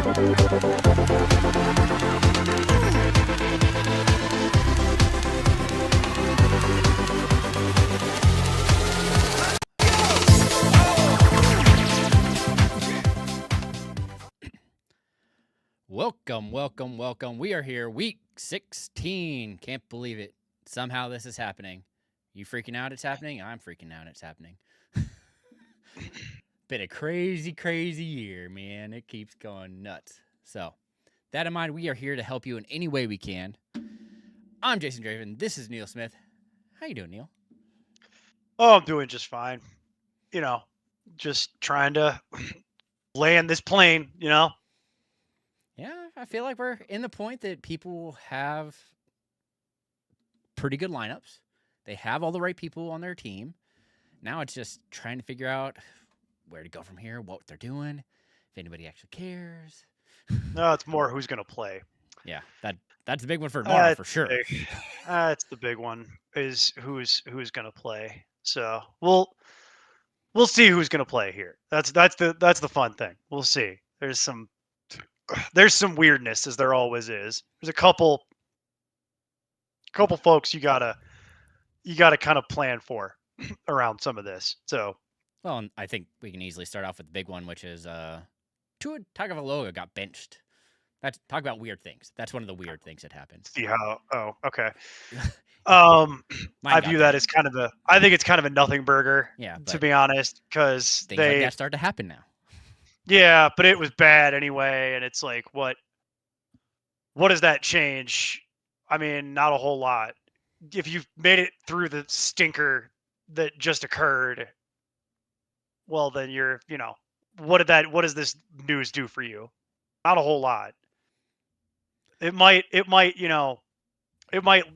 Welcome. We are here, week 16. Can't believe it. Somehow this is happening. You freaking out it's happening? I'm freaking out it's happening. Been a crazy year, man. It keeps going nuts. So, that in mind, we are here to help you in any way we can. I'm Jason Draven. This is Neil Smith. How you doing, Neil? Oh, I'm doing just fine. You know, just trying to land this plane, Yeah, I feel like we're in the point that people have pretty good lineups. They have all the right people on their team. Now it's just trying to figure out where to go from here, what they're doing, if anybody actually cares. No, it's more who's going to play. Yeah, that's the big one for tomorrow for sure. That's the big one is who's going to play. So we'll see who's going to play here. That's the fun thing. We'll see. There's some weirdness as there always is. There's a couple folks you gotta kind of plan for around some of this. So, well, I think we can easily start off with the big one, which is Tua Tagovailoa got benched. Talk about weird things. That's one of the weird things that happened. See how? Oh, okay. I view that as I think it's kind of a nothing burger. Yeah, to be honest, because things like that start to happen now. Yeah, but it was bad anyway, and it's like, what does that change? I mean, not a whole lot. If you've made it through the stinker that just occurred, well, then you're, what does this news do for you? Not a whole lot. It might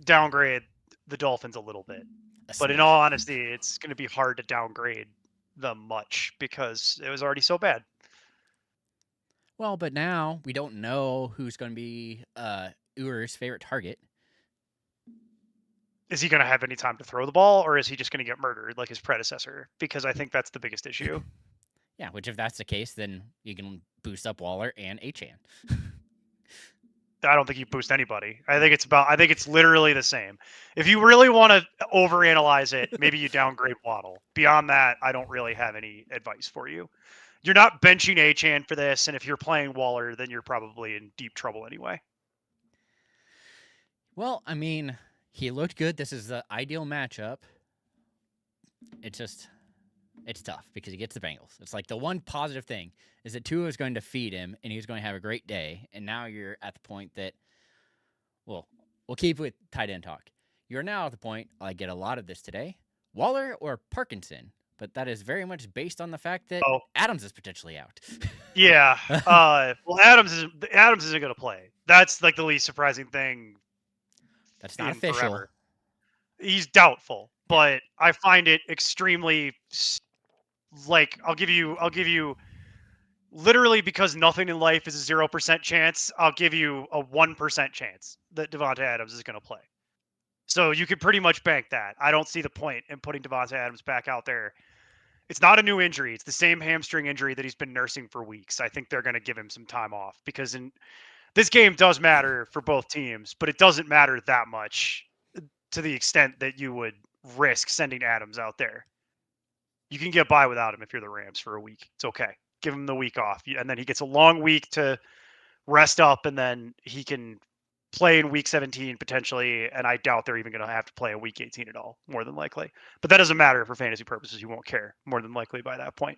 downgrade the Dolphins a little bit. But in all honesty, it's going to be hard to downgrade them much because it was already so bad. Well, but now we don't know who's going to be Uhr's favorite target. Is he going to have any time to throw the ball, or is he just going to get murdered like his predecessor? Because I think that's the biggest issue. Yeah, which if that's the case, then you can boost up Waller and Achane. I don't think you boost anybody. I think it's literally the same. If you really want to overanalyze it, maybe you downgrade Waddle. Beyond that, I don't really have any advice for you. You're not benching Achane for this, and if you're playing Waller, then you're probably in deep trouble anyway. Well, I mean, he looked good. This is the ideal matchup. It's tough because he gets the Bengals. It's like the one positive thing is that Tua is going to feed him, and he's going to have a great day. And now you're at the point that, well, we'll keep with tight end talk. You're now at the point, I get a lot of this today, Waller or Parkinson. But that is very much based on the fact that Adams is potentially out. Yeah. Well, Adams isn't going to play. That's like the least surprising thing. That's not official. Forever. He's doubtful, but I find it extremely I'll give you literally, because nothing in life is a 0% chance. I'll give you a 1% chance that Davante Adams is going to play. So you could pretty much bank that. I don't see the point in putting Davante Adams back out there. It's not a new injury. It's the same hamstring injury that he's been nursing for weeks. I think they're going to give him some time off because this game does matter for both teams, but it doesn't matter that much to the extent that you would risk sending Adams out there. You can get by without him if you're the Rams for a week. It's okay. Give him the week off. And then he gets a long week to rest up, and then he can play in week 17 potentially, and I doubt they're even going to have to play in week 18 at all, more than likely. But that doesn't matter for fantasy purposes. You won't care, more than likely, by that point.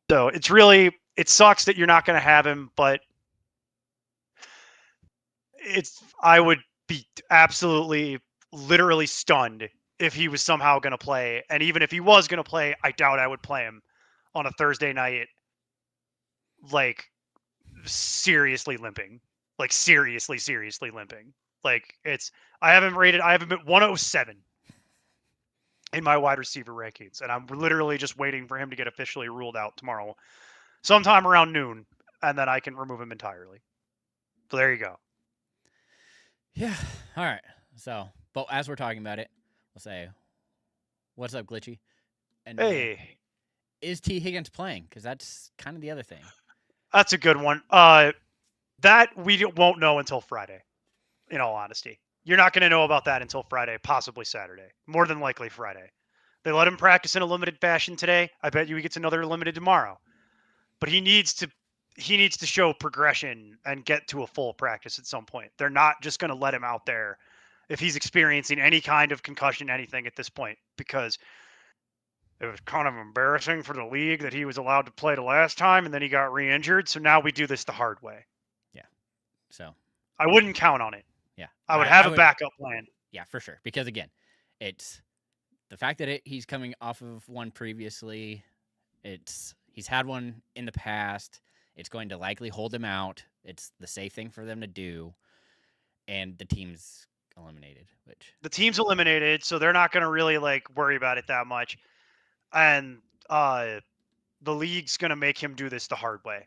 So it sucks that you're not going to have him, but I would be absolutely, literally stunned if he was somehow going to play. And even if he was going to play, I doubt I would play him on a Thursday night, like seriously limping. Like seriously limping. Like I haven't been 107 in my wide receiver rankings, and I'm literally just waiting for him to get officially ruled out tomorrow, sometime around noon, and then I can remove him entirely. So there you go. Yeah. All right. So, but as we're talking about it, we'll say, "What's up, Glitchy?" And hey, is T. Higgins playing? Because that's kind of the other thing. That's a good one. That we won't know until Friday. In all honesty, you're not going to know about that until Friday, possibly Saturday. More than likely Friday. They let him practice in a limited fashion today. I bet you he gets another limited tomorrow. But he needs to show progression and get to a full practice at some point. They're not just going to let him out there if he's experiencing any kind of concussion, anything at this point, because it was kind of embarrassing for the league that he was allowed to play the last time and then he got re-injured. So now we do this the hard way. Yeah. So I wouldn't count on it. yeah, I would have a backup plan. Yeah, for sure. Because again, it's the fact that he's coming off of one previously. He's had one in the past. It's going to likely hold him out. It's the safe thing for them to do, and the team's eliminated. Which The team's eliminated, so they're not going to really like worry about it that much. And the league's going to make him do this the hard way,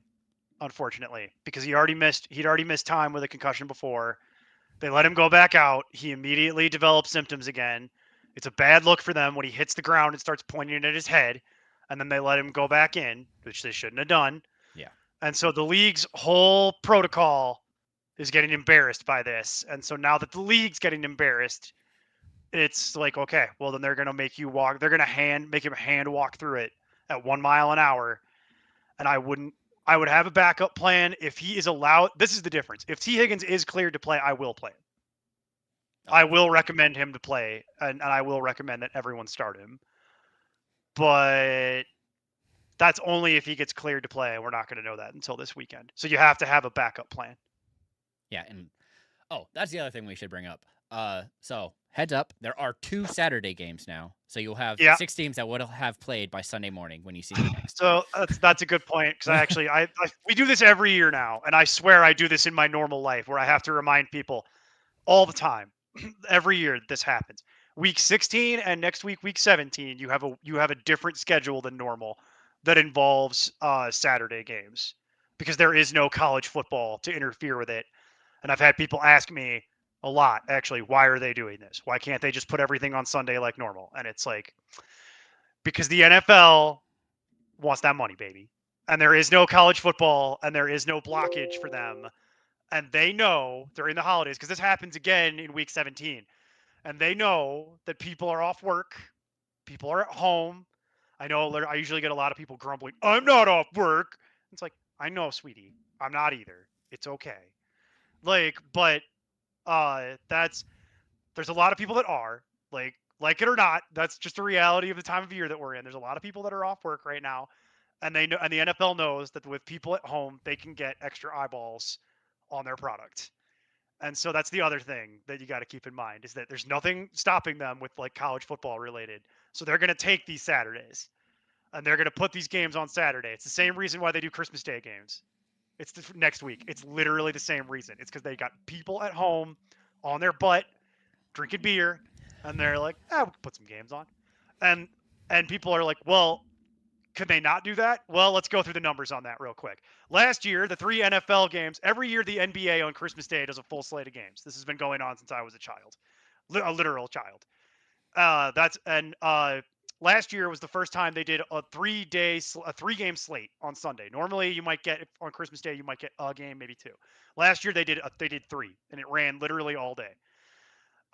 unfortunately, because he'd already missed time with a concussion before. They let him go back out. He immediately develops symptoms again. It's a bad look for them when he hits the ground and starts pointing at his head, and then they let him go back in, which they shouldn't have done. yeah, And so the league's whole protocol is getting embarrassed by this. And so now that the league's getting embarrassed, it's like, okay, well then they're gonna make you walk. They're gonna make him hand walk through it at 1 mile an hour. And I would have a backup plan if he is allowed. This is the difference. If T. Higgins is cleared to play, I will play him. I will recommend him to play, and I will recommend that everyone start him. But that's only if he gets cleared to play. We're not going to know that until this weekend. So you have to have a backup plan. yeah, and that's the other thing we should bring up. So heads up, there are 2 Saturday games now, so you'll have 6 teams that would have played by Sunday morning when you see the next. So that's a good point, because we do this every year now, and I swear I do this in my normal life where I have to remind people all the time. Every year this happens. Week 16 and next week 17, you have a different schedule than normal that involves Saturday games, because there is no college football to interfere with it. And I've had people ask me a lot, actually, why are they doing this? Why can't they just put everything on Sunday like normal? And it's like, because the NFL wants that money, baby. And there is no college football, and there is no blockage for them. And they know during the holidays, because this happens again in week 17, and they know that people are off work, people are at home. I know I usually get a lot of people grumbling, I'm not off work. It's like, I know, sweetie, I'm not either. It's okay. But there's a lot of people that are, like it or not, that's just a reality of the time of year that we're in. There's a lot of people that are off work right now, and they know, and the NFL knows that with people at home, they can get extra eyeballs on their product. And so that's the other thing that you got to keep in mind, is that there's nothing stopping them with like college football related. So they're going to take these Saturdays, and they're going to put these games on Saturday. It's the same reason why they do Christmas Day games. It's next week. It's literally the same reason. It's because they got people at home on their butt drinking beer, and they're like, we can put some games on. And people are like, well, could they not do that? Well, let's go through the numbers on that real quick. Last year, the 3 NFL games, every year the NBA on Christmas Day does a full slate of games. This has been going on since I was a child, a literal child. Last year was the first time they did a 3-game slate on Sunday. Normally, you might get on Christmas Day, you might get a game, maybe 2. Last year they did 3, and it ran literally all day.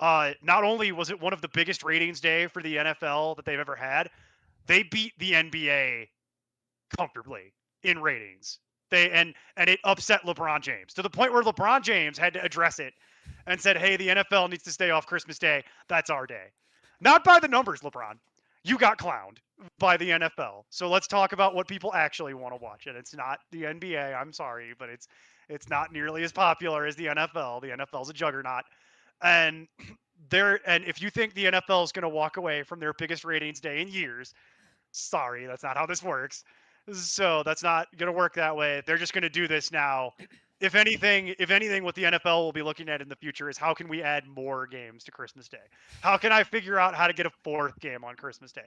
Not only was it one of the biggest ratings day for the NFL that they've ever had, they beat the NBA comfortably in ratings. And it upset LeBron James to the point where LeBron James had to address it and said, hey, the NFL needs to stay off Christmas Day. That's our day. Not by the numbers, LeBron. You got clowned by the NFL. So let's talk about what people actually want to watch. And it's not the NBA. I'm sorry, but it's not nearly as popular as the NFL. The NFL is a juggernaut. And if you think the NFL is going to walk away from their biggest ratings day in years, sorry, that's not how this works. So that's not going to work that way. They're just going to do this now. If anything, what the NFL will be looking at in the future is how can we add more games to Christmas Day? How can I figure out how to get a 4th game on Christmas Day?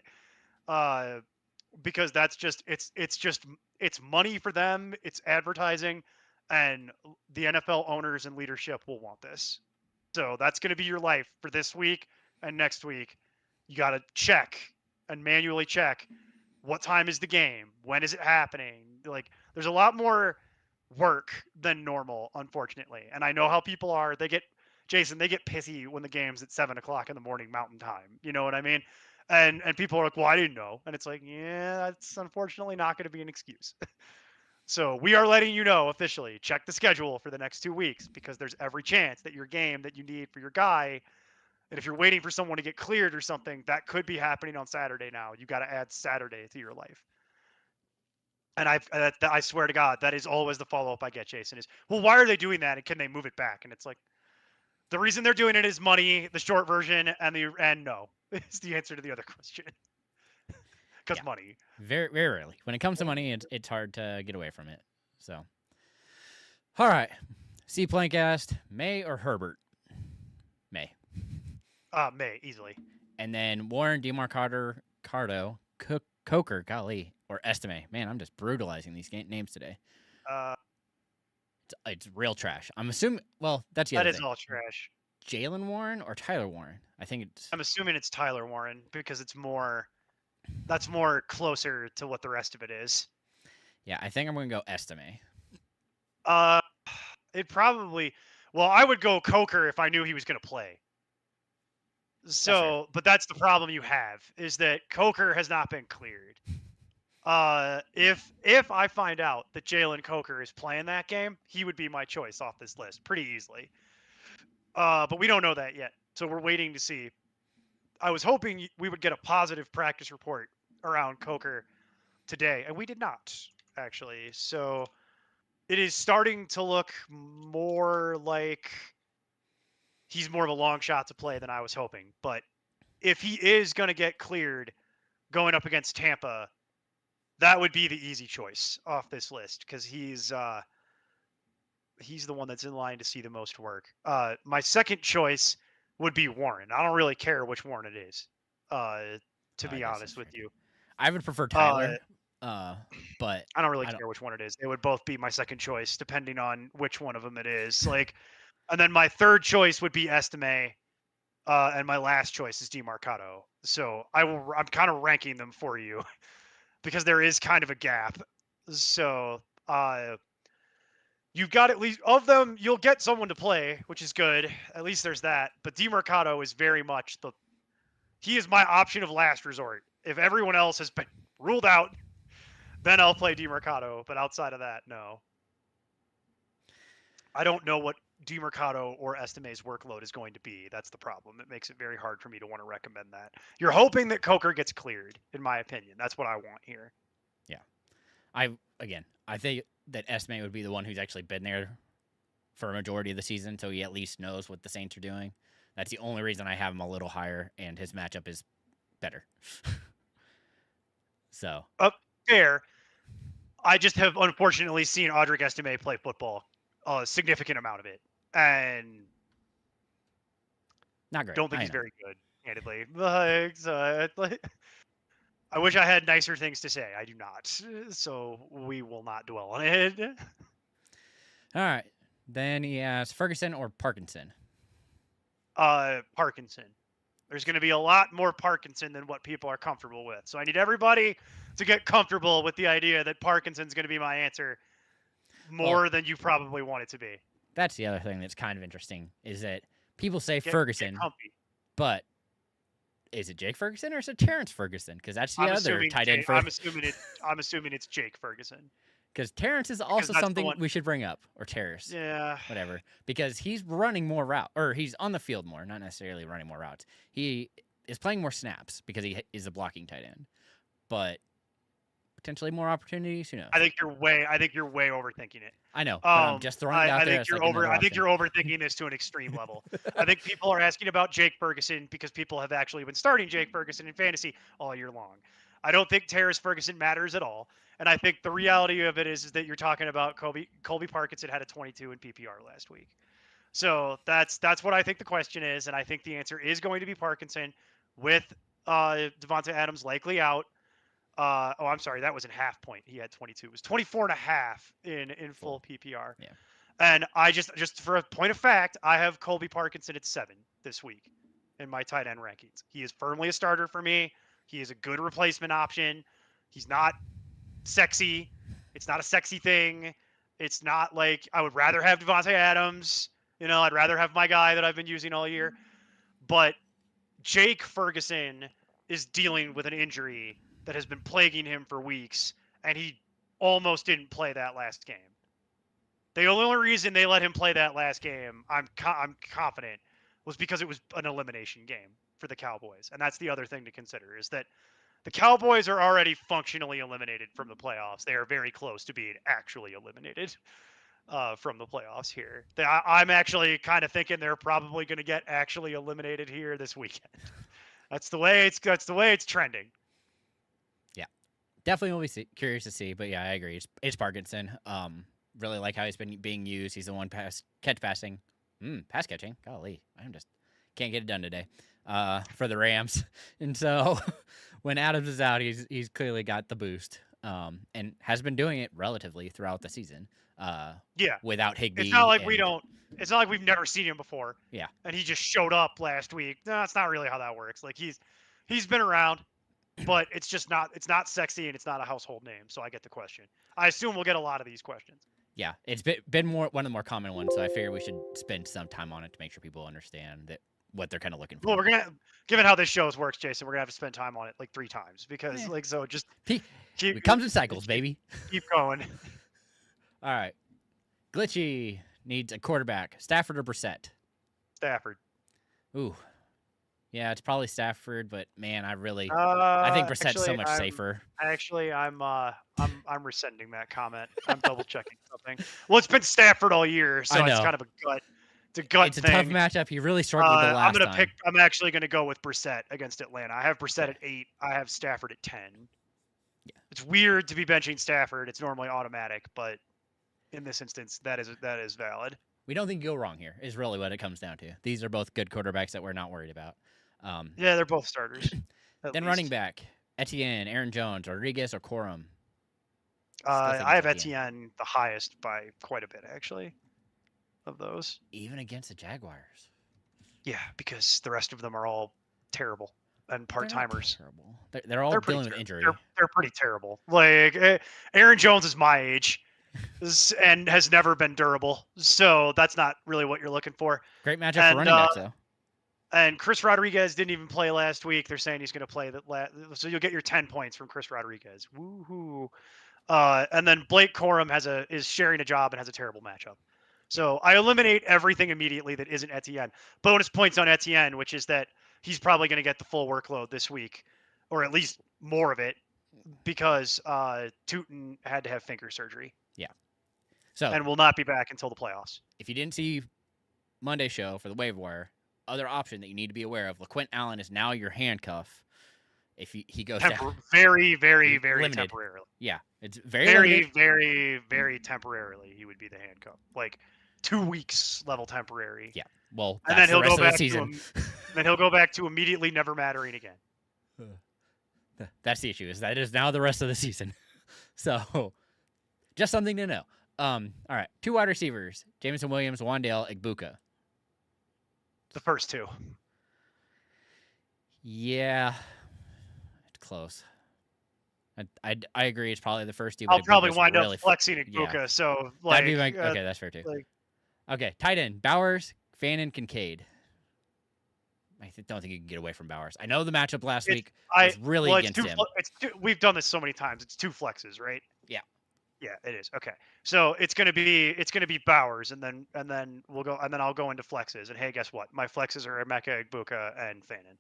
Because that's just it's money for them. It's advertising, and the NFL owners and leadership will want this. So that's going to be your life for this week and next week. You got to check and manually check what time is the game, when is it happening. Like, there's a lot more work than normal, unfortunately. And I know how people are. They get pissy when the game's at 7 o'clock in the morning Mountain Time. You know what I mean? And people are like, "Well, I didn't know," and it's like, yeah, that's unfortunately not going to be an excuse. So we are letting you know officially. Check the schedule for the next 2 weeks because there's every chance that your game that you need for your guy, and if you're waiting for someone to get cleared or something, that could be happening on Saturday now. You got to add Saturday to your life. And I swear to God, that is always the follow up I get, Jason, is, well, why are they doing that? And can they move it back? And it's like, the reason they're doing it is money, the short version, and no, is the answer to the other question. Because Yeah. money. Very, very rarely. When it comes to money, it's hard to get away from it. So, all right. C. Plank asked, May or Herbert? May. May, easily. And then Warren, Cardo, Coker, golly, or Estime. Man, I'm just brutalizing these names today. It's real trash. I'm assuming, well, that's the other thing. That is all trash. Jalen Warren or Tyler Warren? I'm assuming it's Tyler Warren because that's more closer to what the rest of it is. Yeah, I think I'm going to go Estime. It probably, well, I would go Coker if I knew he was going to play. So, but that's the problem you have, is that Coker has not been cleared. If I find out that Jalen Coker is playing that game, he would be my choice off this list pretty easily. But we don't know that yet, so we're waiting to see. I was hoping we would get a positive practice report around Coker today, and we did not, actually. So it is starting to look more like he's more of a long shot to play than I was hoping. But if he is going to get cleared going up against Tampa, that would be the easy choice off this list because he's the one that's in line to see the most work. My second choice would be Warren. I don't really care which Warren it is, to be honest with you. I would prefer Tyler, but I don't really care which one it is. They would both be my second choice, depending on which one of them it is. And then my third choice would be Estime, and my last choice is DeMarcado. So I'm kind of ranking them for you because there is kind of a gap. So you've got at least of them, you'll get someone to play, which is good. At least there's that. But DeMarcado is very much he is my option of last resort. If everyone else has been ruled out, then I'll play DeMarcado. But outside of that, no. I don't know what DeMarcado or Estime's workload is going to be. That's the problem. It makes it very hard for me to want to recommend that. You're hoping that Coker gets cleared, in my opinion. That's what I want here. Yeah. I think that Estime would be the one who's actually been there for a majority of the season, so he at least knows what the Saints are doing. That's the only reason I have him a little higher, and his matchup is better. So. Fair. I just have unfortunately seen Audric Estime play football a significant amount of it, and not great. Don't think he's very good, candidly. I wish I had nicer things to say. I do not, so we will not dwell on it. All right. Then he asked Ferguson or Parkinson. Parkinson. There's going to be a lot more Parkinson than what people are comfortable with. So I need everybody to get comfortable with the idea that Parkinson's going to be my answer more than you probably want it to be. That's the other thing that's kind of interesting is that people say Ferguson, but is it Jake Ferguson or is it Terrence Ferguson? Because that's the other tight end. I'm assuming it's Jake Ferguson. Because Terrence is also something we should bring up, or Terrace. Yeah. Whatever. Because he's running more routes, or he's on the field more, not necessarily running more routes. He is playing more snaps because he is a blocking tight end. But potentially more opportunities, who knows? I think you're way overthinking it. I know, but I'm just throwing it out there. I think you're overthinking this to an extreme level. I think people are asking about Jake Ferguson because people have actually been starting Jake Ferguson in fantasy all year long. I don't think Terrace Ferguson matters at all. And I think the reality of it is that you're talking about Colby Parkinson had a 22 in PPR last week. So that's what I think the question is. And I think the answer is going to be Parkinson with Devonta Adams likely out. I'm sorry. That was in half point. He had 22. It was 24 and a half in full PPR. Yeah. And I just for a point of fact, I have Colby Parkinson at 7 this week in my tight end rankings. He is firmly a starter for me. He is a good replacement option. He's not sexy. It's not a sexy thing. It's not like I would rather have Devontae Adams. I'd rather have my guy that I've been using all year. But Jake Ferguson is dealing with an injury that has been plaguing him for weeks, and he almost didn't play that last game. The only reason they let him play that last game, I'm confident, was because it was an elimination game for the Cowboys. And that's the other thing to consider, is that the Cowboys are already functionally eliminated from the playoffs. They are very close to being actually eliminated from the playoffs here. I'm actually kind of thinking they're probably going to get actually eliminated here this weekend. That's the way it's trending. Yeah, definitely will be curious to see. But yeah, I agree. It's Parkinson. Really like how he's been being used. He's the one pass catching. Golly, I'm just can't get it done today. For the Rams, and so when Adams is out, he's clearly got the boost. And has been doing it relatively throughout the season. Yeah, without Higbee. It's not like It's not like we've never seen him before. Yeah, and he just showed up last week. No, it's not really how that works. Like he's been around, but it's just not. It's not sexy and it's not a household name. So I get the question. I assume we'll get a lot of these questions. Yeah, it's been one of the more common ones. So I figure we should spend some time on it to make sure people understand that what they're kind of looking for. Well, given how this shows works, Jason, we're gonna have to spend time on it like 3 times because just it comes in cycles, baby. Keep going. All right, Glitchy needs a quarterback. Stafford or Brissett? Stafford. Ooh, yeah, it's probably Stafford, but man, I think Brissett's so much safer. Actually, I'm rescinding that comment. I'm double checking something. Well, it's been Stafford all year, so it's kind of a gut. It's a gut thing. It's a tough matchup. He really struggled the last time. I'm actually gonna go with Brissett against Atlanta. I have Brissett at 8. I have Stafford at 10. Yeah. It's weird to be benching Stafford. It's normally automatic, but in this instance, that is valid. We don't think you go wrong here, is really what it comes down to. These are both good quarterbacks that we're not worried about. Yeah, they're both starters. Then running back, Etienne, Aaron Jones, Rodriguez, or Corum? I have Etienne the highest by quite a bit, actually, of those. Even against the Jaguars? Yeah, because the rest of them are all terrible and part-timers. They're all dealing with injury. They're pretty terrible. Like, Aaron Jones is my age and has never been durable, so that's not really what you're looking for. Great matchup for running backs, though. And Chris Rodriguez didn't even play last week. They're saying he's going to play so you'll get your 10 points from Chris Rodriguez. Woohoo! And then Blake Corum is sharing a job and has a terrible matchup. So I eliminate everything immediately that isn't Etienne. Bonus points on Etienne, which is that he's probably going to get the full workload this week, or at least more of it, because Tootin had to have finger surgery. Yeah. And will not be back until the playoffs. If you didn't see Monday's show for the waiver wire, other option that you need to be aware of, LaQuint Allen is now your handcuff. If he goes down. Very, very, very limited. Temporarily. Yeah, it's very, very, very temporarily. He would be the handcuff, like 2 weeks level temporary. Yeah, well, and then he'll go back then he'll go back to immediately never mattering again. That's the issue. Is that is now the rest of the season. So, just something to know. All right, 2 wide receivers: Jameson Williams, Wan'Dale, Igbuka. The first 2. Yeah. Close. I agree. It's probably the first 2. I'll probably wind up flexing Igbuka. Yeah. So okay, that's fair too. Okay, tight end: Bowers, Fannin, Kincaid. I don't think you can get away from Bowers. I know the matchup last week was really against him. We've done this so many times. It's 2 flexes, right? Yeah. Yeah, it is. Okay. So it's gonna be Bowers, and then I'll go into flexes. And hey, guess what? My flexes are Emeka, Igbuka, and Fannin.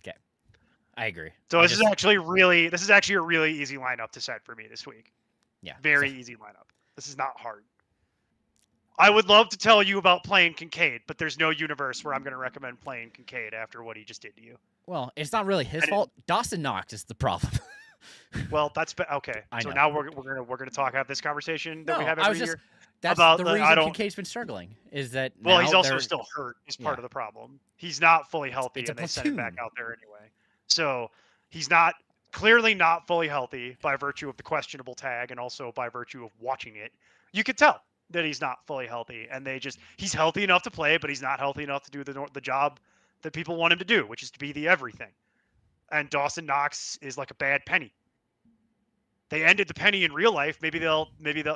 Okay. I agree. So this is actually a really easy lineup to set for me this week. Yeah. Very easy lineup. This is not hard. I would love to tell you about playing Kincaid, but there's no universe where I'm going to recommend playing Kincaid after what he just did to you. Well, it's not really his fault. Dawson Knox is the problem. Well, that's okay. So now we're gonna have this conversation that we have every year. That's about the reason Kincaid's been struggling. Is that he's also still hurt. Is part of the problem. He's not fully healthy, and they sent him back out there anyway. So he's clearly not fully healthy by virtue of the questionable tag, and also by virtue of watching it. You could tell that he's not fully healthy, and he's healthy enough to play, but he's not healthy enough to do the job that people want him to do, which is to be the everything. And Dawson Knox is like a bad penny. They ended the penny in real life. Maybe they'll.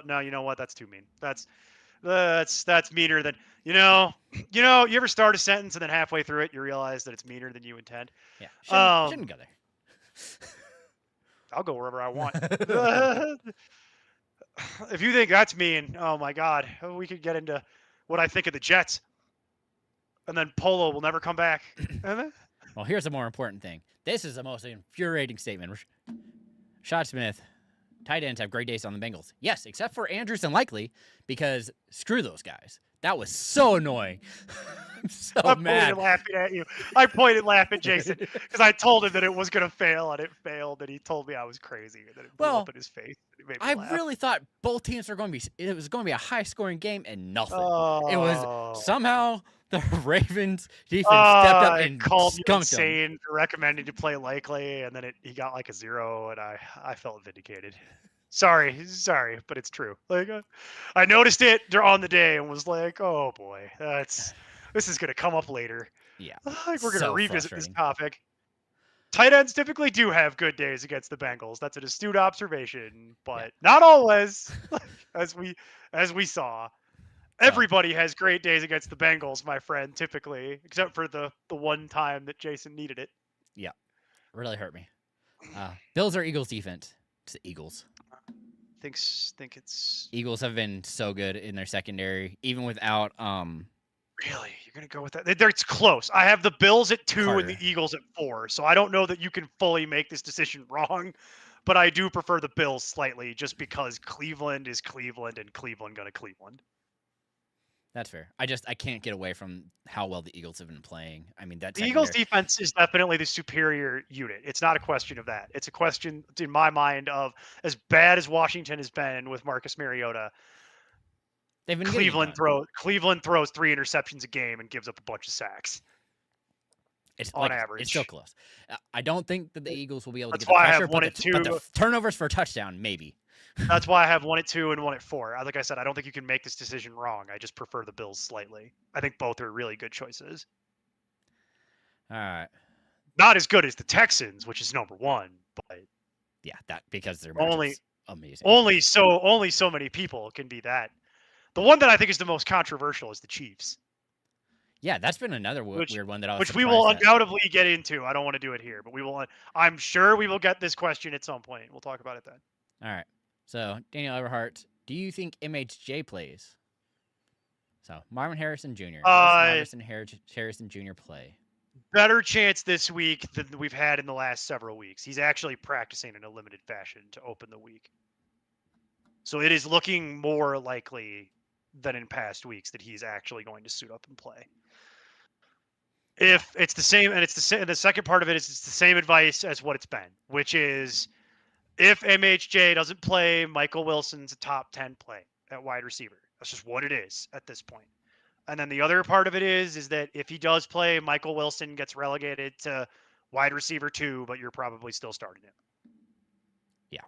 No, you know what? That's too mean. That's meaner than You ever start a sentence and then halfway through it you realize that it's meaner than you intend. Yeah, shouldn't go there. I'll go wherever I want. If you think that's mean, oh my God, we could get into what I think of the Jets, and then Polo will never come back. Well, here's a more important thing. This is the most infuriating statement. Shot Smith, tight ends have great days on the Bengals. Yes, except for Andrews and Likely, because screw those guys. That was so annoying. I'm so mad. I pointed laughing at you. I pointed laughing at Jason because I told him that it was going to fail, and it failed, and he told me I was crazy, and then it blew up in his face. I really thought both teams were going to be. It was going to be a high-scoring game, and nothing. It was somehow the Ravens defense stepped up and called you skunked insane them. for recommending to play Likely, and then he got like a 0, and I felt vindicated. Sorry, but it's true. Like I noticed it on the day and was like, oh boy, this is gonna come up later. Yeah, like we're gonna revisit this topic. Tight ends typically do have good days against the Bengals. That's an astute observation, but not always. as we saw, everybody has great days against the Bengals, my friend. Typically, except for the one time that Jason needed it. Yeah, really hurt me. Bills or Eagles defense? It's the Eagles. Think it's Eagles have been so good in their secondary, even without Really? You're going to go with that? It's close. I have the Bills at 2 Carter. and the Eagles at 4. So I don't know that you can fully make this decision wrong, but I do prefer the Bills slightly just because Cleveland is Cleveland and Cleveland going to Cleveland. That's fair. I can't get away from how well the Eagles have been playing. I mean, the Eagles defense is definitely the superior unit. It's not a question of that. It's a question in my mind of as bad as Washington has been with Marcus Mariota. They've been Cleveland throws 3 interceptions a game and gives up a bunch of sacks. It's on average. It's still close. I don't think that the Eagles will be able to get the pressure. I have 1 at 2. But the turnovers for a touchdown, maybe. That's why I have 1 at 2 and 1 at 4. Like I said, I don't think you can make this decision wrong. I just prefer the Bills slightly. I think both are really good choices. All right. Not as good as the Texans, which is number 1, but yeah, that because they're amazing. Only so many people can be that. The one that I think is the most controversial is the Chiefs. Yeah, that's been another weird one that I was. Which we will undoubtedly get into. I don't want to do it here, but we will. I'm sure we will get this question at some point. We'll talk about it then. All right. So Daniel Everhart, do you think MHJ plays? So Marvin Harrison Jr. Marvin Harrison Jr. play? Better chance this week than we've had in the last several weeks. He's actually practicing in a limited fashion to open the week. So it is looking more likely than in past weeks that he's actually going to suit up and play. If it's the same, and the second part of it is it's the same advice as what it's been, which is if MHJ doesn't play, Michael Wilson's a top 10 play at wide receiver. That's just what it is at this point. And then the other part of it is that if he does play, Michael Wilson gets relegated to wide receiver 2, but you're probably still starting him. Yeah.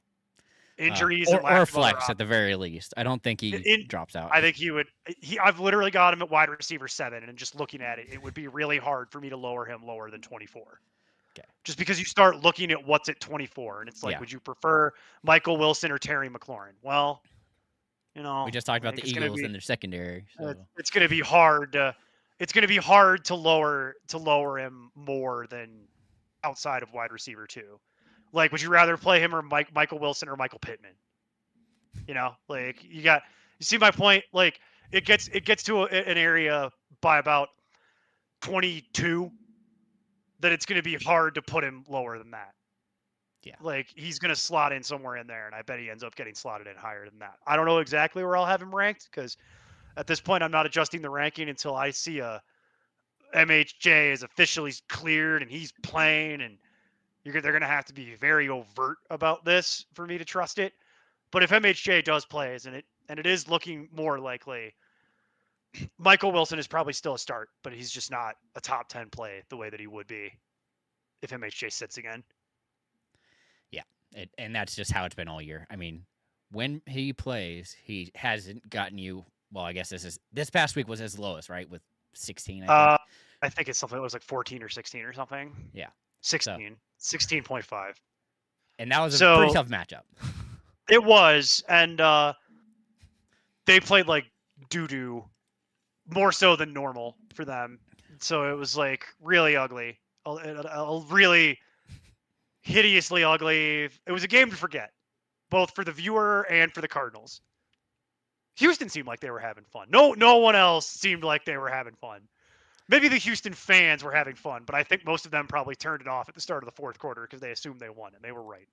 Injuries or flex at the very least. I don't think he drops out. I think he would. I've literally got him at wide receiver 7, and just looking at it, it would be really hard for me to lower him lower than 24. Okay. Just because you start looking at what's at 24, and it's like, would you prefer Michael Wilson or Terry McLaurin? Well, we just talked about the Eagles and their secondary. So. It's going to be hard. It's going to be hard to lower him more than outside of wide receiver 2. Like, would you rather play him or Michael Wilson or Michael Pittman? Like you see my point? Like it gets to an area by about 22 that it's going to be hard to put him lower than that. Yeah. Like he's going to slot in somewhere in there, and I bet he ends up getting slotted in higher than that. I don't know exactly where I'll have him ranked because at this point I'm not adjusting the ranking until I see a MHJ is officially cleared and he's playing, and they're going to have to be very overt about this for me to trust it. But if MHJ does play, and it is looking more likely, Michael Wilson is probably still a start, but he's just not a top 10 play the way that he would be if MHJ sits again. Yeah, and that's just how it's been all year. I mean, when he plays, he hasn't gotten you. Well, I guess this past week was his lowest, right? With 16. I think it's something that was like 14 or 16 or something. Yeah, 16, 16.5. And that was a pretty tough matchup. It was, and they played like doo-doo, more so than normal for them. So it was like really ugly, a really hideously ugly. It was a game to forget, both for the viewer and for the Cardinals. Houston seemed like they were having fun. No one else seemed like they were having fun. Maybe the Houston fans were having fun, but I think most of them probably turned it off at the start of the fourth quarter because they assumed they won, and they were right.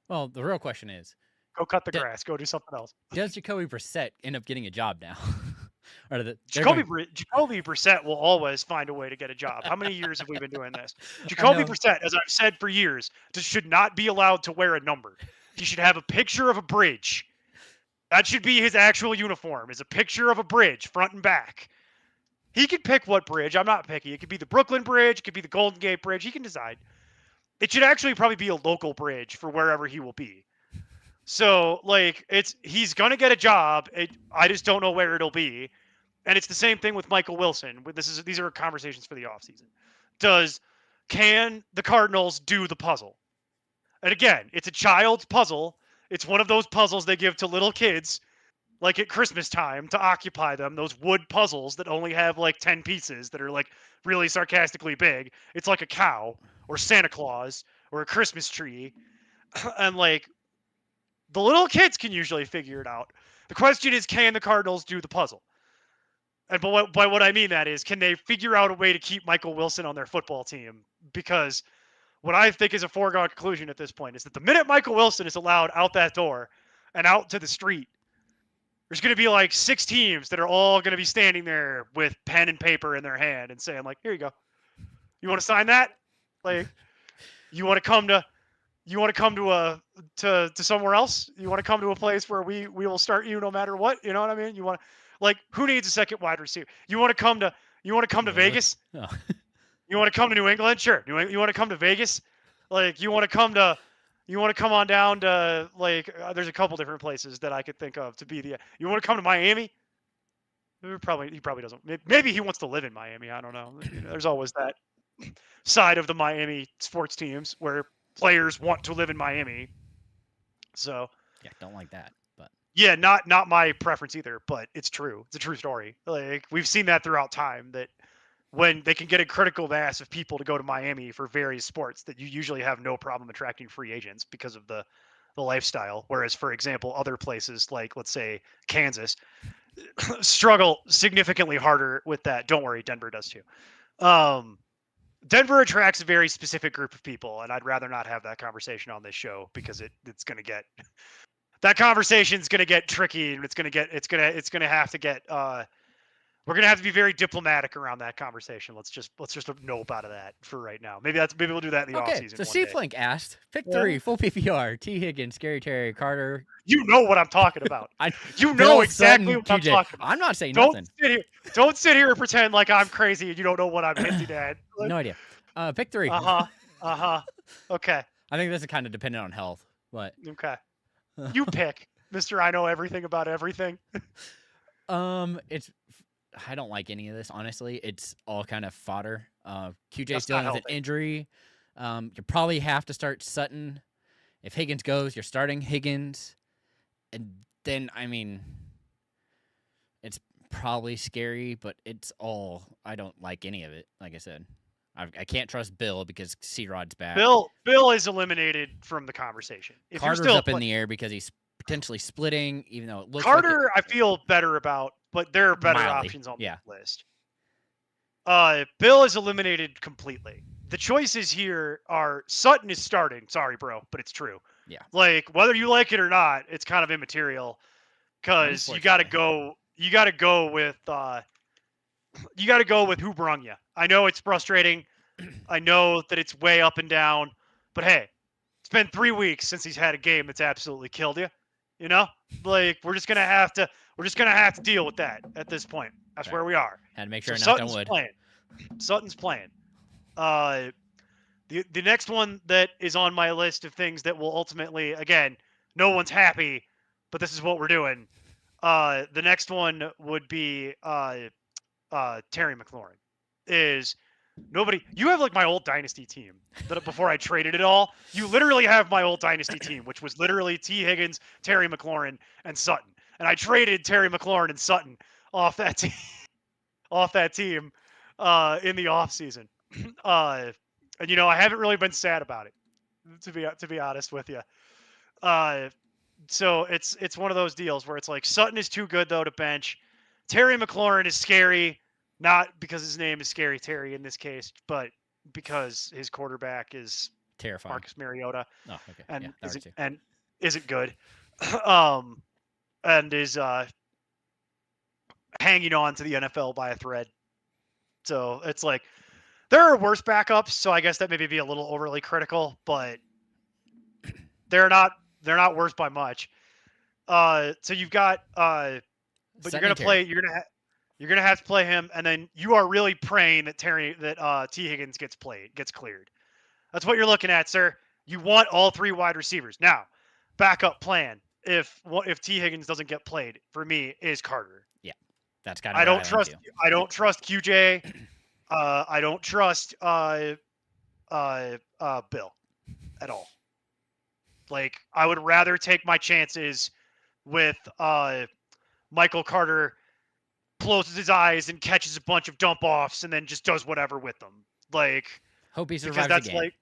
Well, the real question is, Go cut the grass. Go do something else. does Jacoby Brissett end up getting a job now? Or Jacoby Brissett will always find a way to get a job. How many years have we been doing this? I Jacoby know. Brissett, as I've said for years, should not be allowed to wear a number. He should have a picture of a bridge. That should be his actual uniform, is a picture of a bridge, front and back. He can pick what bridge. I'm not picky. It could be the Brooklyn Bridge. It could be the Golden Gate Bridge. He can decide. It should actually probably be a local bridge for wherever he will be. So, like, he's going to get a job. I just don't know where it'll be. And it's the same thing with Michael Wilson. These are conversations for the offseason. Can the Cardinals do the puzzle? And again, it's a child's puzzle. It's one of those puzzles they give to little kids, like at Christmas time, to occupy them. Those wood puzzles that only have like 10 pieces that are like really sarcastically big. It's like a cow or Santa Claus or a Christmas tree. And like the little kids can usually figure it out. The question is, can the Cardinals do the puzzle? And by what I mean that is, can they figure out a way to keep Michael Wilson on their football team? Because what I think is a foregone conclusion at this point is that the minute Michael Wilson is allowed out that door and out to the street, there's going to be like 6 teams that are all going to be standing there with pen and paper in their hand and saying like, here you go. You want to sign that? Like, you want to come to somewhere else? You want to come to a place where we will start you no matter what? You know what I mean? You want, like, who needs a second wide receiver? You want to come to Vegas? Oh. You want to come to New England? Sure. You want to come to Vegas? Like, you want to come on down to like there's a couple different places that I could think of to be the. You want to come to Miami? He probably doesn't. Maybe he wants to live in Miami. I don't know. There's always that side of the Miami sports teams where players want to live in Miami. So yeah, don't like that. But yeah, not my preference either. But it's true. It's a true story. Like, we've seen that throughout time, that when they can get a critical mass of people to go to Miami for various sports, that you usually have no problem attracting free agents because of the lifestyle. Whereas, for example, other places like, let's say, Kansas struggle significantly harder with that. Don't worry, Denver does too. Denver attracts a very specific group of people, and I'd rather not have that conversation on this show because it's going to get that conversation's going to get tricky, and it's going to have to get we're going to have to be very diplomatic around that conversation. Let's just nope out of that for right now. Maybe we'll do that in the offseason. So C Flink asked, pick 3, full PPR, T Higgins, Scary Terry, Carter. You know what I'm talking about. You know Bill exactly Sutton, what I'm TJ. talking about. I'm not saying nothing. Don't sit here and pretend like I'm crazy and you don't know what I'm hinting at. Like, No idea. Pick 3. Okay. I think this is kind of dependent on health, but Okay. You pick, Mr. I know everything about everything. I don't like any of this, honestly. It's all kind of fodder. QJ's That's dealing not with an helping. injury. You probably have to start Sutton. If Higgins goes, you're starting Higgins. And then, I mean, it's probably scary, but I don't like any of it, like I said. I can't trust Bill because C-Rod's back. Bill is eliminated from the conversation. If Carter's you're up in the air because he's potentially splitting, even though it looks Carter, like I feel better about, but there are better Mildly, options on yeah. the list. Bill is eliminated completely. The choices here are Sutton is starting. Sorry, bro, but it's true. Yeah. Like, whether you like it or not, it's kind of immaterial because you got to go with who brung you. I know it's frustrating. I know that it's way up and down, but hey, it's been 3 weeks since he's had a game that's absolutely killed you. You know, like, we're just gonna have to deal with that at this point. That's Right. where we are. Had to make sure So I knocked on wood. Sutton's playing. The next one that is on my list of things that will ultimately, again, no one's happy, but this is what we're doing. The next one would be Terry McLaurin. Is Nobody. You have like my old dynasty team that before I traded it all. You literally have my old dynasty team, which was literally T. Higgins, Terry McLaurin, and Sutton. And I traded Terry McLaurin and Sutton off that team, in the offseason. And I haven't really been sad about it, to be honest with you. So it's one of those deals where it's like Sutton is too good though to bench. Terry McLaurin is scary, not because his name is Scary Terry in this case, but because his quarterback is Terrifying. Marcus Mariota Oh, okay. and Yeah, that works too. isn't good, and is hanging on to the NFL by a thread. So it's like there are worse backups. So I guess that maybe be a little overly critical, but they're not worse by much. So you've got but Sutton you're gonna and Terry. play. You're gonna have to play him, and then you are really praying that T Higgins gets cleared. That's what you're looking at, sir. You want all three wide receivers. Now, backup plan if T Higgins doesn't get played for me is Carter. Yeah, that's kind of. I where don't I lean trust. to. I don't trust QJ. I don't trust Bill at all. Like I would rather take my chances with Michael Carter closes his eyes and catches a bunch of dump offs and then just does whatever with them. Like Hope he because survives that's the game. like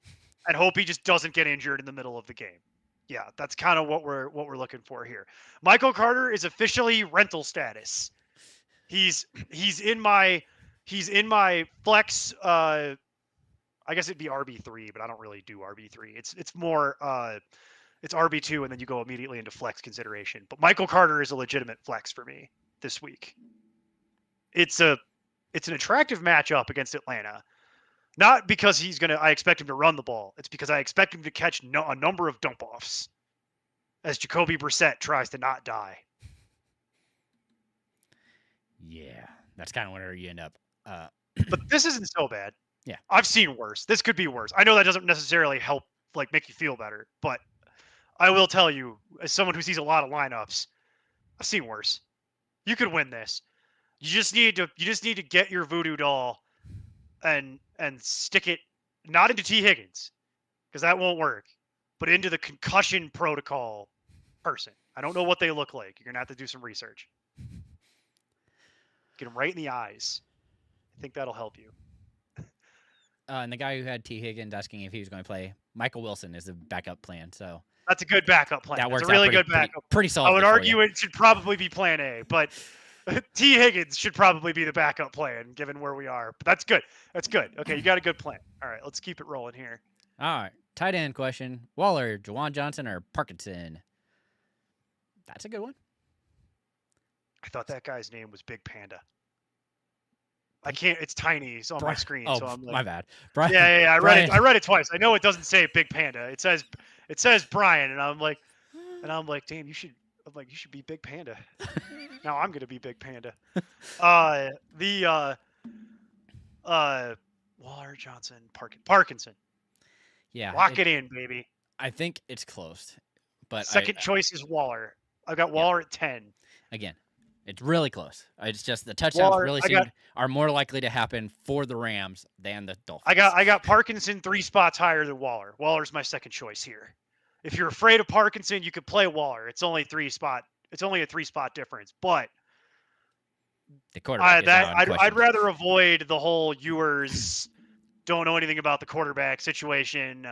and hope he just doesn't get injured in the middle of the game. Yeah, that's kind of what we're looking for here. Michael Carter is officially rental status. He's in my flex I guess it'd be RB3, but I don't really do RB3. It's more it's RB2 and then you go immediately into flex consideration. But Michael Carter is a legitimate flex for me this week. It's an attractive matchup against Atlanta. Not because I expect him to run the ball. It's because I expect him to catch a number of dump offs as Jacoby Brissett tries to not die. Yeah, that's kind of where you end up. But this isn't so bad. Yeah. I've seen worse. This could be worse. I know that doesn't necessarily help make you feel better, but I will tell you, as someone who sees a lot of lineups, I've seen worse. You could win this. You just need to get your voodoo doll and stick it not into T. Higgins, because that won't work, but into the concussion protocol person. I don't know what they look like. You're gonna have to do some research. Get them right in the eyes. I think that'll help you. And the guy who had T. Higgins asking if he was going to play, Michael Wilson is the backup plan. So that's a good backup plan. That works That's a really out pretty, good backup. Pretty solid. I would argue it should probably be plan A, but T. Higgins should probably be the backup plan given where we are. But that's good. That's good. Okay, you got a good plan. All right, let's keep it rolling here. All right. Tight end question. Waller, Juwan Johnson, or Parkinson? That's a good one. I thought that guy's name was Big Panda. I can't. It's tiny. It's on my screen. Oh, so I'm like, my bad. Brian, yeah. I read it twice. I know it doesn't say Big Panda. It says Brian, and I'm like, damn, you should be Big Panda. Now I'm gonna be Big Panda. Waller, Johnson, Parkinson. Yeah. Lock it in, baby. I think it's close, but second choice is Waller. I've got Waller at 10. Again, it's really close. It's just the touchdowns Waller, are more likely to happen for the Rams than the Dolphins. I got Parkinson 3 spots higher than Waller. Waller's my second choice here. If you're afraid of Parkinson, you could play Waller. It's only a 3-spot difference, but the quarterback I'd rather avoid the whole Ewers don't know anything about the quarterback situation,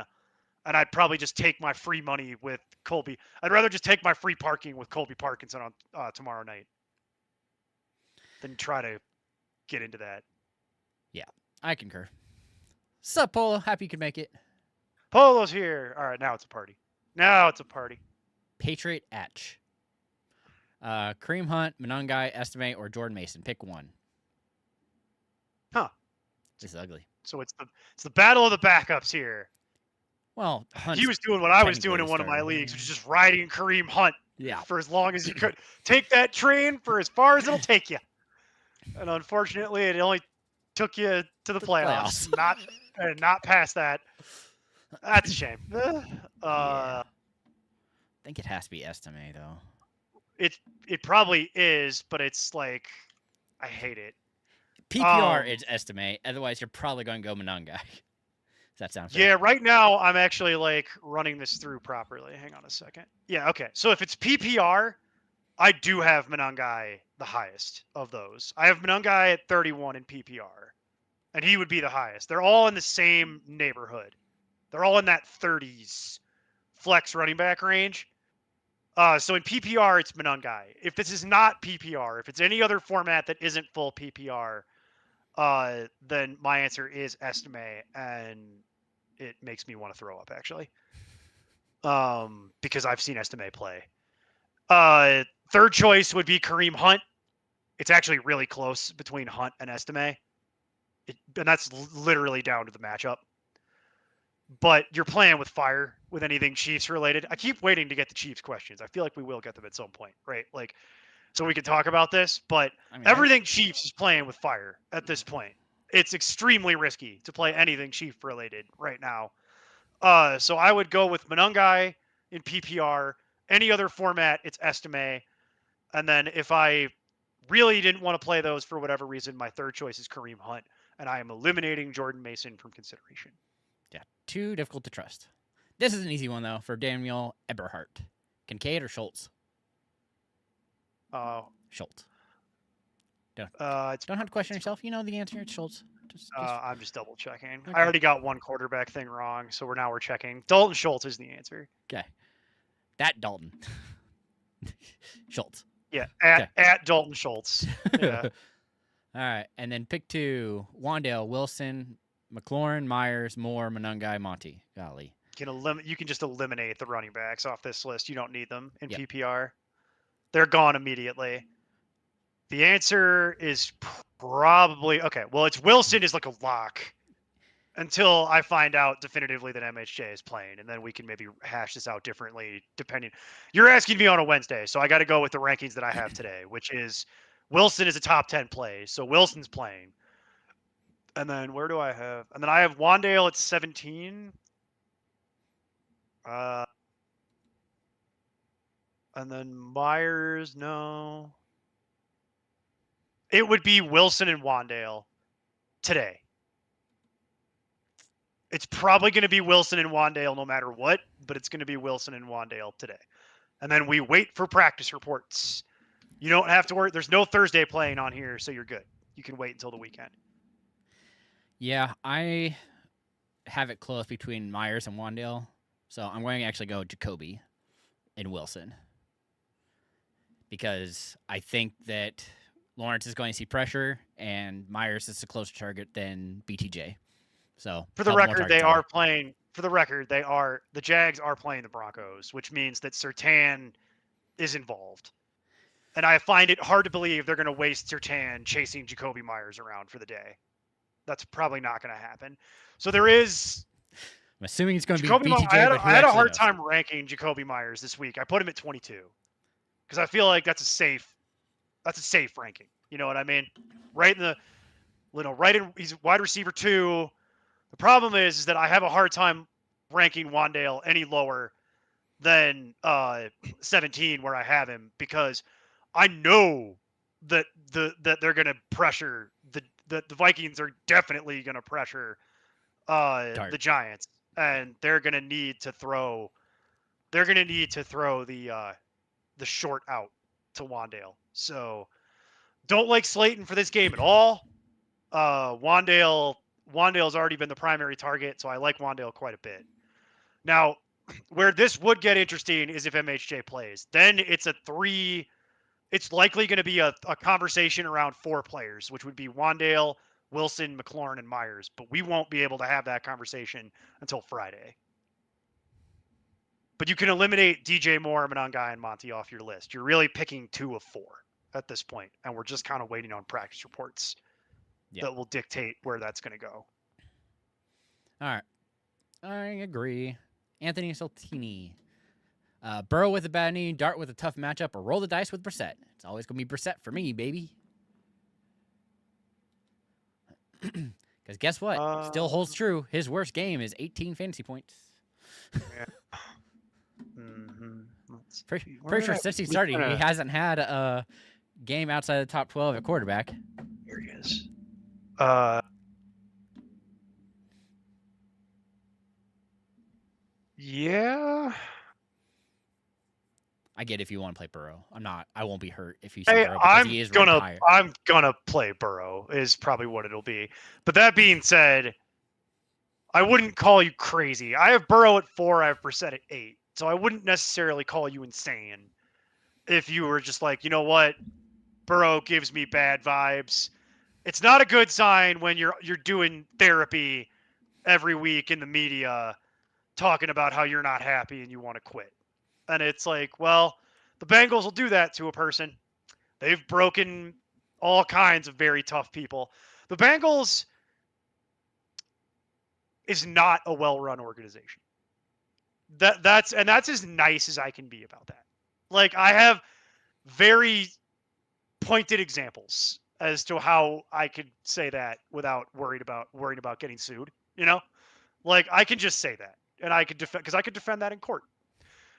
and I'd probably just take my free money with Colby. I'd rather just take my free parking with Colby Parkinson on tomorrow night than try to get into that. Yeah, I concur. Sup, Polo? Happy you could make it. Polo's here. All right, now it's a party. Patriot Etch. Kareem Hunt, Monangai, Estimate, or Jordan Mason. Pick one. Huh. This is ugly. So it's the battle of the backups here. Well, Hunt's he was doing what I was doing in one of my leagues, which is just riding Kareem Hunt for as long as you could. Take that train for as far as it'll take you. And unfortunately, it only took you to the playoffs. not past that. That's a shame. I think it has to be Estimate, though. It probably is, but it's like I hate it. PPR is estimate. Otherwise, you're probably going to go Monangai. Does that sound fair? Yeah, right now I'm actually like running this through properly. Hang on a second. Yeah, okay. So if it's PPR, I do have Monangai the highest of those. I have Monangai at 31 in PPR, and he would be the highest. They're all in the same neighborhood. They're all in that 30s flex running back range. So in PPR, it's Monangai. If this is not PPR, if it's any other format that isn't full PPR, then my answer is Estime, and it makes me want to throw up actually, because I've seen Estime play. Third choice would be Kareem Hunt. It's actually really close between Hunt and Estime, and that's literally down to the matchup. But you're playing with fire with anything Chiefs related. I keep waiting to get the Chiefs questions. I feel like we will get them at some point, right? Like, so we can talk about this. But everything Chiefs is playing with fire at this point. It's extremely risky to play anything Chief related right now. So I would go with Monangai in PPR. Any other format, it's Estime. And then if I really didn't want to play those for whatever reason, my third choice is Kareem Hunt, and I am eliminating Jordan Mason from consideration. Yeah, too difficult to trust. This is an easy one, though, for Daniel Eberhardt. Kincaid or Schultz? Schultz. Don't have to question yourself. You know the answer. It's Schultz. I'm just double checking. Okay. I already got one quarterback thing wrong, so we're checking. Dalton Schultz is the answer. Okay. That Dalton. Schultz. Yeah, at Dalton Schultz. Yeah. All right, and then pick 2: Wandale, Wilson, McLaurin, Myers, Moore, Monangai, Monty. Golly. You can just eliminate the running backs off this list. You don't need them in PPR. They're gone immediately. The answer is probably okay. Well, it's Wilson is like a lock until I find out definitively that MHJ is playing, and then we can maybe hash this out differently depending. You're asking me on a Wednesday, so I got to go with the rankings that I have today, which is Wilson is a top 10 play, so Wilson's playing. And then where do I have? And then I have Wandale at 17. And then Myers, no. It would be Wilson and Wandale today. It's probably going to be Wilson and Wandale no matter what, but it's going to be Wilson and Wandale today. And then we wait for practice reports. You don't have to worry. There's no Thursday playing on here, so you're good. You can wait until the weekend. Yeah, I have it close between Myers and Wandale, so I'm going to actually go Jacoby and Wilson because I think that Lawrence is going to see pressure, and Myers is a closer target than BTJ. So for the record, they are playing. For the record, the Jags are playing the Broncos, which means that Surtain is involved. And I find it hard to believe they're going to waste Surtain chasing Jacoby Myers around for the day. That's probably not going to happen. So there is. I'm assuming it's going to be BTJ. I had a hard time ranking Jacoby Myers this week. I put him at 22 because I feel like that's a safe ranking. You know what I mean? He's wide receiver 2. The problem is that I have a hard time ranking Wandale any lower than 17 where I have him because I know that they're going to pressure the Vikings are definitely going to pressure the Giants, and they're going to need to throw the short out to Wandale. So don't like Slayton for this game at all. Wandale's already been the primary target, so I like Wandale quite a bit. Now, where this would get interesting is if MHJ plays. Then it's likely going to be a conversation around 4 players, which would be Wandale, Wilson, McLaurin, and Myers. But we won't be able to have that conversation until Friday. But you can eliminate DJ Moore, Monangai, and Monty off your list. You're really picking 2 of 4 at this point, and we're just kind of waiting on practice reports that will dictate where that's going to go. All right. I agree. Anthony Saltini. Burrow with a bad knee, Dart with a tough matchup, or roll the dice with Brissett. It's always going to be Brissett for me, baby. Because guess what? Still holds true. His worst game is 18 fantasy points. Yeah. Pretty sure since he started, he hasn't had a game outside the top 12 at quarterback. Here he is. Uh, yeah. I get if you want to play Burrow. I'm not. I won't be hurt if you say Hey, Burrow because he is ranked higher. I'm gonna play Burrow is probably what it'll be. But that being said, I wouldn't call you crazy. I have Burrow at 4, I have Brissett at 8. So I wouldn't necessarily call you insane if you were just like, you know what, Burrow gives me bad vibes. It's not a good sign when you're doing therapy every week in the media talking about how you're not happy and you want to quit. And it's like, well, the Bengals will do that to a person. They've broken all kinds of very tough people. The Bengals is not a well-run organization. That's as nice as I can be about that. Like, I have very pointed examples as to how I could say that without worrying about getting sued. You know, like I can just say that, and I could defend because I could defend that in court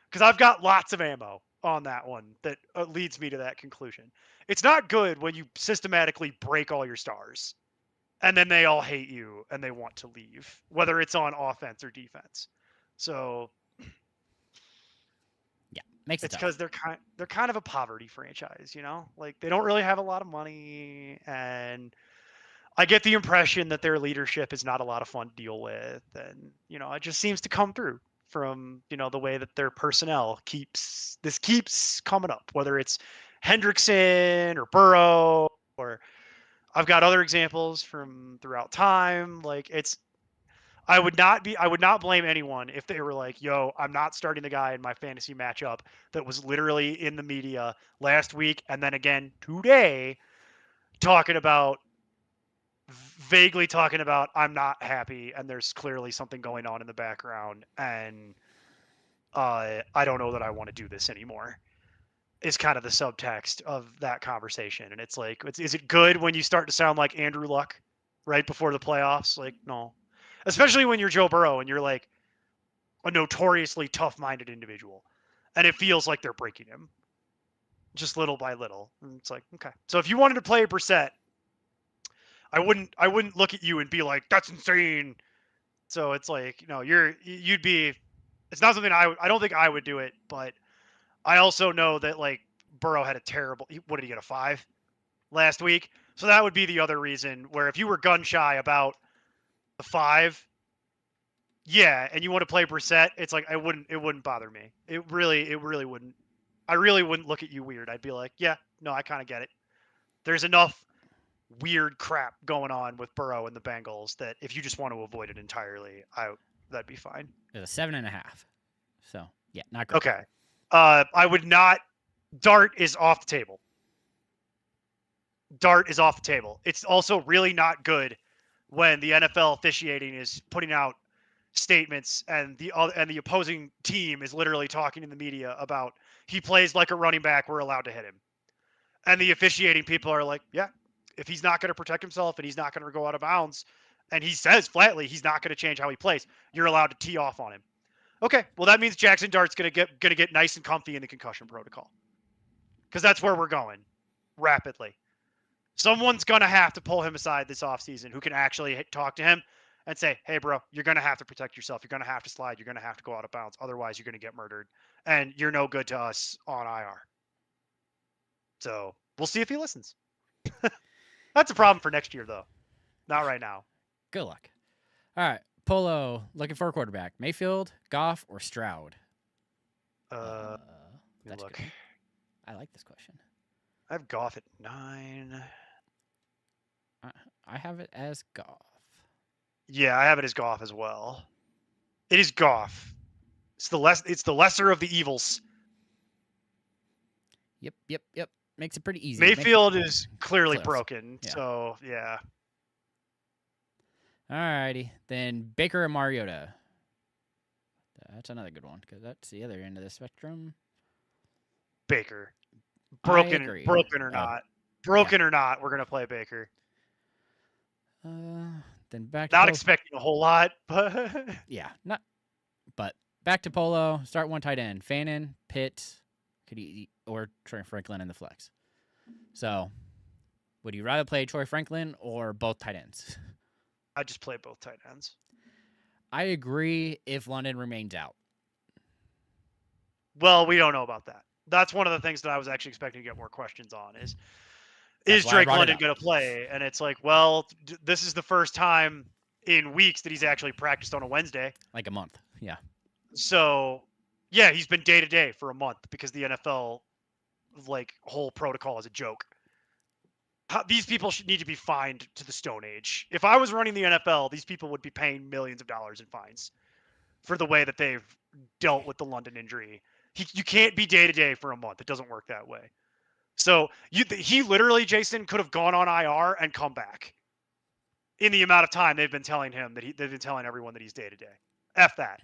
because I've got lots of ammo on that one that leads me to that conclusion. It's not good when you systematically break all your stars and then they all hate you and they want to leave, whether it's on offense or defense. So Yeah, makes it it's tough. because they're kind of a poverty franchise, you know? Like they don't really have a lot of money, and I get the impression that their leadership is not a lot of fun to deal with, and it just seems to come through from the way that their personnel keeps coming up, whether it's Hendrickson or Burrow, or I've got other examples from throughout time. Like I would not blame anyone if they were like, yo, I'm not starting the guy in my fantasy matchup that was literally in the media last week and then again today talking about vaguely talking about I'm not happy and there's clearly something going on in the background and I don't know that I want to do this anymore. Is kind of the subtext of that conversation. And it's like, is it good when you start to sound like Andrew Luck right before the playoffs? Like, no. Especially when you're Joe Burrow and you're like a notoriously tough-minded individual, and it feels like they're breaking him just little by little. And it's like, okay. So if you wanted to play Brissett, I wouldn't look at you and be like, that's insane. So it's like, you'd be. It's not something I don't think I would do it, but I also know that like Burrow had a terrible. What did he get, a 5 last week? So that would be the other reason where if you were gun shy about the 5, yeah, and you want to play Brissett, it's like it wouldn't bother me. It really wouldn't. I really wouldn't look at you weird. I'd be like, yeah, no, I kind of get it. There's enough weird crap going on with Burrow and the Bengals that if you just want to avoid it entirely, that'd be fine. It's a 7.5. So yeah, not great. Okay. I would not. Dart is off the table. Dart is off the table. It's also really not good when the NFL officiating is putting out statements and the opposing team is literally talking in the media about he plays like a running back, we're allowed to hit him. And the officiating people are like, yeah, if he's not going to protect himself and he's not going to go out of bounds, and he says flatly he's not going to change how he plays, you're allowed to tee off on him. Okay, well that means Jackson Dart's going to get nice and comfy in the concussion protocol. Because that's where we're going rapidly. Someone's going to have to pull him aside this offseason who can actually talk to him and say, hey, bro, you're going to have to protect yourself. You're going to have to slide. You're going to have to go out of bounds. Otherwise, you're going to get murdered. And you're no good to us on IR. So we'll see if he listens. That's a problem for next year, though. Not right now. Good luck. All right. Polo, looking for a quarterback. Mayfield, Goff, or Stroud? That's good. I like this question. I have Goff at 9. I have it as Goff. Yeah, I have it as Goff as well. It is Goff. It's the lesser of the evils. Yep. Makes it pretty easy. Mayfield is clearly broken. Yeah. So, yeah. All righty. Then Baker or Mariota? That's another good one because that's the other end of the spectrum. Baker. Broken or not. Or not, we're going to play Baker. Then back to not expecting a whole lot, but yeah, but back to Polo. Start one tight end. Fannin, Pitt, or Trent Franklin in the flex. So Would you rather play Troy Franklin or both tight ends? I just play both tight ends. I agree if London remains out. Well, we don't know about that. That's one of the things that I was actually expecting to get more questions on is Why I Drake brought it London up. going to play? And it's like, well, this is the first time in weeks that he's actually practiced on a Wednesday. Like a month. Yeah. So, yeah, he's been day to day for a month because the NFL whole protocol is a joke. These people should need to be fined to the Stone Age. If I was running the NFL, these people would be paying millions of dollars in fines for the way that they've dealt with the London injury. You can't be day to day for a month. It doesn't work that way. So he literally, Jason, could have gone on IR and come back in the amount of time they've been telling him that they've been telling everyone that he's day to day. F that.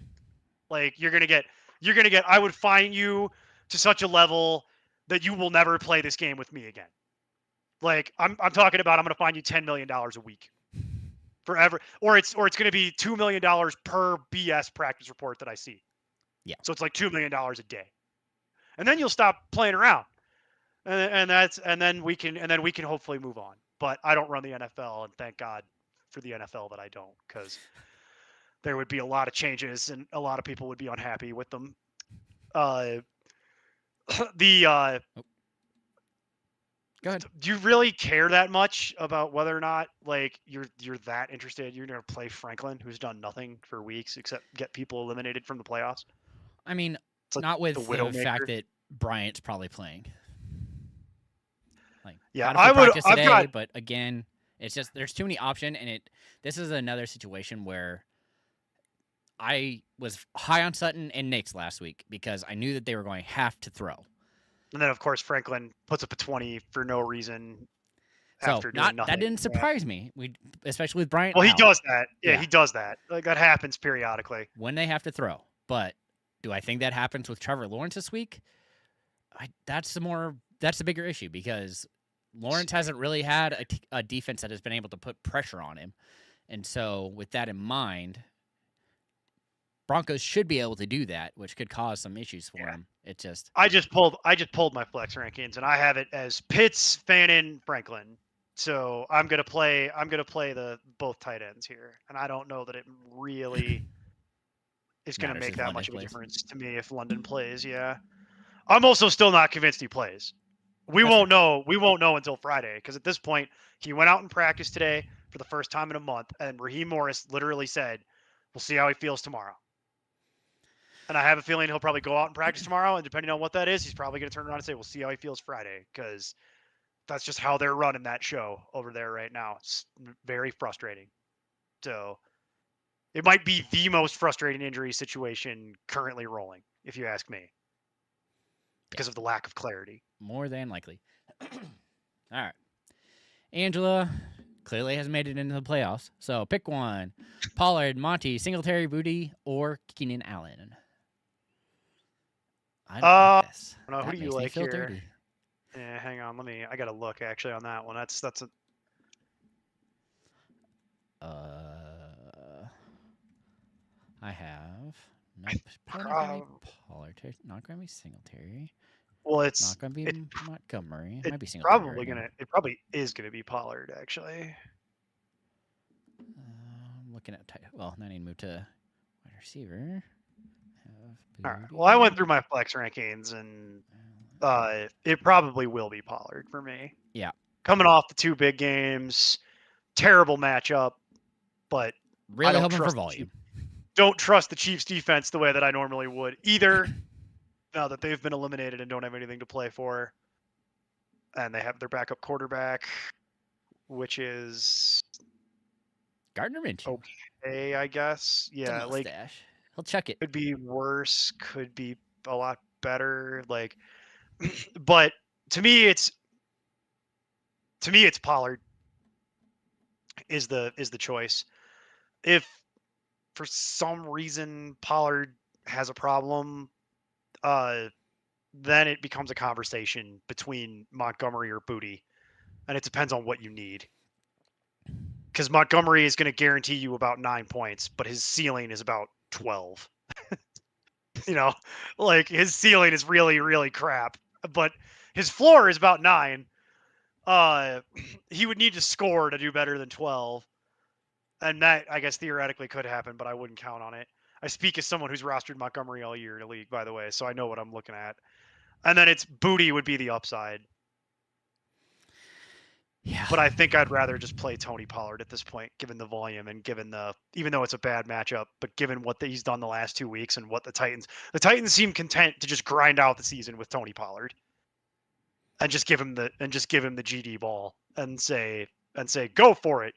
Like you're gonna get. I would fine you to such a level that you will never play this game with me again. Like I'm talking about, I'm gonna fine you $10 million a week forever, or it's gonna be $2 million per BS practice report that I see. Yeah. So it's like $2 million a day, and then you'll stop playing around. And then we can hopefully move on. But I don't run the NFL, and thank God for the NFL that I don't, because there would be a lot of changes and a lot of people would be unhappy with them. Go ahead. Do you really care that much about whether or not you're that interested? You're gonna play Franklin, who's done nothing for weeks except get people eliminated from the playoffs. I mean, It's like not with the the Widowmaker. fact that Bryant's probably playing. Like, Yeah, I would practice today, got. but again, it's just there's too many options, and this is another situation where I was high on Sutton and Knicks last week because I knew that they were going to have to throw. And then of course Franklin puts up a 20 for no reason. So After doing nothing. that didn't surprise me. Especially with Bryant. Well, he out. does that. Yeah, Yeah. he does that. Like that happens periodically. When they have to throw. But do I think that happens with Trevor Lawrence this week? That's the bigger issue because Lawrence hasn't really had a defense that has been able to put pressure on him. And so with that in mind, Broncos should be able to do that, which could cause some issues for him. It just I just pulled my flex rankings and I have it as Pitts, Fannin, Franklin. So I'm gonna play the both tight ends here, and I don't know that it really is gonna make that much of a difference to me if London plays. Yeah, I'm also still not convinced he plays. We won't know until Friday because at this point he went out in practice today for the first time in a month, and Raheem Morris literally said, "We'll see how he feels tomorrow." And I have a feeling he'll probably go out and practice tomorrow, and depending on what that is, he's probably going to turn around and say, "We'll see how he feels Friday," because that's just how they're running that show over there right now. It's very frustrating. So it might be the most frustrating injury situation currently rolling, if you ask me, because of the lack of clarity. More than likely. All right. Angela clearly has made it into the playoffs. So pick one. Pollard, Monty, Singletary, Booty, or Keenan Allen. I don't like this. I don't know. Who do you like here? Dirty. Yeah, hang on. I gotta look actually on that one. That's a. I have. Nope. Pollard. Not gonna be Singletary. Well, it's not gonna be Montgomery. It might be Singletary. It probably is gonna be Pollard actually. I'm looking at now I need to move to wide receiver. All right. Well, I went through my flex rankings, and it probably will be Pollard for me. Yeah. Coming off the two big games, terrible matchup, but really hoping for volume. Don't trust the Chiefs defense the way that I normally would either. Now that they've been eliminated and don't have anything to play for, and they have their backup quarterback, which is Gardner Minshew. Okay, I guess. Yeah, like he'll check it. Could be worse. Could be a lot better. Like, but to me, it's Pollard is the choice. If for some reason Pollard has a problem, then it becomes a conversation between Montgomery or Booty, and it depends on what you need. Because Montgomery is going to guarantee you about 9 points, but his ceiling is about 12. Like his ceiling is really, really crap, but his floor is about 9. he would need to score to do better than 12. And that, I guess, theoretically could happen, but I wouldn't count on it. I speak as someone who's rostered Montgomery all year in a league, by the way, so I know what I'm looking at. And then it's Booty would be the upside. Yeah. But I think I'd rather just play Tony Pollard at this point, given the volume and given even though it's a bad matchup, but given what he's done the last 2 weeks and what the Titans seem content to just grind out the season with Tony Pollard and just give him the GD ball and say go for it.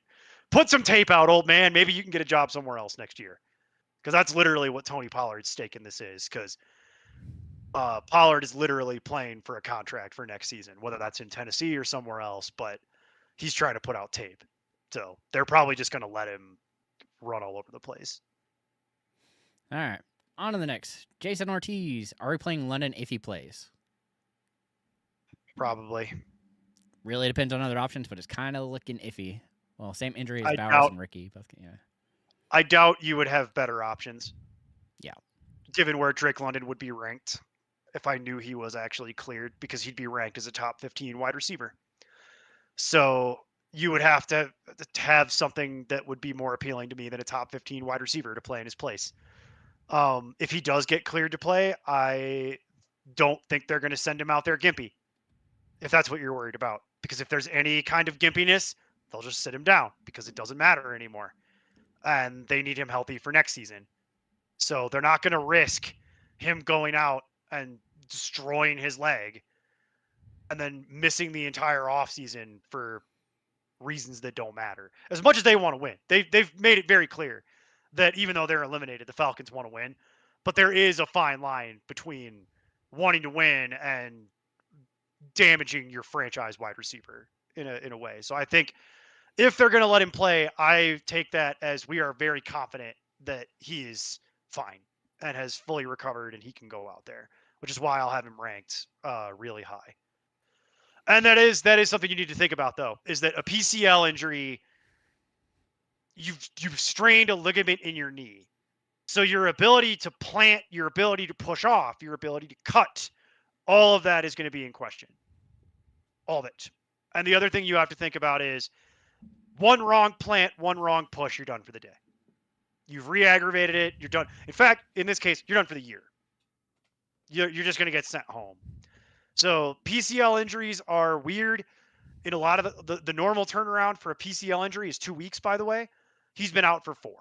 Put some tape out, old man. Maybe you can get a job somewhere else next year. Because that's literally what Tony Pollard's stake in this is. Because Pollard is literally playing for a contract for next season, whether that's in Tennessee or somewhere else. But he's trying to put out tape. So they're probably just going to let him run all over the place. All right. On to the next. Jason Ortiz. Are we playing London if he plays? Probably. Really depends on other options, but it's kind of looking iffy. Well, same injury as Bowers and Ricky. Both, yeah. I doubt you would have better options. Yeah. Given where Drake London would be ranked if I knew he was actually cleared, because he'd be ranked as a top 15 wide receiver. So you would have to have something that would be more appealing to me than a top 15 wide receiver to play in his place. If he does get cleared to play, I don't think they're going to send him out there gimpy, if that's what you're worried about. Because if there's any kind of gimpiness, they'll just sit him down because it doesn't matter anymore. And they need him healthy for next season. So they're not going to risk him going out and destroying his leg and then missing the entire offseason for reasons that don't matter. As much as they want to win, they've made it very clear that even though they're eliminated, the Falcons want to win. But there is a fine line between wanting to win and damaging your franchise wide receiver in a way. So I think if they're going to let him play, I take that as we are very confident that he is fine and has fully recovered and he can go out there, which is why I'll have him ranked really high. And that is something you need to think about, though, is that a PCL injury, you've strained a ligament in your knee. So your ability to plant, your ability to push off, your ability to cut, all of that is going to be in question. All of it. And the other thing you have to think about is one wrong plant, one wrong push, you're done for the day. You've re-aggravated it. You're done. In fact, in this case, you're done for the year. You're just going to get sent home. So PCL injuries are weird. In a lot of the normal turnaround for a PCL injury is 2 weeks, by the way. He's been out for 4.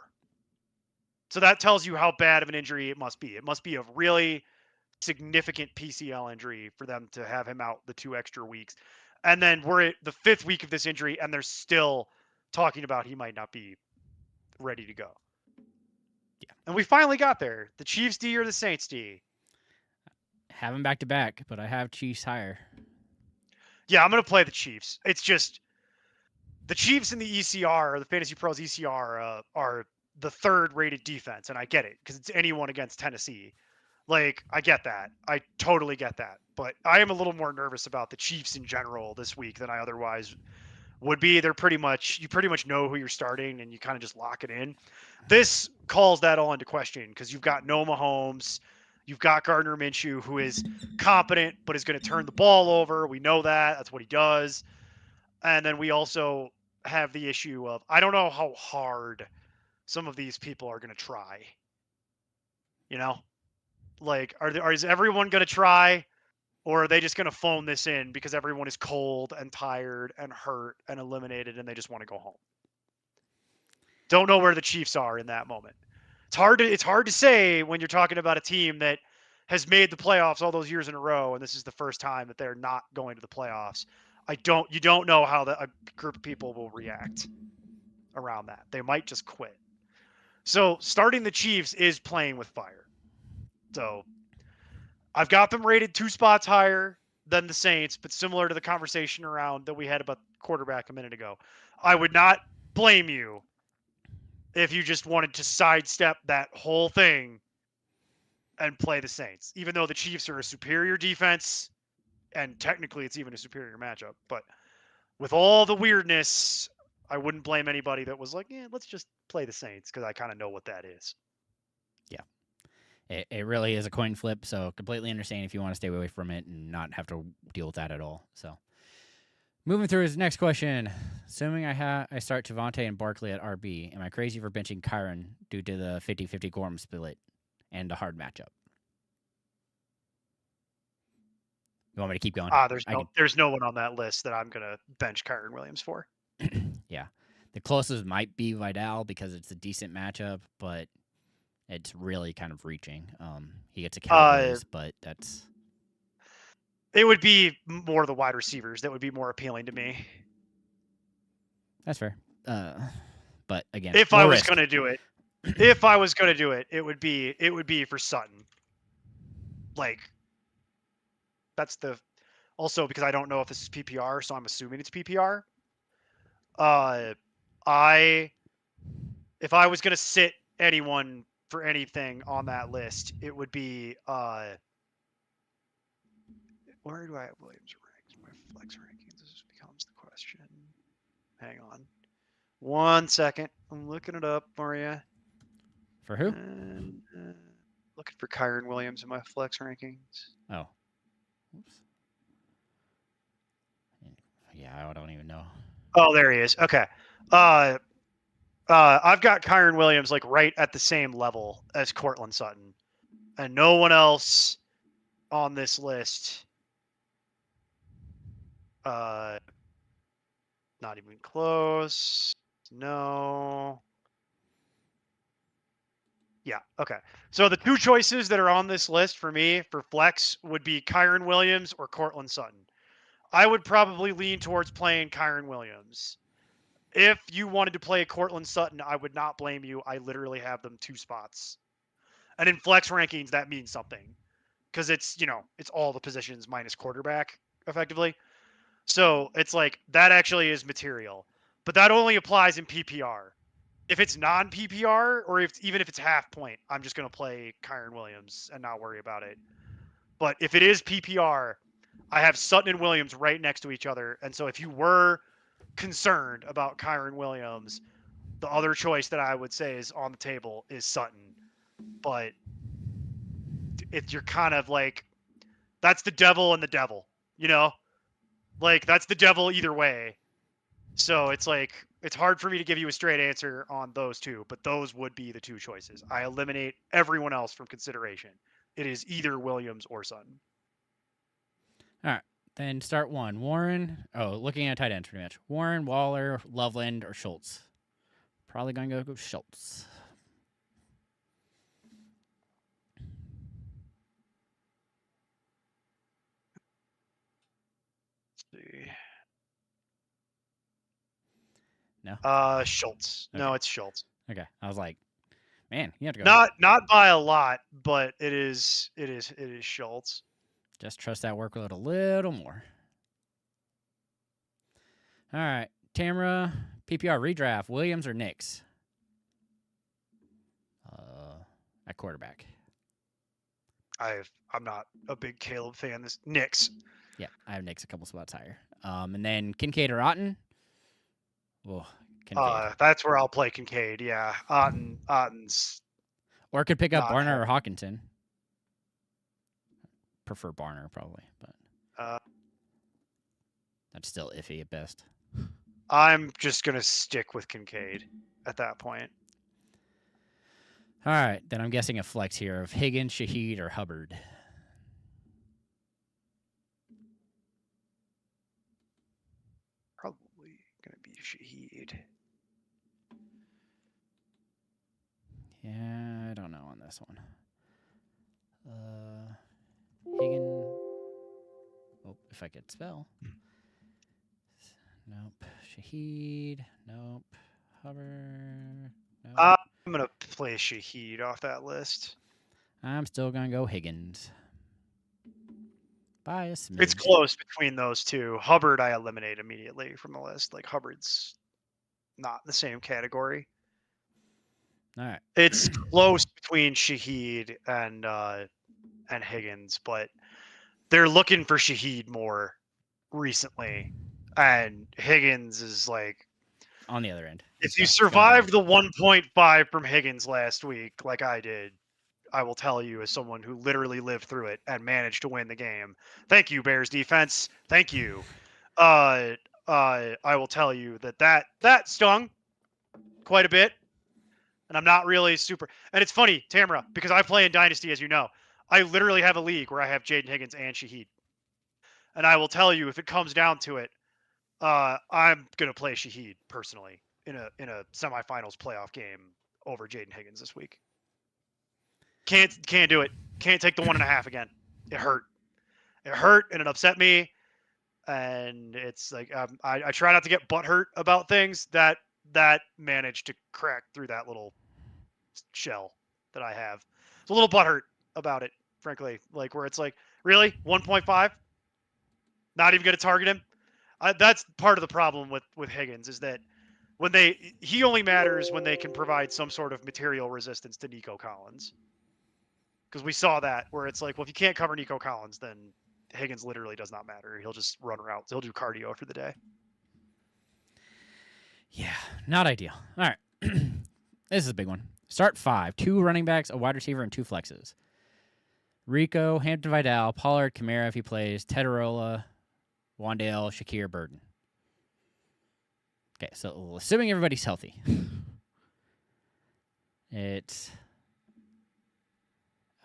So that tells you how bad of an injury it must be. It must be a really significant PCL injury for them to have him out the 2 extra weeks. And then we're at the 5th week of this injury, and they're still talking about he might not be ready to go. Yeah. And we finally got there. The Chiefs D or the Saints D? Have them back to back, but I have Chiefs higher. Yeah, I'm going to play the Chiefs. It's just the Chiefs in the ECR, or the Fantasy Pros ECR, are the 3rd rated defense, and I get it because it's anyone against Tennessee. Like, I get that. I totally get that. But I am a little more nervous about the Chiefs in general this week than I otherwise would be. You pretty much know who you're starting, and you kind of just lock it in. This calls that all into question because you've got no Mahomes. You've got Gardner Minshew, who is competent but is going to turn the ball over. We know that. That's what he does. And then we also have the issue of I don't know how hard some of these people are going to try. You know? Like, is everyone going to try? Or are they just going to phone this in because everyone is cold and tired and hurt and eliminated and they just want to go home? Don't know where the Chiefs are in that moment. It's hard to say when you're talking about a team that has made the playoffs all those years in a row, and this is the first time that they're not going to the playoffs. You don't know how a group of people will react around that. They might just quit. So starting the Chiefs is playing with fire. So I've got them rated 2 spots higher than the Saints, but similar to the conversation around that we had about quarterback a minute ago. I would not blame you if you just wanted to sidestep that whole thing and play the Saints, even though the Chiefs are a superior defense, and technically it's even a superior matchup. But with all the weirdness, I wouldn't blame anybody that was like, yeah, let's just play the Saints, because I kind of know what that is. Yeah. It really is a coin flip, so completely understand if you want to stay away from it and not have to deal with that at all. So Moving through his next question. Assuming I start Javante and Barkley at RB, am I crazy for benching Kyron due to the 50-50 Gorham split and a hard matchup? You want me to keep going? There's no one on that list that I'm gonna bench Kyron Williams for. Yeah. The closest might be Vidal because it's a decent matchup, but it's really kind of reaching. He gets a Cowboys, but that's... It would be more the wide receivers that would be more appealing to me. That's fair. But again, if I was going to do it, it would be for Sutton. Like, that's the... Also, because I don't know if this is PPR, so I'm assuming it's PPR. If I was going to sit anyone for anything on that list, it would be... where do I have Williams ranked? My flex rankings. This becomes the question. Hang on. 1 second. I'm looking it up for you. For who? Looking for Kyron Williams in my flex rankings. Oh. Oops. Yeah, I don't even know. Oh, there he is. Okay. I've got Kyron Williams like right at the same level as Cortland Sutton, and no one else on this list. Not even close. No. Yeah. Okay. So the two choices that are on this list for me for flex would be Kyron Williams or Cortland Sutton. I would probably lean towards playing Kyron Williams. If you wanted to play Cortland Sutton, I would not blame you. I literally have them 2 spots. And in flex rankings, that means something. Because it's all the positions minus quarterback, effectively. So it's like, that actually is material. But that only applies in PPR. If it's non-PPR, or even if it's half point, I'm just going to play Kyron Williams and not worry about it. But if it is PPR, I have Sutton and Williams right next to each other. And so if you were concerned about Kyron Williams, the other choice that I would say is on the table is Sutton. But if you're kind of like, that's the devil and the devil, like that's the devil either way. So it's like, it's hard for me to give you a straight answer on those two, but those would be the 2 choices. I eliminate everyone else from consideration. It is either Williams or Sutton. All right. Then start 1. Warren. Oh, looking at tight ends pretty much. Warren, Waller, Loveland, or Schultz. Probably going to go Schultz. Let's see. No. Schultz. Okay. No, it's Schultz. Okay. I was like, man, you have to go. Not by a lot, but it is Schultz. Just trust that workload a little more. All right. Tamra, PPR redraft, Williams or Nix? At quarterback. I'm not a big Caleb fan. This Nix. Yeah, I have Nix a couple spots higher. And then Kincaid or Otten? Well, Kincaid. That's where I'll play Kincaid. Yeah, Otten's. Or could pick up Barner or Hawkinson. Prefer Barner probably, but that's still iffy at best. I'm just gonna stick with Kincaid at that point. All right, then I'm guessing a flex here of Higgins, Shaheed, or Hubbard. Probably gonna be Shaheed. Yeah, I don't know on this one. Higgins. Oh, if I could spell. Nope. Shaheed. Nope. Hubbard. Nope. I'm gonna play Shaheed off that list. I'm still gonna go Higgins. By a smidge. It's close between those two. Hubbard, I eliminate immediately from the list. Like Hubbard's not in the same category. All right. It's close between Shaheed and Higgins, but they're looking for Shaheed more recently, and Higgins is like on the other end. If you survived the 1.5 from Higgins last week, like I did, I will tell you as someone who literally lived through it and managed to win the game. Thank you, Bears defense. Thank you. I will tell you that stung quite a bit, and I'm not really super. And it's funny, Tamara, because I play in Dynasty, as you know. I literally have a league where I have Jaden Higgins and Shaheed, and I will tell you if it comes down to it, I'm gonna play Shaheed personally in a semifinals playoff game over Jaden Higgins this week. Can't do it. Can't take the 1.5 again. It hurt. It hurt and it upset me. And it's like I try not to get butthurt about things that managed to crack through that little shell that I have. It's a little butthurt about it, frankly. Like where it's like, really 1.5, not even going to target him. That's part of the problem with Higgins is that when he only matters when they can provide some sort of material resistance to Nico Collins. Because we saw that where it's like, well, if you can't cover Nico Collins, then Higgins literally does not matter. He'll just run routes. He'll do cardio for the day. Yeah, not ideal. All right. This is a big one. Start 5. 2 running backs, a wide receiver, and 2 flexes. Rico, Hampton Vidal, Pollard, Kamara if he plays, Tetarola, Wandale, Shakir, Burden. Okay, so assuming everybody's healthy. It's...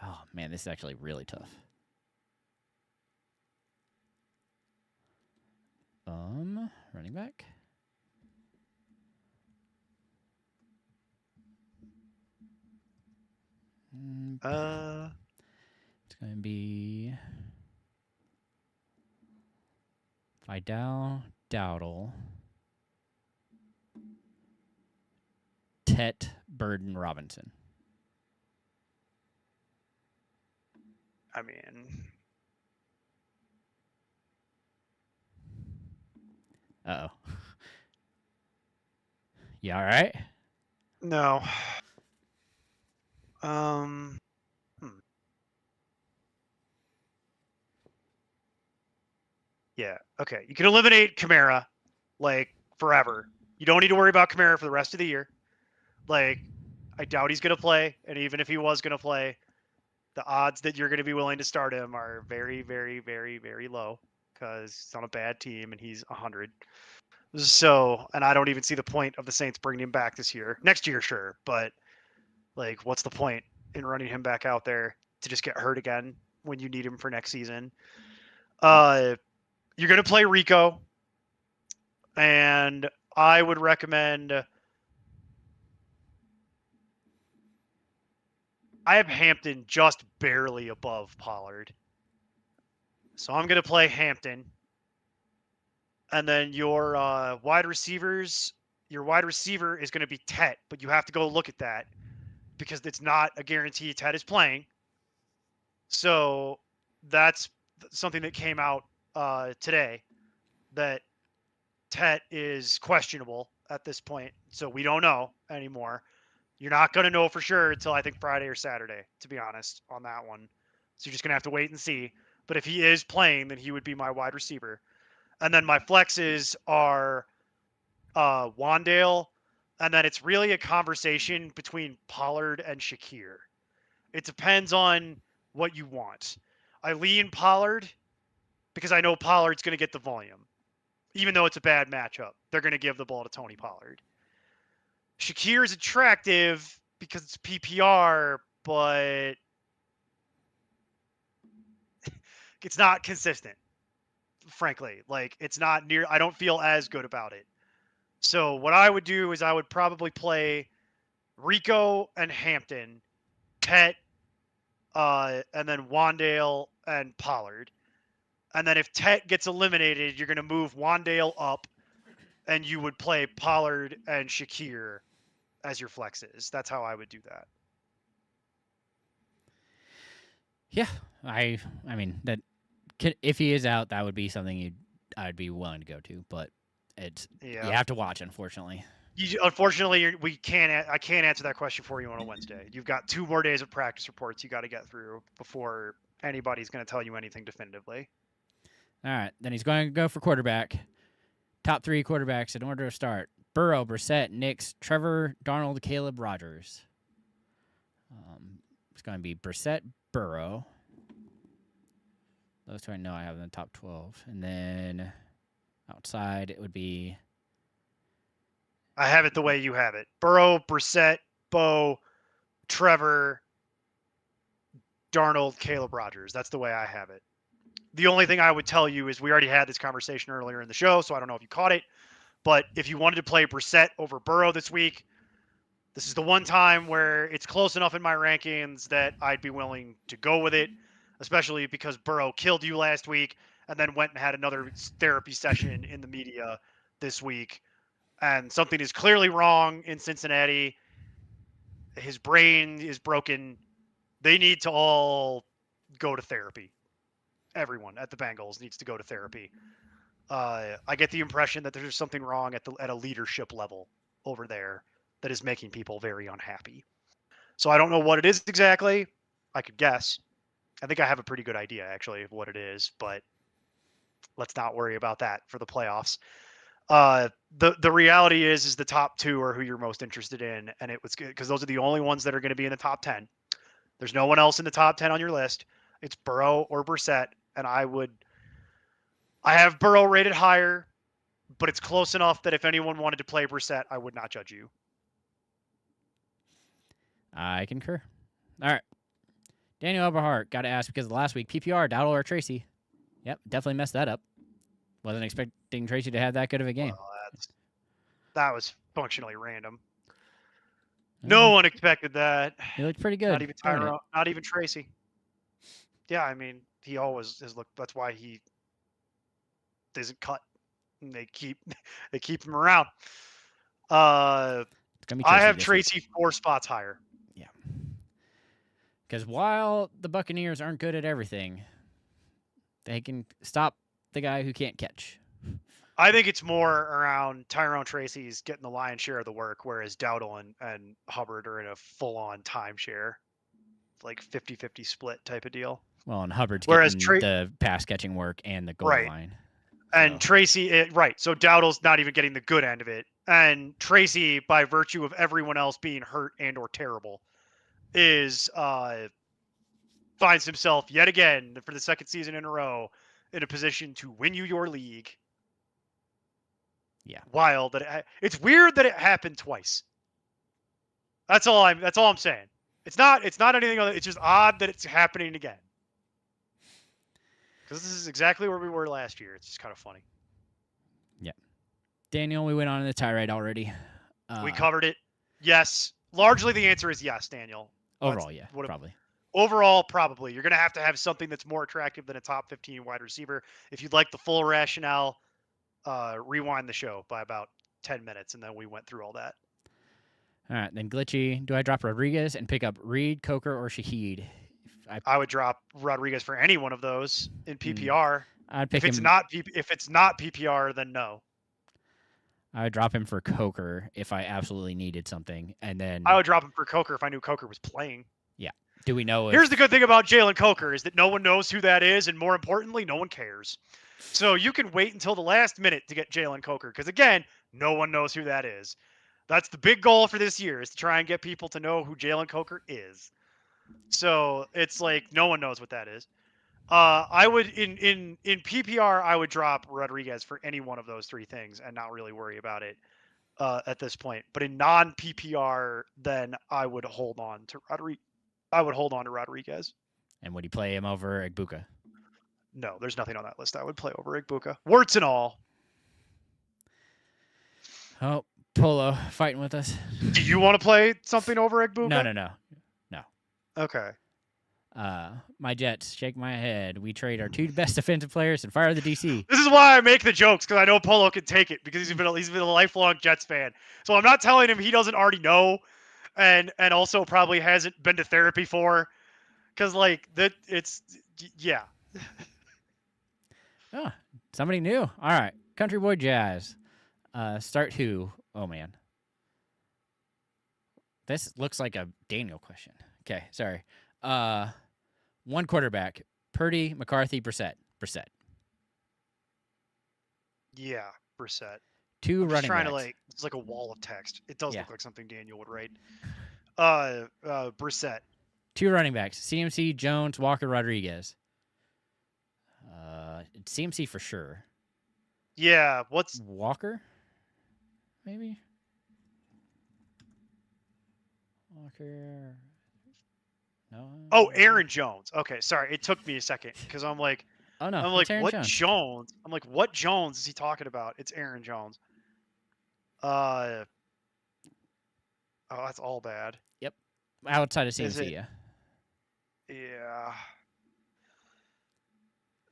Oh, man, this is actually really tough. Running back? It's going to be Vidal, Dowdle, Tet, Burden, Robinson. I mean, uh-oh. You all right? No. Yeah. Okay. You can eliminate Kamara, like forever. You don't need to worry about Kamara for the rest of the year. Like, I doubt he's gonna play, and even if he was gonna play, the odds that you're gonna be willing to start him are very, very, very, very low because he's on a bad team and he's 100. So, and I don't even see the point of the Saints bringing him back this year. Next year, sure, but like, what's the point in running him back out there to just get hurt again when you need him for next season? You're going to play Rico, and I would recommend. I have Hampton just barely above Pollard. So I'm going to play Hampton. And then your wide receivers, your wide receiver is going to be Tet, but you have to go look at that because it's not a guarantee Tet is playing. So that's something that came out today, that Tet is questionable at this point. So we don't know anymore. You're not going to know for sure until I think Friday or Saturday, to be honest, on that one. So you're just going to have to wait and see. But if he is playing, then he would be my wide receiver. And then my flexes are Wandale. And then it's really a conversation between Pollard and Shakir. It depends on what you want. I lean Pollard because I know Pollard's going to get the volume. Even though it's a bad matchup, they're going to give the ball to Tony Pollard. Shakir is attractive because it's PPR, but it's not consistent, frankly. Like, it's not near, I don't feel as good about it. So what I would do is I would probably play Rico and Hampton, Pet, and then Wandale and Pollard. And then if Tet gets eliminated, you're going to move Wandale up, and you would play Pollard and Shakir as your flexes. That's how I would do that. Yeah, I mean that. If he is out, that would be something I'd be willing to go to, but you have to watch, unfortunately. Unfortunately, I can't answer that question for you on a Wednesday. You've got 2 more days of practice reports you got to get through before anybody's going to tell you anything definitively. All right, then he's going to go for quarterback. Top 3 quarterbacks in order to start: Burrow, Brissett, Nix, Trevor, Darnold, Caleb, Rogers. It's going to be Brissett, Burrow. Those 2 I know I have in the top 12. And then Outside, it would be I have it the way you have it. Burrow, Brissett, Bo, Trevor, Darnold, Caleb Rogers. That's the way I have it. The only thing I would tell you is we already had this conversation earlier in the show, so I don't know if you caught it. But if you wanted to play Brissett over Burrow this week, this is the one time where it's close enough in my rankings that I'd be willing to go with it, especially because Burrow killed you last week and then went and had another therapy session in the media this week. And something is clearly wrong in Cincinnati. His brain is broken. They need to all go to therapy. Everyone at the Bengals needs to go to therapy. I get the impression that there's something wrong at a leadership level over there that is making people very unhappy. So I don't know what it is exactly. I could guess. I think I have a pretty good idea actually of what it is, but let's not worry about that for the playoffs. The reality is the top two are who you're most interested in, and it was good because those are the only ones that are going to be in the top 10. There's no one else in the top 10 on your list. It's Burrow or Brissett, and I have Burrow rated higher, but it's close enough that if anyone wanted to play Brissett, I would not judge you. I concur. All right. Daniel Eberhardt, got to ask because last week, PPR, Dowdle or Tracy? Yep, definitely messed that up. Wasn't expecting Tracy to have that good of a game. Well, that was functionally random. No one expected that. He looked pretty good. Not even Tyrone, not even Tracy. Yeah, I mean, he always has looked. That's why he doesn't cut. And they keep him around. I have Tracy 4 spots higher. Yeah. Because while the Buccaneers aren't good at everything, they can stop the guy who can't catch. I think it's more around Tyrone Tracy's getting the lion's share of the work, whereas Dowdle and Hubbard are in a full-on timeshare, like 50-50 split type of deal. Well, and Hubbard's getting the pass-catching work and the goal line. And Tracy, right. So Dowdle's not even getting the good end of it. And Tracy, by virtue of everyone else being hurt and or terrible, finds himself yet again for the second season in a row in a position to win you your league. Yeah. Wild that it's weird that it happened twice. That's all I'm saying. It's not anything other. It's just odd that it's happening again. Because this is exactly where we were last year. It's just kind of funny. Yeah. Daniel, we went on in the tirade already. We covered it. Yes. Largely the answer is yes, Daniel. Overall, yeah, probably. Overall, probably. You're going to have something that's more attractive than a top 15 wide receiver. If you'd like the full rationale, rewind the show by about 10 minutes, and then we went through all that. All right, then Glitchy. Do I drop Rodriguez and pick up Reed, Coker, or Shaheed? I would drop Rodriguez for any one of those in PPR. I'd pick if it's not PPR, then no. I would drop him for Coker if I absolutely needed something, and then I would drop him for Coker if I knew Coker was playing. Yeah. Do we know? Here's the good thing about Jalen Coker is that no one knows who that is, and more importantly, no one cares. So you can wait until the last minute to get Jalen Coker because, again, no one knows who that is. That's the big goal for this year is to try and get people to know who Jalen Coker is. So it's like no one knows what that is. I would in PPR I would drop Rodriguez for any one of those three things and not really worry about it at this point. But in non PPR, then I would hold on to Rodriguez. And would he play him over Egbuka? No, there's nothing on that list I would play over Egbuka. Warts and all. Oh, Polo fighting with us. Do you want to play something over Egbuka? No. Okay. My Jets shake my head. We trade our 2 best defensive players and fire the DC. This is why I make the jokes because I know Polo can take it because he's been a lifelong Jets fan. So I'm not telling him he doesn't already know, and also probably hasn't been to therapy for, because like that yeah. Oh, somebody new. All right, Country Boy Jazz. Start who? Oh man, this looks like a Daniel question. Okay, sorry. 1 quarterback: Purdy, McCarthy, Brissett. Yeah, Brissett. 2 running backs. It's like a wall of text. It does look like something Daniel would write. Brissett. 2 running backs: CMC, Jones, Walker, Rodriguez. CMC for sure. Yeah, what's Walker? Maybe? Walker. No. Oh, Aaron Jones. Okay, sorry. It took me a second because Oh no, I'm it's like, Aaron what Jones. Jones? I'm like, what Jones is he talking about? It's Aaron Jones. Oh, that's all bad. Yep. Outside of Is CMC, it? yeah.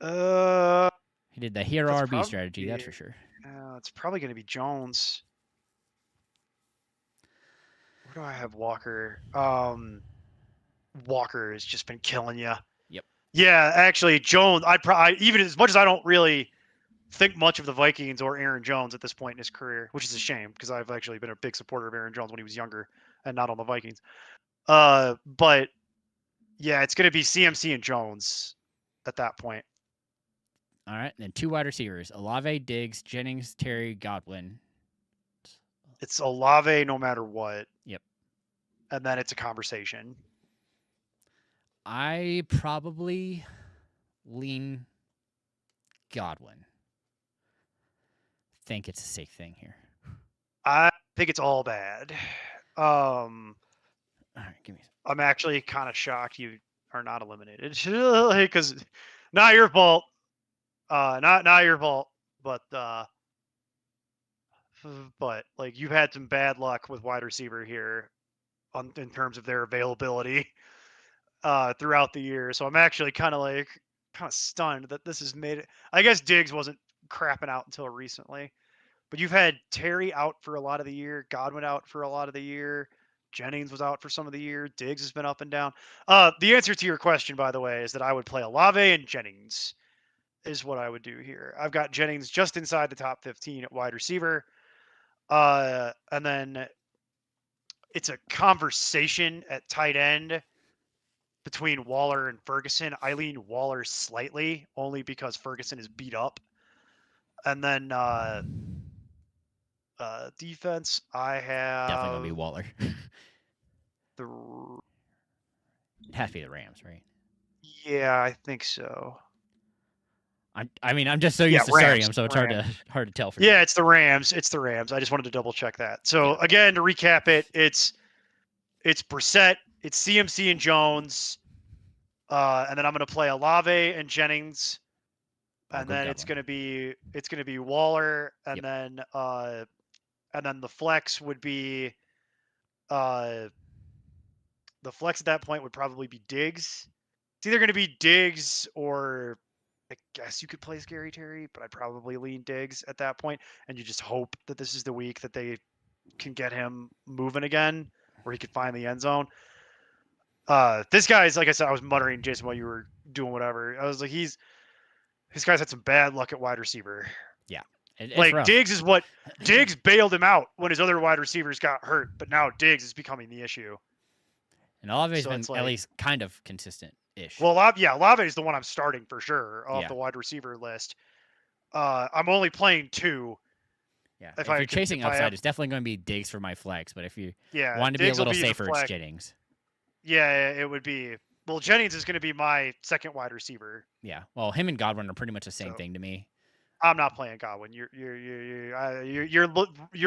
Yeah. Uh, He did the hero that's RB probably strategy, that's for sure. it's probably gonna be Jones. Where do I have Walker? Walker has just been killing you. Yep. Yeah, actually, Jones. I'd probably even as much as I don't really think much of the Vikings or Aaron Jones at this point in his career, which is a shame because I've actually been a big supporter of Aaron Jones when he was younger and not on the Vikings. But yeah, it's going to be CMC and Jones at that point. All right. And then 2 wide receivers: Olave, Diggs, Jennings, Terry, Godwin. It's Olave no matter what. Yep. And then it's a conversation. I probably lean Godwin. Think it's a safe thing here. I think it's all bad. All right, give me. I'm actually kind of shocked you are not eliminated because not your fault. Not your fault, but like you've had some bad luck with wide receiver here in terms of their availability throughout the year. So I'm actually kind of stunned that this has made it. I guess Diggs wasn't crapping out until recently, but you've had Terry out for a lot of the year, Godwin out for a lot of the year, Jennings was out for some of the year, Diggs has been up and down. The answer to your question, by the way, is that I would play Olave and Jennings is what I would do here. I've got Jennings just inside the top 15 at wide receiver. And then it's a conversation at tight end between Waller and Ferguson. I lean Waller slightly, only because Ferguson is beat up. And then defense, I have Definitely gonna be Waller. the It has to be the Rams, right? yeah, I think so. I'm just so used to starting them, so it's hard to tell for Yeah, you. it's the Rams. It's the Rams. I just wanted to double check that. So Yeah. again, to recap it, it's Brissett, it's CMC and Jones, and then I'm gonna play Olave and Jennings, I'll and go then Godwin. it's gonna be Waller, and Yep. then the flex would be the flex at that point would probably be Diggs. It's either gonna be Diggs or I guess you could play Scary Terry, but I'd probably lean Diggs at that point, and you just hope that this is the week that they can get him moving again, where he could find the end zone. This guy's like I said, I was muttering, Jason, while you were doing whatever. I was like, this guy's had some bad luck at wide receiver. Yeah. It's Like rough. Diggs bailed him out when his other wide receivers got hurt, but now Diggs is becoming the issue. And Olave's So been it's at like, least kind of consistent-ish. well, Olave is the one I'm starting for sure off Yeah. the wide receiver list. I'm only playing 2. Yeah. If If I you're chasing if I upside, have, it's definitely going to be Diggs for my flex. But if you yeah, want to be a Diggs will little be the safer, it's flex. Jennings. Yeah, it would be. Well, Jennings is going to be my second wide receiver. Yeah. Well, him and Godwin are pretty much the same thing to me. I'm not playing Godwin. Your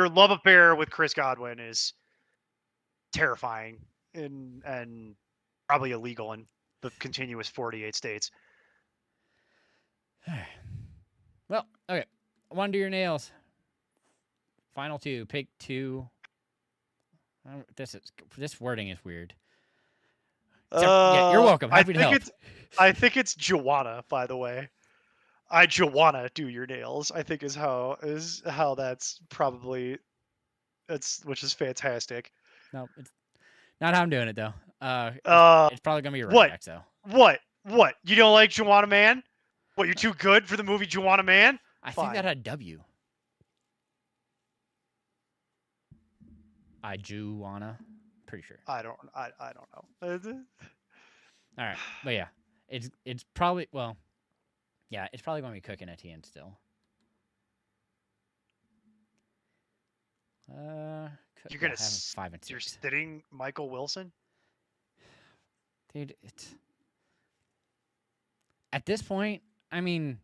love affair with Chris Godwin is terrifying and probably illegal in the continuous 48 states. Well, okay. Want to do your nails? Final 2. Pick 2. This wording is weird. Yeah, you're welcome. Happy to help. I think it's Joanna, by the way. I Joanna do your nails. I think is how that's probably which is fantastic. No, it's not how I'm doing it though. It's probably gonna be a running What? back though. What? You don't like Joanna Man? What? You're too good for the movie Joanna Man? I Fine. think that had W. I Juana. Pretty sure. I don't know. All right, but yeah, it's probably it's probably gonna be cooking at the end still. You're gonna having 5 and 6. You're sitting Michael Wilson, dude. It's at this point. I mean,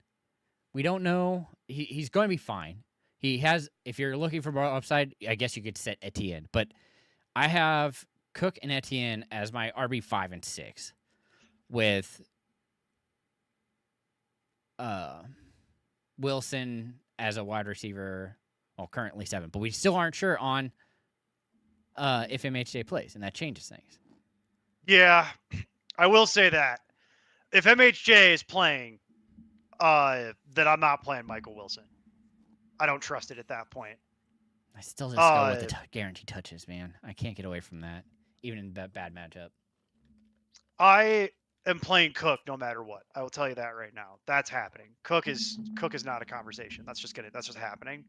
we don't know he's going to be fine. He has, if you're looking for more upside, I guess you could set Etienne. But I have Cook and Etienne as my RB 5 and 6, with Wilson as a wide receiver. Well, currently 7, but we still aren't sure on if MHJ plays, and that changes things. Yeah, I will say that if MHJ is playing, then I'm not playing Michael Wilson. I don't trust it at that point. I still just go with the guaranteed touches, man. I can't get away from that, even in that bad matchup. I am playing Cook no matter what. I will tell you that right now. That's happening. Cook is not a conversation. That's just happening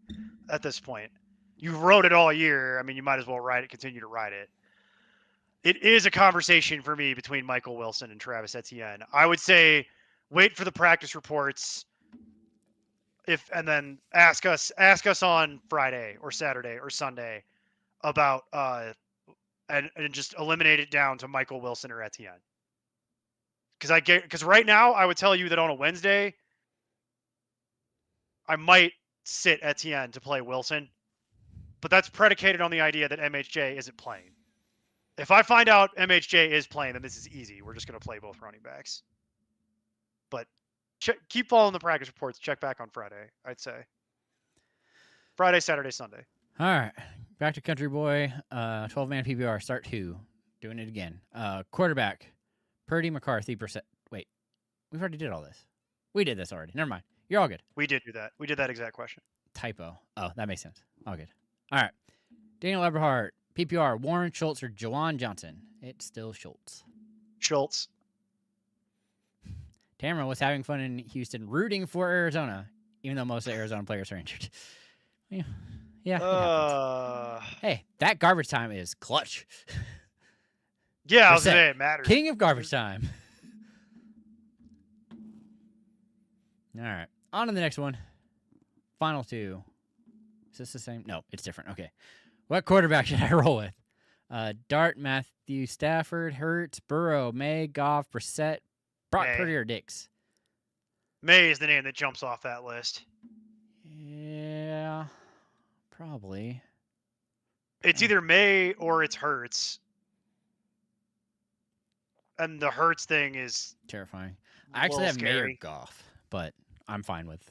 at this point. You wrote it all year. I mean, you might as well ride it. Continue to ride it. It is a conversation for me between Michael Wilson and Travis Etienne. I would say wait for the practice reports. And then ask us on Friday or Saturday or Sunday about and just eliminate it down to Michael Wilson or Etienne. Because right now I would tell you that on a Wednesday I might sit Etienne to play Wilson, but that's predicated on the idea that MHJ isn't playing. If I find out MHJ is playing, then this is easy. We're just going to play both running backs. But keep following the practice reports. Check back on Friday, I'd say. Friday, Saturday, Sunday. All right. Back to Country Boy. 12-man PPR. Start 2. Doing it again. Quarterback. Purdy, McCarthy, Brissett. Wait. We already did all this. We did this already. Never mind. You're all good. We did do that. We did that exact question. Typo. Oh, that makes sense. All good. All right. Daniel Eberhardt. PPR. Warren, Schultz, or Jawan Johnson. It's still Schultz. Schultz. Tamara was having fun in Houston rooting for Arizona, even though most of the Arizona players are injured. Yeah. It happens. Hey, that garbage time is clutch. Yeah, I was going to say it matters. King of garbage time. All right. On to the next one. Final 2. Is this the same? No, it's different. Okay. What quarterback should I roll with? Dart, Matthew Stafford, Hurts, Burrow, May, Goff, Brissett, Brock Purdy, or Dix? May is the name that jumps off that list. Yeah, probably. It's either May or it's Hurts. And the Hurts thing is terrifying. I actually have May or Goff, but I'm fine with.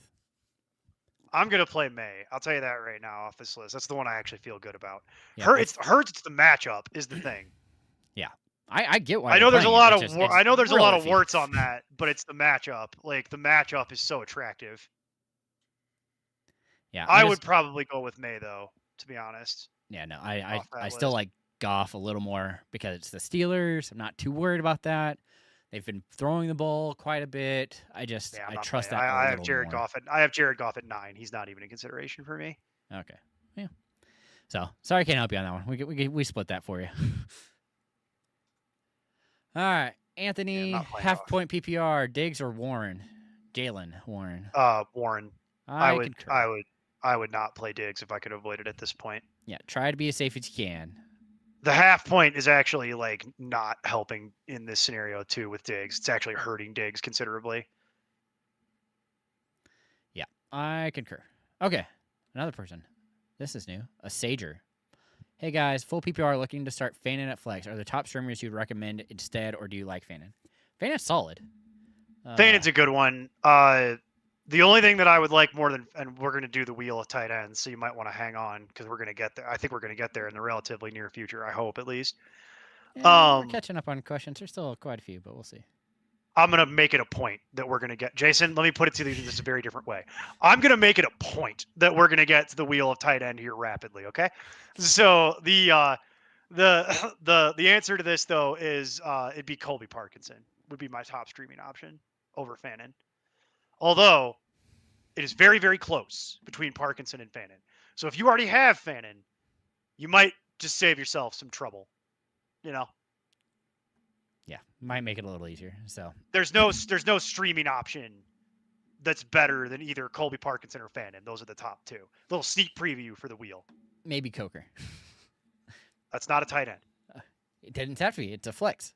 I'm going to play May. I'll tell you that right now off this list. That's the one I actually feel good about. Yeah, Hurts, it's the matchup is the thing. Yeah. I get why. I know there's a lot of warts on that, but it's the matchup. Like the matchup is so attractive. Yeah. I would probably go with May though, to be honest. Yeah, no. I still like Goff a little more because it's the Steelers. I'm not too worried about that. They've been throwing the ball quite a bit. I trust that. I have Jared Goff at 9. He's not even in consideration for me. Okay. Yeah. So sorry I can't help you on that one. We split that for you. All right, Anthony, half point PPR, Diggs or Warren? Jalen Warren. Warren. I would not play Diggs if I could avoid it at this point. Yeah, try to be as safe as you can. The half point is actually like not helping in this scenario too with Diggs. It's actually hurting Diggs considerably. Yeah, I concur. Okay, another person. This is new. A Sager. Hey guys, full PPR looking to start Fannin at flex. Are there top streamers you'd recommend instead, or do you like Fannin? Fannin's solid. Fannin's a good one. The only thing that I would like more than, and we're going to do the wheel of tight ends, so you might want to hang on because we're going to get there. I think we're going to get there in the relatively near future. I hope at least. Yeah, we're catching up on questions. There's still quite a few, but we'll see. I'm going to make it a point that we're going to get. Jason, let me put it to you in a very different way. I'm going to make it a point that we're going to get to the wheel of tight end here rapidly, okay? So the answer to this, though, is it'd be Colby Parkinson would be my top streaming option over Fannin. Although it is very, very close between Parkinson and Fannin. So if you already have Fannin, you might just save yourself some trouble, you know? Yeah, might make it a little easier. So there's no streaming option that's better than either Colby Parkinson or Fannin. Those are the top two. Little sneak preview for the wheel. Maybe Coker. That's not a tight end. It didn't have to be. It's a flex.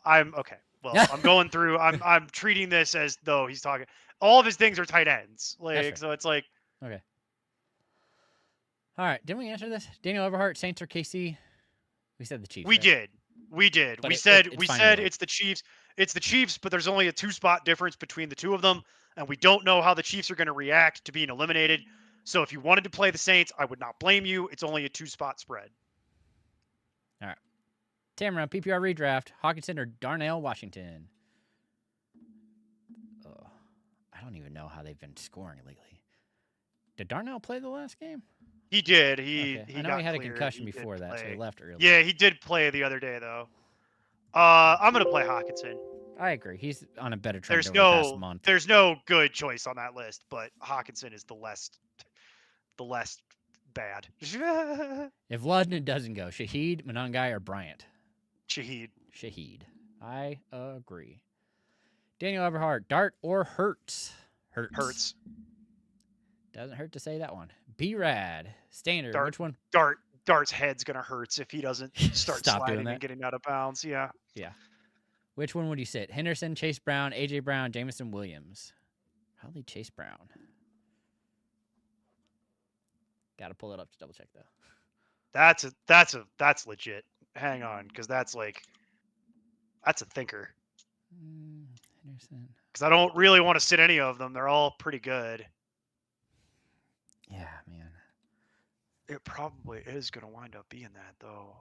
I'm okay. Well, I'm going through. I'm treating this as though he's talking. All of his things are tight ends. Like fair. so, it's like Okay. All right. Didn't we answer this? Daniel Everhart, Saints or KC? We said the Chiefs. we right? did. We did. But We it- said it's we fine said either way. it's the Chiefs. It's the Chiefs, but there's only a 2-spot difference between the two of them, and we don't know how the Chiefs are going to react to being eliminated. So if you wanted to play the Saints, I would not blame you. It's only a 2-spot spread. All right. Tamara, PPR redraft, Hawkinson or Darnell Washington? Oh, I don't even know how they've been scoring lately. Did Darnell play the last game? He did. Okay. He I know got he had cleared. a concussion He did before that, so he play. left early. Yeah, he did play the other day though. I'm gonna play Hawkinson. I agree. He's on a better trend There's over the past no month. there's no good choice on that list, but Hawkinson is the less bad. If London doesn't go, Shaheed, Monangai, or Bryant? Shaheed. Shaheed. I agree. Daniel Everhart, Dart or Hurts? Hurts. Doesn't hurt to say that one. B-Rad, Standard. Dart. Which one? Dart's head's gonna hurt if he doesn't start Stop doing sliding that. and getting out of bounds. Yeah. Yeah. Which one would you sit? Henderson, Chase Brown, AJ Brown, Jameson Williams. Probably Chase Brown. Got to pull it up to double check though. That's legit. Hang on, because that's a thinker. Henderson. Because I don't really want to sit any of them. They're all pretty good. Yeah, man. It probably is going to wind up being that, though.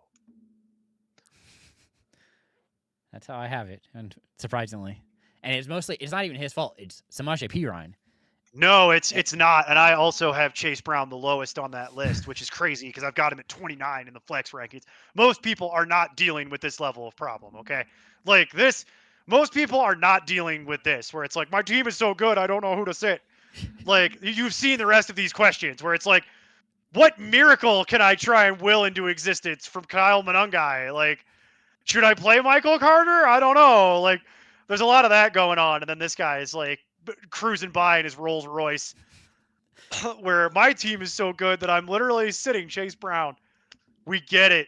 That's how I have it, and surprisingly. And it's not even his fault. It's Samaje Perine. No, it's not. And I also have Chase Brown the lowest on that list, which is crazy because I've got him at 29 in the flex rankings. Most people are not dealing with this level of problem, okay? Like this, most people are not dealing with this where it's like, my team is so good, I don't know who to sit. Like, you've seen the rest of these questions where it's like, what miracle can I try and will into existence from Kyle Monangai? Like, should I play Michael Carter? I don't know. Like, there's a lot of that going on. And then this guy is like cruising by in his Rolls Royce, where my team is so good that I'm literally sitting Chase Brown. We get it.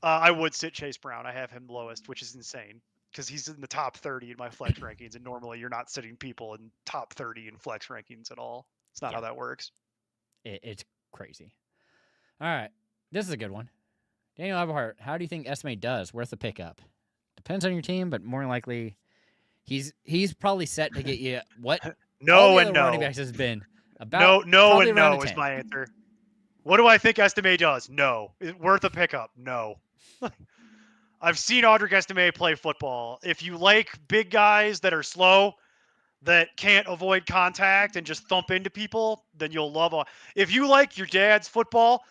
I would sit Chase Brown. I have him lowest, which is insane because he's in the top 30 in my flex rankings. And normally you're not sitting people in top 30 in flex rankings at all. It's not how that works. It's crazy. All right. This is a good one. Daniel Everhart, how do you think Estimate does? Worth a pickup? Depends on your team, but more than likely, he's probably set to get you what No all the and other no. running backs has been about. No and around no a is 10. my answer. What do I think Estime does? No. Is it worth a pickup? No. I've seen Audric Estime play football. If you like big guys that are slow, that can't avoid contact and just thump into people, then you'll love. If you like your dad's football,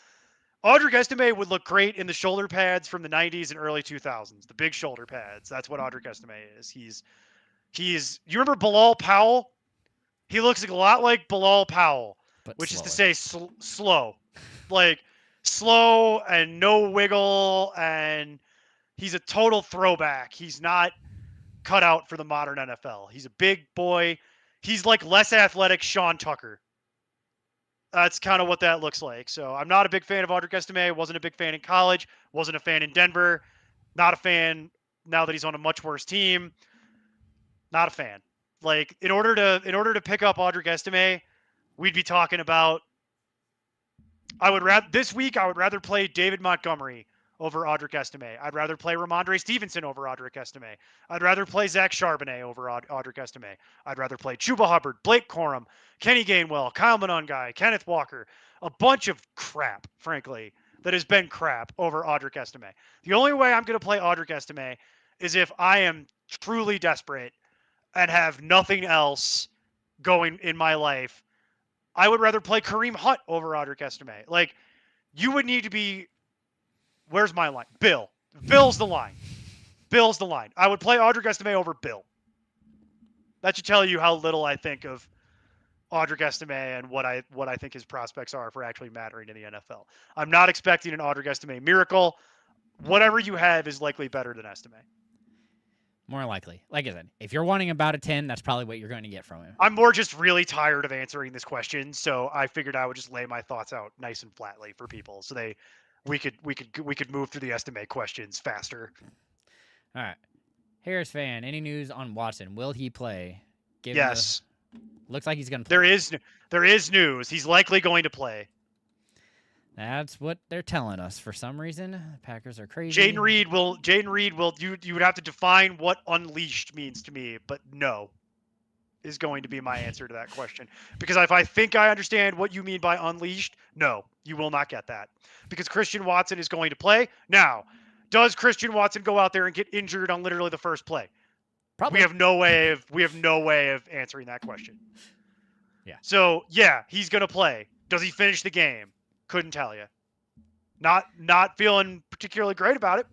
Audric Estime would look great in the shoulder pads from the 90s and early 2000s. The big shoulder pads. That's what Audric Estime is. He's. You remember Bilal Powell? He looks a lot like Bilal Powell, But which slower. is to say slow. Like slow and no wiggle, and he's a total throwback. He's not cut out for the modern NFL. He's a big boy. He's like less athletic Sean Tucker. That's kind of what that looks like. So I'm not a big fan of Audric Estime. Wasn't a big fan in college. Wasn't a fan in Denver. Not a fan now that he's on a much worse team. Not a fan. Like in order to pick up Audric Estime, we'd be talking about. This week I would rather play David Montgomery over Audric Estime. I'd rather play Ramondre Stevenson over Audric Estime. I'd rather play Zach Charbonnet over Audric Estime. I'd rather play Chuba Hubbard, Blake Corum, Kenny Gainwell, Kyle Monangai, Kenneth Walker. A bunch of crap, frankly, that has been crap over Audric Estime. The only way I'm going to play Audric Estime is if I am truly desperate and have nothing else going in my life. I would rather play Kareem Hunt over Audric Estime. Like, you would need to be. Where's my line? Bill. Bill's the line. Bill's the line. I would play Audric Estime over Bill. That should tell you how little I think of Audric Estime and what I think his prospects are for actually mattering in the NFL. I'm not expecting an Audric Estime miracle. Whatever you have is likely better than Estime. More likely. Like I said, if you're wanting about a 10, that's probably what you're going to get from him. I'm more just really tired of answering this question, so I figured I would just lay my thoughts out nice and flatly for people, so we could move through the Estime questions faster. All right. Harris fan, any news on Watson? Will he play? Yes. Looks like he's going to play. There is news. He's likely going to play. That's what they're telling us. For some reason, the Packers are crazy. Jaden Reed will. You would have to define what unleashed means to me, but no, is going to be my answer to that question. Because if I think I understand what you mean by unleashed, no, you will not get that. Because Christian Watson is going to play. Now, does Christian Watson go out there and get injured on literally the first play? Probably. We have no way of answering that question. Yeah. So yeah, he's gonna play. Does he finish the game? Couldn't tell you. Not feeling particularly great about it,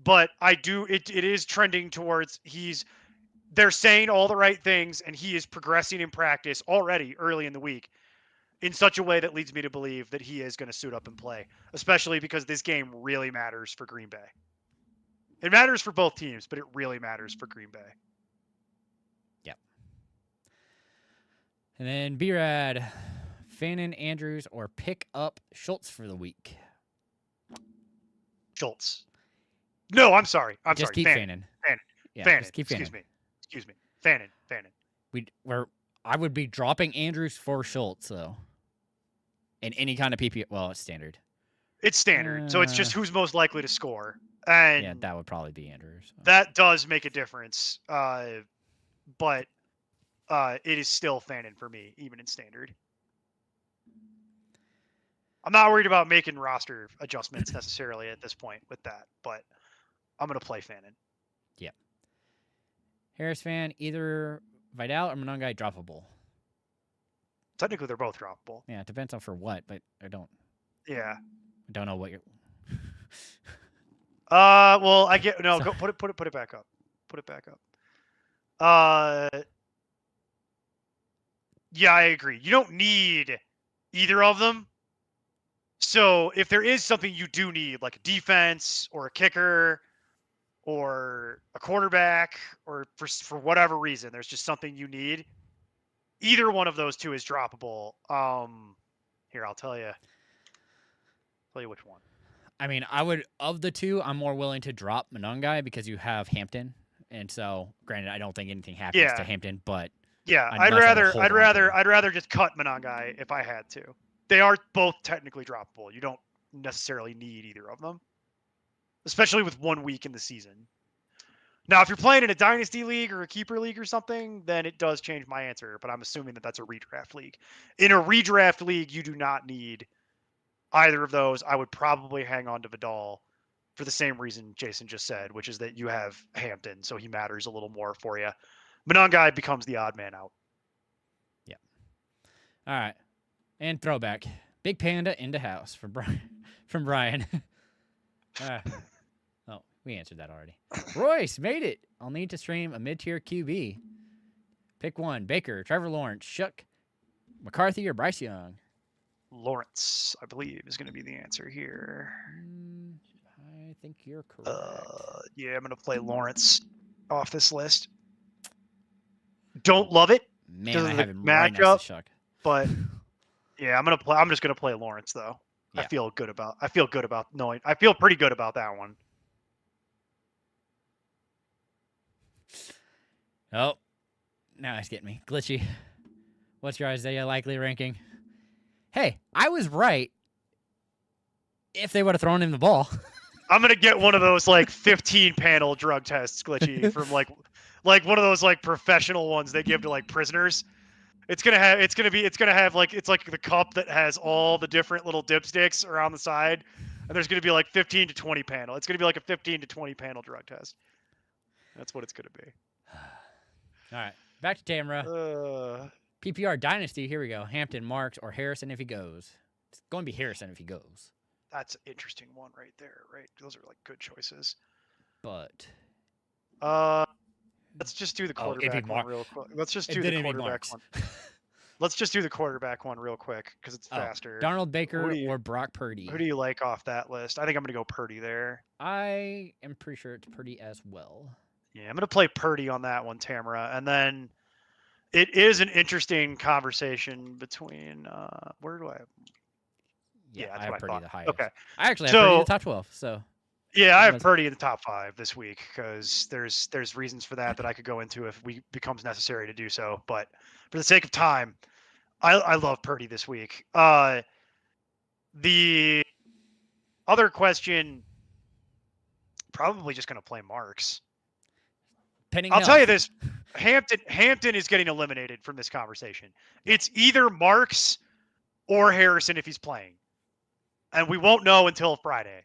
but I do. It is trending towards they're saying all the right things, and he is progressing in practice already early in the week in such a way that leads me to believe that he is going to suit up and play, especially because this game really matters for Green Bay. It matters for both teams, but it really matters for Green Bay. Yep. And then B-Rad, Fannin, Andrews, or pick up Schultz for the week. Schultz. No, I'm sorry. Just keep Fannin. Yeah, Fannin. just keep Fannin. Excuse me. Fannin. I would be dropping Andrews for Schultz, though. In any kind of PP. Well, it's standard. It's standard. So it's just who's most likely to score. And yeah, that would probably be Andrews. That does make a difference. But it is still Fannin for me, even in standard. I'm not worried about making roster adjustments necessarily at this point with that, but I'm going to play Fannin. Yep. Harris fan, either Vidal or Monongai droppable. Technically, they're both droppable. Yeah, it depends on for what, but I don't. Yeah. I don't know what you're. Well, I get no. Go put it back up. Put it back up. Yeah, I agree. You don't need either of them. So if there is something you do need, like a defense or a kicker or a quarterback, or for whatever reason, there's just something you need. Either one of those two is droppable. Here, I'll tell you. Tell you which one. I mean, of the two, I'm more willing to drop Monongai because you have Hampton, and so granted, I don't think anything happens to Hampton, but yeah, I'd rather just cut Monongai if I had to. They are both technically droppable. You don't necessarily need either of them, especially with 1 week in the season. Now, if you're playing in a dynasty league or a keeper league or something, then it does change my answer, but I'm assuming that that's a redraft league. In a redraft league, you do not need either of those. I would probably hang on to Vidal for the same reason Jason just said, which is that you have Hampton, so he matters a little more for you. Monongai becomes the odd man out. Yeah. All right. And throwback. Big Panda into house from Brian. Oh, we answered that already. Royce made it. I'll need to stream a mid-tier QB. Pick one. Baker, Trevor Lawrence, Shook, McCarthy, or Bryce Young. Lawrence, I believe, is going to be the answer here. I think you're correct. Yeah, I'm going to play Lawrence off this list. Don't love it. Man, I have him right next to Shook. But yeah, I'm just gonna play Lawrence though. Yeah. I feel pretty good about that one. Oh, now it's getting me glitchy. What's your Isaiah likely ranking? Hey, I was right. If they would have thrown him the ball, I'm gonna get one of those like 15 panel drug tests glitchy from like one of those like professional ones they give to like prisoners. It's gonna have like it's like the cup that has all the different little dipsticks around the side, and there's gonna be like 15 to 20 panel. It's gonna be like a 15 to 20 panel drug test. That's what it's gonna be. All right, back to Tamra. PPR Dynasty. Here we go. Hampton, Marks, or Harrison if he goes. It's going to be Harrison if he goes. That's an interesting one right there. Right, those are like good choices. But let's just do the quarterback one real quick. Let's just do the quarterback one. Let's just do the quarterback one real quick because it's faster. Donald Baker or Brock Purdy. Who do you like off that list? I think I'm going to go Purdy there. I am pretty sure it's Purdy as well. Yeah, I'm going to play Purdy on that one, Tamara. And then it is an interesting conversation between where do I have? Yeah, I have Purdy the highest. Okay. I actually have Purdy the top 12, so Yeah, I have Purdy in the top 5 this week because there's reasons for that I could go into if we becomes necessary to do so. But for the sake of time, I love Purdy this week. The other question, probably just going to play Marks. Penning I'll health. tell you this: Hampton is getting eliminated from this conversation. It's either Marks or Harrison if he's playing, and we won't know until Friday.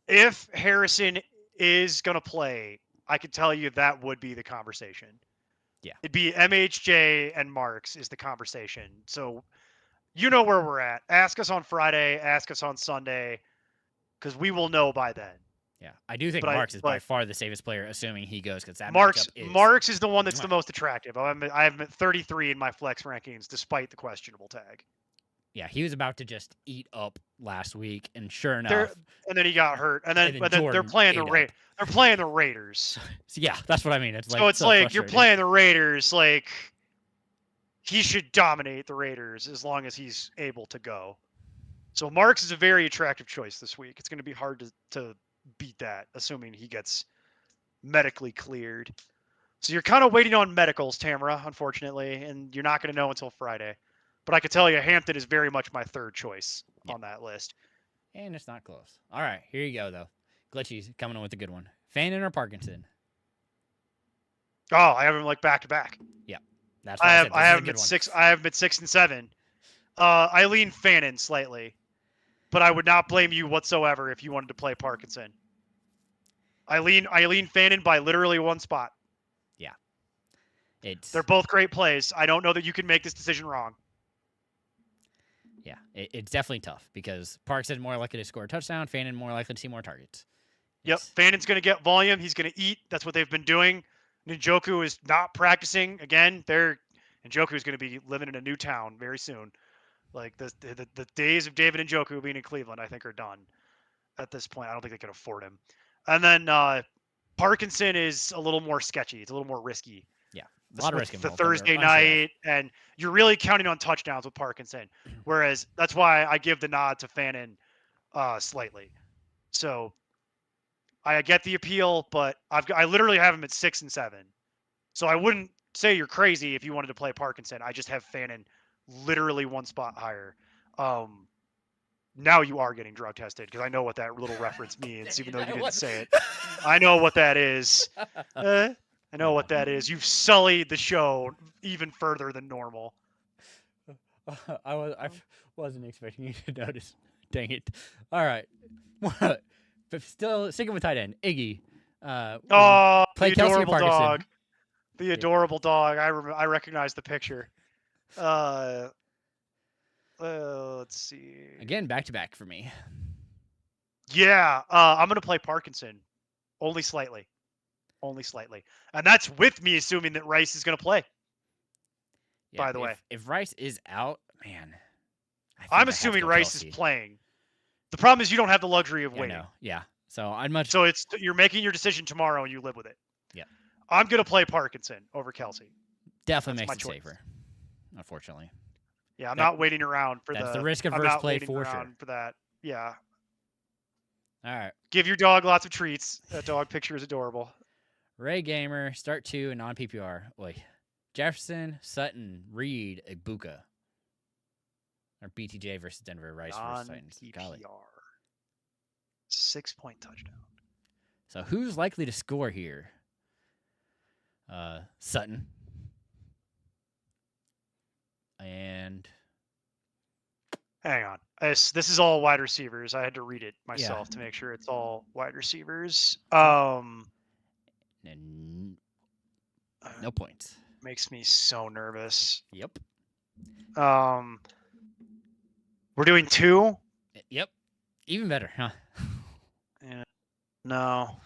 If Harrison is going to play, I can tell you that would be the conversation. Yeah. It'd be MHJ and Marks is the conversation. So you know where we're at. Ask us on Friday. Ask us on Sunday, because we will know by then. Yeah, I do think Marks is by far the safest player, assuming he goes, because that matchup is... Marks is the one that's the most attractive. I have him at 33 in my flex rankings, despite the questionable tag. Yeah, he was about to just eat up last week, and sure enough... and then he got hurt, and then they're playing they're playing the Raiders. So yeah, that's what I mean. It's like you're playing the Raiders, like he should dominate the Raiders as long as he's able to go. So Marks is a very attractive choice this week. It's going to be hard to beat that, assuming he gets medically cleared. So you're kind of waiting on medicals, Tamara, unfortunately, and you're not going to know until Friday. But I can tell you, Hampton is very much my third choice on that list. And it's not close. All right, here you go, though. Glitchy's coming in with a good one. Fannin or Parkinson? Oh, I have him like back to back. Yeah, that's I have him at 6. I have him at 6 and 7. I lean Fannin slightly, but I would not blame you whatsoever if you wanted to play Parkinson. I lean Fannin by literally one spot. Yeah, they're both great plays. I don't know that you can make this decision wrong. Yeah, it's definitely tough because Parks is more likely to score a touchdown. Fannin more likely to see more targets. Yep, Fannin's going to get volume. He's going to eat. That's what they've been doing. Njoku is not practicing. Again, Njoku is going to be living in a new town very soon. Like the days of David Njoku being in Cleveland, I think, are done at this point. I don't think they can afford him. And then Parkinson is a little more sketchy. It's a little more risky. Yeah, a lot of risk involved. The Thursday night, and you're really counting on touchdowns with Parkinson. Whereas that's why I give the nod to Fannin slightly. So I get the appeal, but I literally have him at 6 and 7. So I wouldn't say you're crazy if you wanted to play Parkinson. I just have Fannin literally one spot higher. Now you are getting drug tested because I know what that little reference means, even though you didn't say it. I know what that is. I know what that is. You've sullied the show even further than normal. I wasn't expecting you to notice. Dang it. All right. But still sticking with tight end, Iggy. Play the adorable dog. The adorable dog. I recognize the picture. Let's see. Again, back to back for me. Yeah, I'm gonna play Parkinson, only slightly, and that's with me assuming that Rice is gonna play. Yeah, by the way, if Rice is out, man, I'm assuming Rice is playing. The problem is you don't have the luxury of waiting. Yeah. So you're making your decision tomorrow and you live with it. Yeah. I'm gonna play Parkinson over Kelsey. Definitely makes it safer. Unfortunately. Yeah, I'm not waiting around for the risk averse play for sure. For that. Yeah. All right. Give your dog lots of treats. That dog picture is adorable. Ray Gamer, start 2 and non-PPR. Oi. Jefferson, Sutton, Reed, Ibuka. Or BTJ versus Denver, Rice versus Titans. Non-PPR. 6-point touchdown. So who's likely to score here? Sutton. And hang on. This is all wide receivers. I had to read it myself to make sure it's all wide receivers. And no points. Makes me so nervous. Yep. We're doing 2? Yep. Even better, huh? Yeah. No.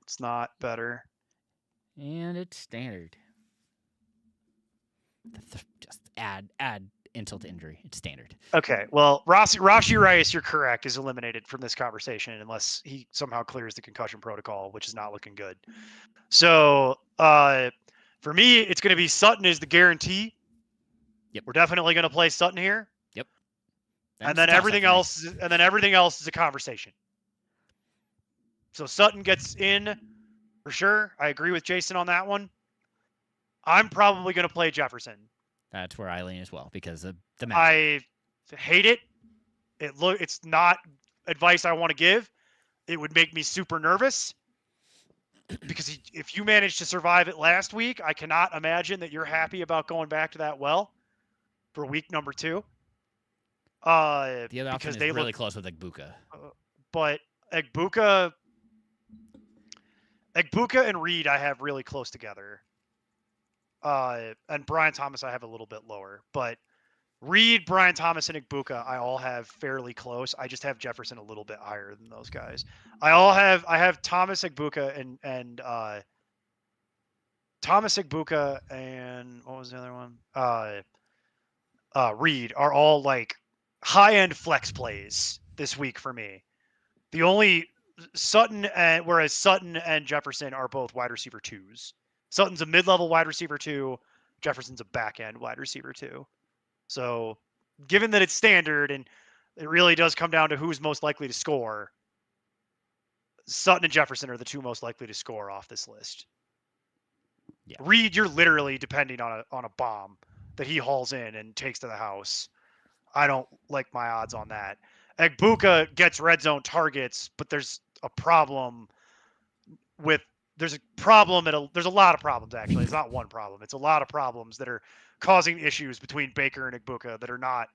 It's not better. And it's standard. Just add insult to injury. It's standard. Okay. Well, Rashi Rice, you're correct, is eliminated from this conversation unless he somehow clears the concussion protocol, which is not looking good. So for me, it's going to be Sutton is the guarantee. Yep. We're definitely going to play Sutton here. Yep. And then everything else is a conversation. So Sutton gets in for sure. I agree with Jason on that one. I'm probably going to play Jefferson. That's where I lean as well because of the matchup. I hate it. It's not advice I want to give. It would make me super nervous because if you managed to survive it last week, I cannot imagine that you're happy about going back to that well for week number 2. The other option Because is they really look, close with Egbuka. but Egbuka and Reed I have really close together. And Brian Thomas I have a little bit lower, but Reed, Brian Thomas, and Egbuka I all have fairly close. I just have Jefferson a little bit higher than those guys. I have Thomas, Egbuka, and Thomas, Egbuka, and what was the other one? Reed are all like high-end flex plays this week for me. The only whereas Sutton and Jefferson are both wide receiver 2s. Sutton's a mid-level wide receiver 2. Jefferson's a back-end wide receiver 2. So, given that it's standard and it really does come down to who's most likely to score, Sutton and Jefferson are the 2 most likely to score off this list. Yeah. Reed, you're literally depending on a bomb that he hauls in and takes to the house. I don't like my odds on that. Egbuka gets red zone targets, but there's a problem there's a lot of problems actually. It's not one problem. It's a lot of problems that are causing issues between Baker and Egbuka that are not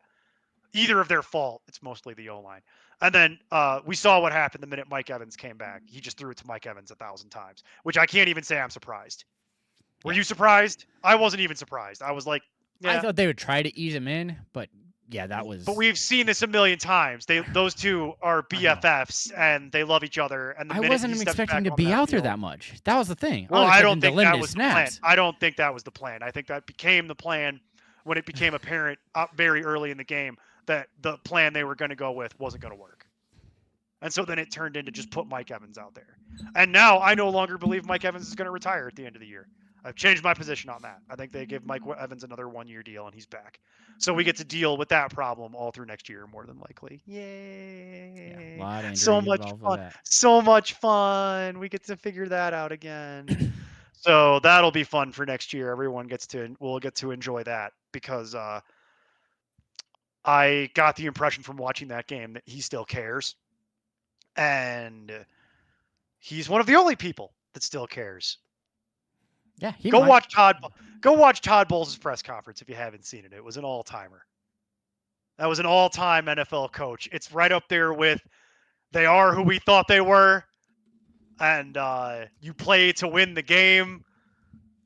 either of their fault. It's mostly the O-line. And then we saw what happened the minute Mike Evans came back. He just threw it to Mike Evans 1,000 times, which I can't even say I'm surprised. Were you surprised? I wasn't even surprised. I was like, yeah. I thought they would try to ease him in, but yeah, that was. But we've seen this a million times. Those two are BFFs and they love each other. And I wasn't expecting to be out there that much. That was the thing. Well, I don't think that was the plan. I don't think that was the plan. I think that became the plan when it became apparent very early in the game that the plan they were going to go with wasn't going to work. And so then it turned into just put Mike Evans out there. And now I no longer believe Mike Evans is going to retire at the end of the year. I've changed my position on that. I think they give Mike Evans another 1-year deal and he's back. So we get to deal with that problem all through next year, more than likely. Yay. Yeah, so much fun. So much fun. We get to figure that out again. So that'll be fun for next year. Everyone will get to enjoy that because I got the impression from watching that game that he still cares. And he's one of the only people that still cares. Yeah, Go watch Todd Bowles' press conference if you haven't seen it. It was an all-timer. That was an all-time NFL coach. It's right up there with they are who we thought they were, and you play to win the game.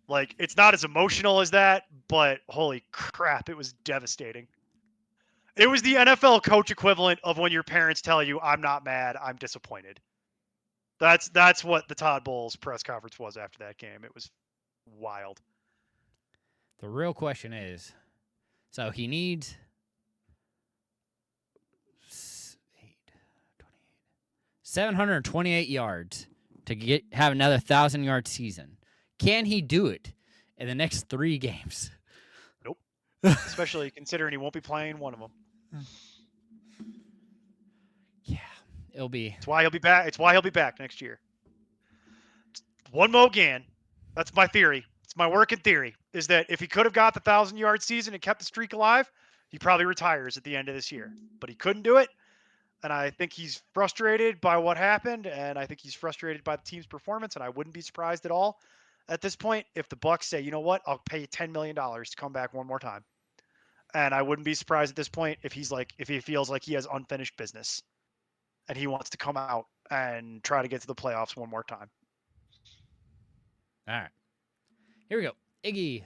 Like, it's not as emotional as that, but holy crap, it was devastating. It was the NFL coach equivalent of when your parents tell you, "I'm not mad, I'm disappointed." That's what the Todd Bowles press conference was after that game. It was wild. The real question is, so he needs 728 yards to have another 1,000-yard season. Can he do it in the next 3 games? Nope. Especially considering he won't be playing one of them. Yeah, it'll be. It's why he'll be back. It's why he'll be back next year. One more again. That's my theory. It's my working theory, is that if he could have got the 1,000-yard season and kept the streak alive, he probably retires at the end of this year. But he couldn't do it, and I think he's frustrated by what happened, and I think he's frustrated by the team's performance, and I wouldn't be surprised at all at this point if the Bucs say, you know what, I'll pay you $10 million to come back one more time. And I wouldn't be surprised at this point if he feels like he has unfinished business and he wants to come out and try to get to the playoffs one more time. All right. Here we go. Iggy,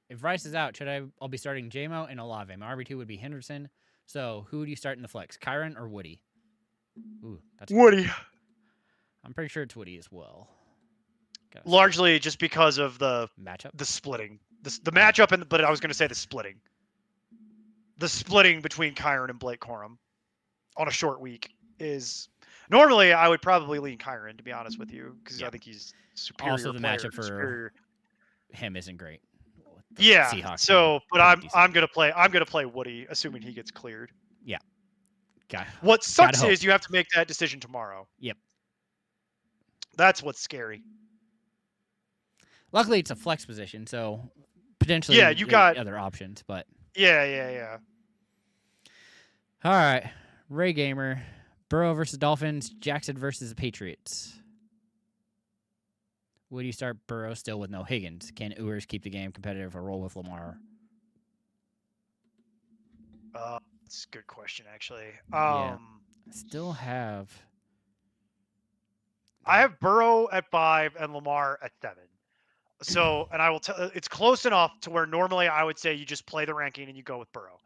if Rice is out, I'll be starting J-Mo and Olave. My RB2 would be Henderson. So who do you start in the flex? Kyron or Woody? Ooh, that's Woody. I'm pretty sure it's Woody as well. Largely just because of the matchup, the splitting, the matchup, but I was going to say the splitting between Kyron and Blake Corum on a short week is normally I would probably lean Kyron, to be honest with you, because I think he's superior. Also, the matchup for him isn't great. Yeah. Seahawks so, but I'm gonna play Woody, assuming he gets cleared. Yeah. What sucks is you have to make that decision tomorrow. Yep. That's what's scary. Luckily, it's a flex position, so potentially Yeah, you got other options. But yeah. all right, Ray Gamer, Burrow versus Dolphins, Jackson versus the Patriots. Would you start Burrow still with no Higgins? Can Ewers keep the game competitive or roll with Lamar? That's a good question, actually. Yeah. Still have. I have Burrow at 5 and Lamar at 7. So, and I will tell it's close enough to where normally I would say you just play the ranking and you go with Burrow.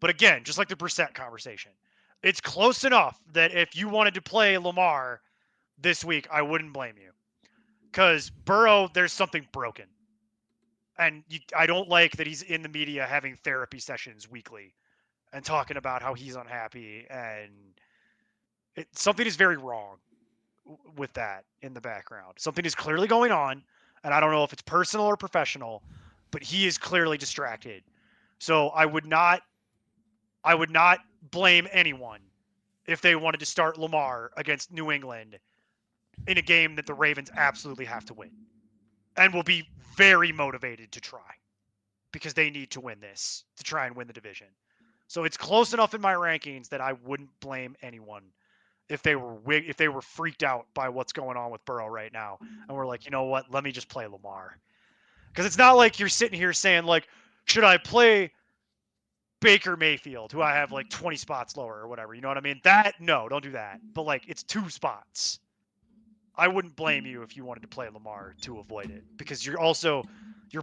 But again, just like the Brissett conversation, it's close enough that if you wanted to play Lamar this week, I wouldn't blame you. Because Burrow, there's something broken. And I don't like that he's in the media having therapy sessions weekly and talking about how he's unhappy. And something is very wrong with that in the background. Something is clearly going on, and I don't know if it's personal or professional, but he is clearly distracted. So I would not blame anyone if they wanted to start Lamar against New England in a game that the Ravens absolutely have to win and will be very motivated to try because they need to win this to try and win the division. So it's close enough in my rankings that I wouldn't blame anyone if they were freaked out by what's going on with Burrow right now and we're like, you know what, let me just play Lamar. Because it's not like you're sitting here saying like, should I play Baker Mayfield, who I have like 20 spots lower or whatever, you know what I mean? No, don't do that. But like, it's 2 spots. I wouldn't blame you if you wanted to play Lamar to avoid it because your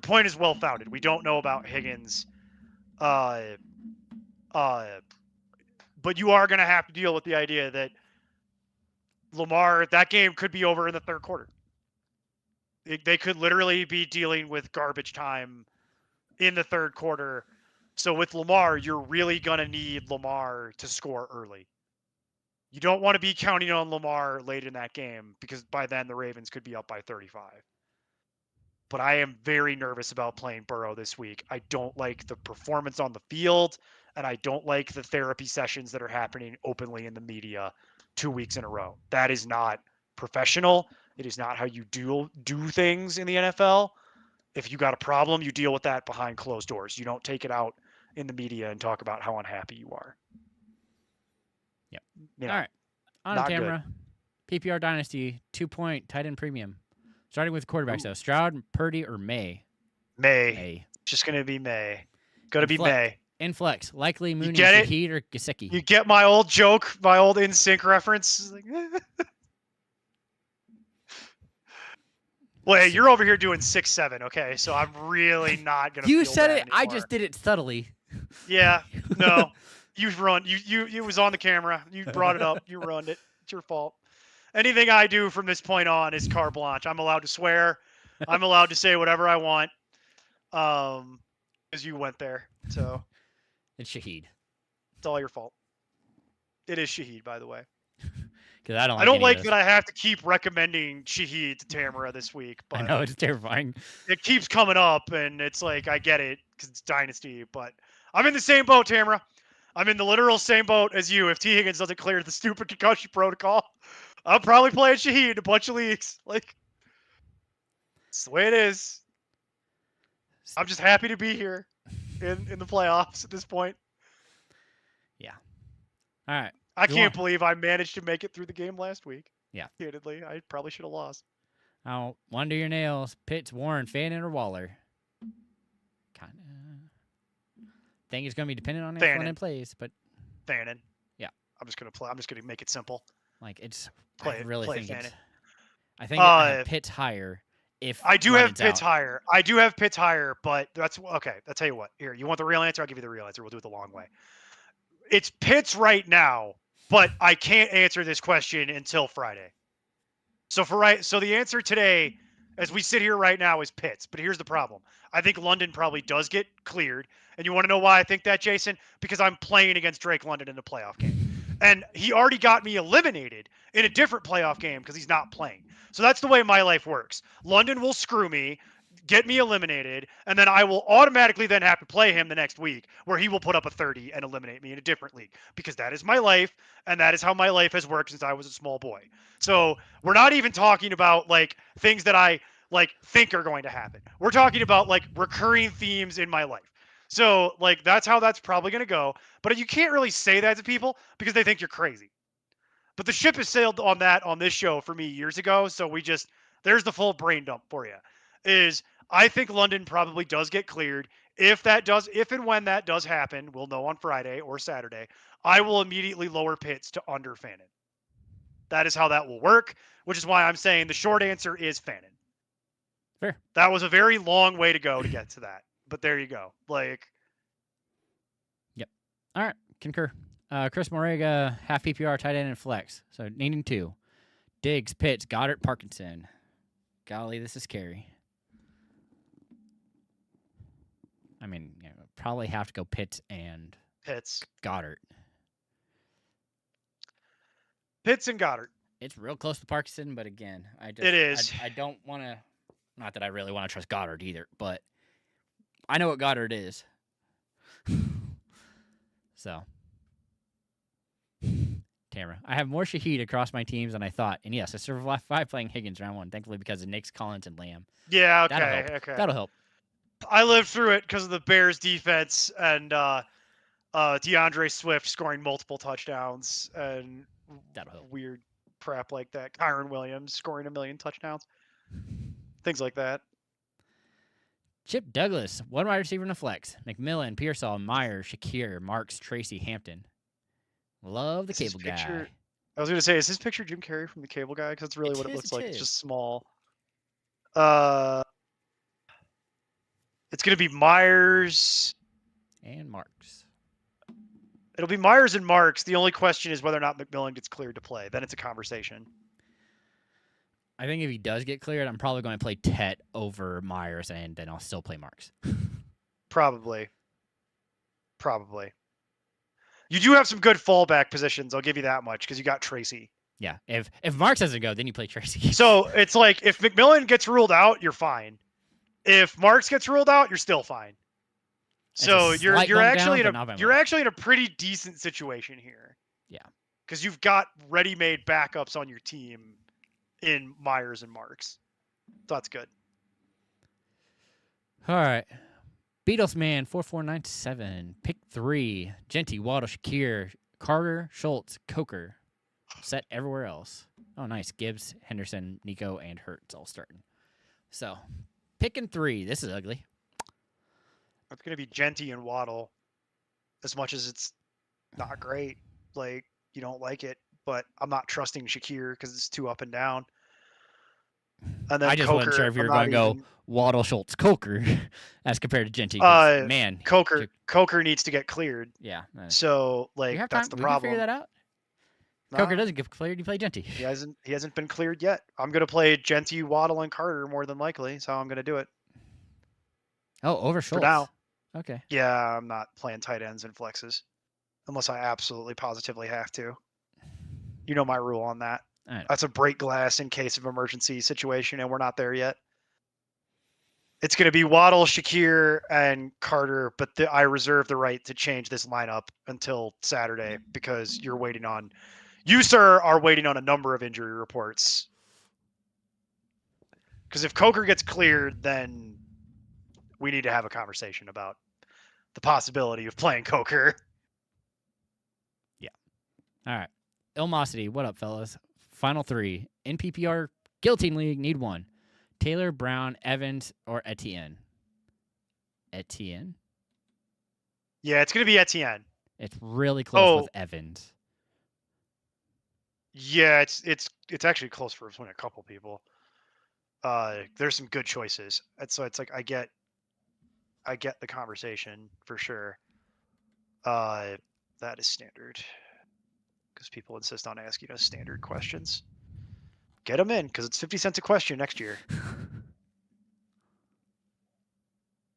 point is well founded. We don't know about Higgins, but you are going to have to deal with the idea that Lamar, that game could be over in the third quarter. They could literally be dealing with garbage time in the third quarter. So with Lamar, you're really going to need Lamar to score early. You don't want to be counting on Lamar late in that game because by then the Ravens could be up by 35. But I am very nervous about playing Burrow this week. I don't like the performance on the field, and I don't like the therapy sessions that are happening openly in the media 2 weeks in a row. That is not professional. It is not how you do things in the NFL. If you got a problem, you deal with that behind closed doors. You don't take it out in the media and talk about how unhappy you are. Yep. You know, all right. On camera. Good. PPR Dynasty, 2-point tight end premium. Starting with quarterbacks, though. Stroud, Purdy, or May? May. Just going to be May. Going to be May. In flex, likely Mooney, Shaheed, or Gesicki. You get my old joke, my old in sync reference? Well, hey, you're over here doing 6-7, okay? So I'm really not gonna. You said it. Anymore. I just did it subtly. Yeah. No. You've run. You. It was on the camera. You brought it up. You ruined it. It's your fault. Anything I do from this point on is carte blanche. I'm allowed to swear. I'm allowed to say whatever I want. Because you went there. So. It's Shaheed. It's all your fault. It is Shaheed, by the way. Because I don't. I don't like that I have to keep recommending Shaheed to Tamara this week. But I know it's terrifying. It keeps coming up, and it's like I get it because it's Dynasty. But I'm in the same boat, Tamara. I'm in the literal same boat as you. If T Higgins doesn't clear the stupid concussion protocol, I'll probably play Shaheed in a bunch of leagues. Like, it's the way it is. I'm just happy to be here in the playoffs at this point. Yeah. All right. I can't believe I managed to make it through the game last week. Yeah. Candidly, I probably should have lost. I'll wonder your nails. Pitts, Warren, Fannin, or Waller? Kind of. Think it's going to be dependent on if Fannin plays, but Fannin. Yeah. I'm just going to make it simple. Like it's. Play I really think Fannin. it's. I think I have Pitts higher. If I do have Pitts higher. I do have Pitts higher, but that's okay. I'll tell you what. Here, you want the real answer? I'll give you the real answer. We'll do it the long way. It's Pitts right now, but I can't answer this question until Friday. So the answer today, as we sit here right now, is Pitts. But here's the problem. I think London probably does get cleared. And you want to know why I think that, Jason? Because I'm playing against Drake London in a playoff game. And he already got me eliminated in a different playoff game because he's not playing. So that's the way my life works. London will screw me. get me eliminated, and then I will automatically then have to play him the next week, where he will put up a 30 and eliminate me in a different league, because that is my life, and that is how my life has worked since I was a small boy. So we're not even talking about like things that I like think are going to happen. We're talking about like recurring themes in my life. So like that's how that's probably going to go. But you can't really say that to people because they think you're crazy. But the ship has sailed on that on this show for me years ago. So there's the full brain dump for you. Is I think London probably does get cleared. If and when that does happen, we'll know on Friday or Saturday. I will immediately lower Pitts to under Fannin. That is how that will work, which is why I'm saying the short answer is Fannin. Fair. That was a very long way to go to get to that, but there you go. Like, yep. All right, concur. Chris Morega, half PPR, tight end, and flex. So needing 2. Diggs, Pitts, Goddard, Parkinson. Golly, this is scary. I mean, probably have to go Pitts and Goddard. Pitts and Goddard. It's real close to Parkinson, but again, it is. I don't want to. Not that I really want to trust Goddard either, but I know what Goddard is. So, Tamara, I have more Shaheed across my teams than I thought, and yes, I survived playing Higgins round 1, thankfully because of Knicks, Collins, and Lamb. Yeah, okay, That'll help. I lived through it because of the Bears' defense and DeAndre Swift scoring multiple touchdowns and That'll help. Weird crap like that. Kyron Williams scoring 1 million touchdowns. Things like that. Chip Douglas, 1 wide receiver in a flex. McMillan, Pearsall, Myers, Shakir, Marks, Tracy, Hampton. Love the cable guy. I was going to say, is this picture Jim Carrey from the Cable Guy? Because that's really what it looks like. It's just small. It's going to be Myers and Marks. It'll be Myers and Marks. The only question is whether or not McMillan gets cleared to play. Then it's a conversation. I think if he does get cleared, I'm probably going to play Tet over Myers, and then I'll still play Marks. Probably. You do have some good fallback positions. I'll give you that much because you got Tracy. Yeah. If Marks doesn't go, then you play Tracy. So it's like if McMillan gets ruled out, you're fine. If Marks gets ruled out, you're still fine. So you're actually in a pretty decent situation here. Yeah. Because you've got ready-made backups on your team in Myers and Marks. So that's good. All right. Beatles Man 4497. Pick 3. Genty, Waddle, Shakir, Carter, Schultz, Coker. Set everywhere else. Oh, nice. Gibbs, Henderson, Nico, and Hurts all starting. So, picking 3. This is ugly. It's going to be Genty and Waddle. As much as it's not great. Like, you don't like it. But I'm not trusting Shakir because it's too up and down. And then I just wasn't sure if you were going to go Waddle, Schultz, Coker as compared to Genty. Man, Coker needs to get cleared. Yeah. So like that's the problem. Figure that out. Coker doesn't get cleared. You play Genty. He hasn't been cleared yet. I'm going to play Genty, Waddle, and Carter more than likely. So I'm going to do it. Oh, over Schultz. For now. Okay. Yeah, I'm not playing tight ends and flexes unless I absolutely positively have to. You know my rule on that. That's a break glass in case of emergency situation, and we're not there yet. It's going to be Waddle, Shakir, and Carter, but I reserve the right to change this lineup until Saturday because you, sir, are waiting on a number of injury reports. Because if Coker gets cleared, then we need to have a conversation about the possibility of playing Coker. Yeah. All right. Ilmosity, what up, fellas? Final 3. In PPR, Guillotine League, need 1. Taylor, Brown, Evans, or Etienne? Etienne? Yeah, it's going to be Etienne. It's really close with Evans. Yeah, it's actually close for between a couple people. There's some good choices. And so it's like I get the conversation for sure. That is standard. Because people insist on asking us standard questions. Get them in, because it's 50 cents a question next year.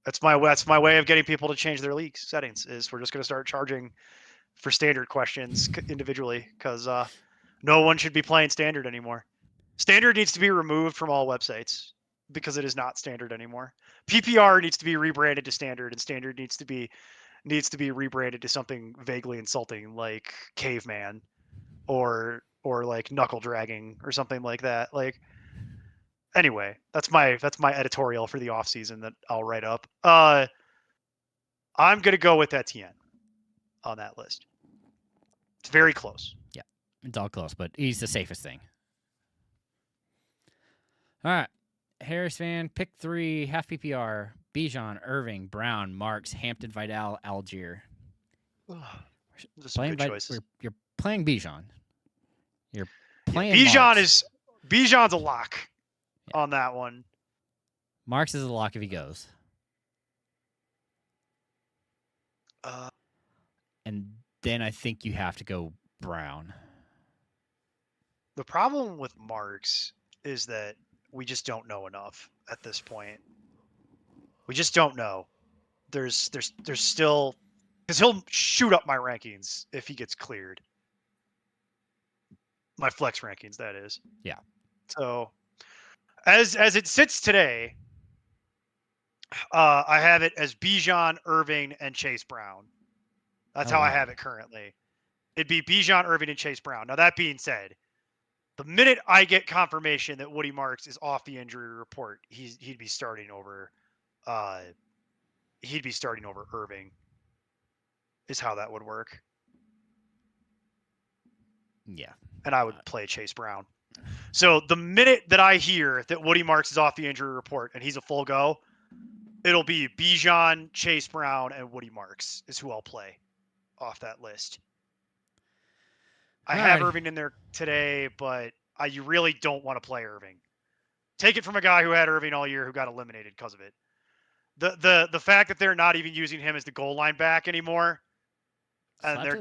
That's my way of getting people to change their league settings. Is we're just going to start charging for standard questions individually, because no one should be playing standard anymore. Standard needs to be removed from all websites. because it is not standard anymore. PPR needs to be rebranded to standard, and standard needs to be rebranded to something vaguely insulting like caveman or like knuckle dragging or something like that. Like, anyway, that's my editorial for the off season that I'll write up. I'm gonna go with Etienne on that list. It's very close. Yeah, it's all close, but he's the safest thing. All right. Harris fan, pick 3, half PPR. Bijan, Irving, Brown, Marks, Hampton, Vidal, Algier. Just some good choices. You're playing Bijan. You're playing Bijan's a lock on that one. Marks is a lock if he goes. And then I think you have to go Brown. The problem with Marks is that we just don't know enough at this point. We just don't know. There's still, because he'll shoot up my rankings if he gets cleared. My flex rankings, that is. Yeah. So as it sits today, I have it as Bijan, Irving, and Chase Brown. That's how I have it currently. It'd be Bijan, Irving, and Chase Brown. Now, that being said, the minute I get confirmation that Woody Marks is off the injury report, he'd be starting over Irving. Is how that would work. Yeah. And I would play Chase Brown. So the minute that I hear that Woody Marks is off the injury report and he's a full go, it'll be Bijan, Chase Brown, and Woody Marks is who I'll play off that list. I have Irving in there today, but you really don't want to play Irving. Take it from a guy who had Irving all year who got eliminated because of it. The fact that they're not even using him as the goal line back anymore, and they're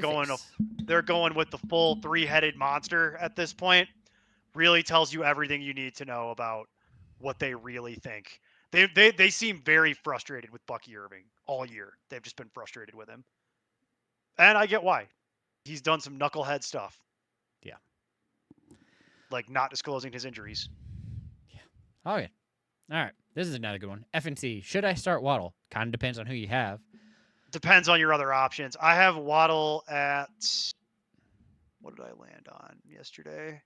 going with the full 3-headed monster at this point, really tells you everything you need to know about what they really think. They seem very frustrated with Bucky Irving all year. They've just been frustrated with him. And I get why. He's done some knucklehead stuff. Yeah. Like not disclosing his injuries. Yeah. Oh, yeah. All right. This is another good one. FNC. Should I start Waddle? Kind of depends on who you have. Depends on your other options. I have Waddle at... What did I land on yesterday?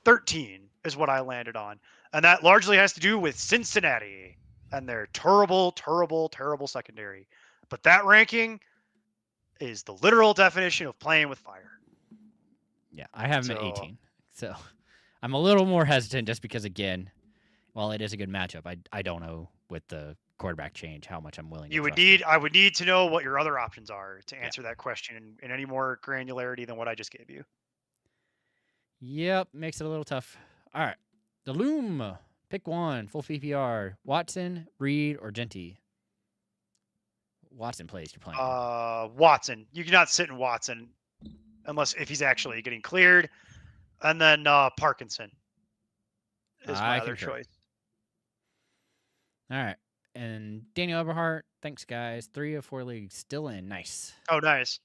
13 is what I landed on. And that largely has to do with Cincinnati and their terrible, terrible, terrible secondary. But that ranking is the literal definition of playing with fire. Yeah, I have him at 18. So I'm a little more hesitant just because, again, while it is a good matchup, I don't know with the quarterback change how much I'm willing to trust him. I would need to know what your other options are to answer that question in any more granularity than what I just gave you. Yep, makes it a little tough. All right. The Loom. Pick one. Full PPR. Watson, Reed, or Genty. Watson plays. You're playing. Watson. You cannot sit in Watson unless if he's actually getting cleared. And then Parkinson is my other choice. All right. And Daniel Eberhardt. Thanks, guys. 3 of 4 leagues still in. Nice. Oh, nice.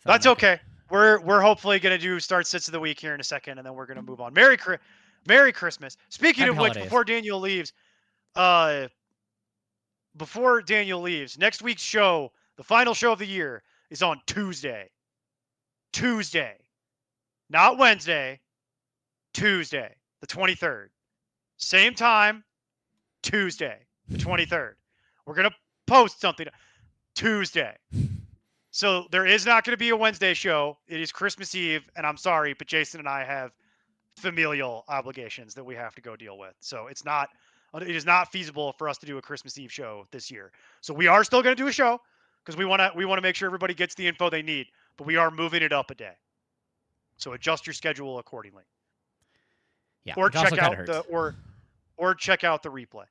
That's okay. We're hopefully going to do start sits of the week here in a second, and then we're going to move on. Merry Christmas. Speaking Happy of which, holidays. before Daniel leaves, next week's show, the final show of the year, is on Tuesday. Tuesday. Not Wednesday. Tuesday, the 23rd. Same time, Tuesday, the 23rd. We're going to post something Tuesday. So there is not going to be a Wednesday show. It is Christmas Eve, and I'm sorry, but Jason and I have familial obligations that we have to go deal with. So it is not feasible for us to do a Christmas Eve show this year. So we are still going to do a show because we want to make sure everybody gets the info they need, but we are moving it up a day. So adjust your schedule accordingly. Yeah. Or check out check out the replay.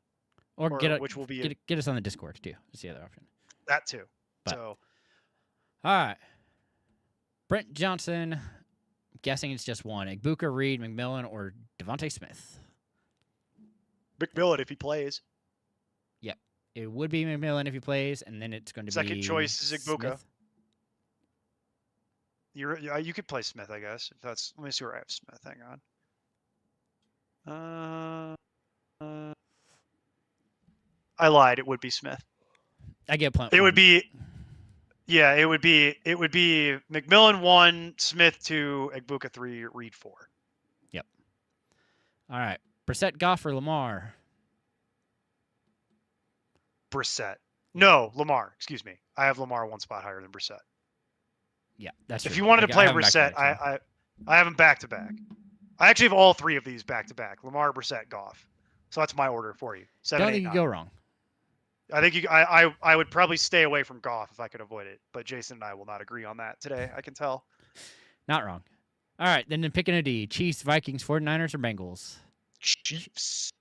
Which will be get us on the Discord too. That's the other option. That too. All right. Brent Johnson. I'm guessing it's just one. Igbuka, Reed, McMillan, or Devontae Smith. McMillan if he plays. Yep. It would be McMillan if he plays, and then it's going to be second choice is Igbuka. Smith. You could play Smith, I guess. If that's let me see where I have Smith. Hang on. I lied. It would be Smith. I get point. It would be. Yeah, it would be McMillan 1, Smith 2, Egbuka 3, Reed 4. Yep. All right. Brissett, Goff, or Lamar? Brissett. No, Lamar. Excuse me. I have Lamar one spot higher than Brissett. Yeah, that's true. If you wanted to play have him Brissett, back-to-back, I have him back to back. I actually have all three of these back to back: Lamar, Brissett, Goff. So that's my order for you. 7, don't 8, think you 9. go wrong. I think I would probably stay away from Goff if I could avoid it, but Jason and I will not agree on that today. I can tell. Not wrong. All right, then picking a D: Chiefs, Vikings, 49ers, or Bengals? Chiefs,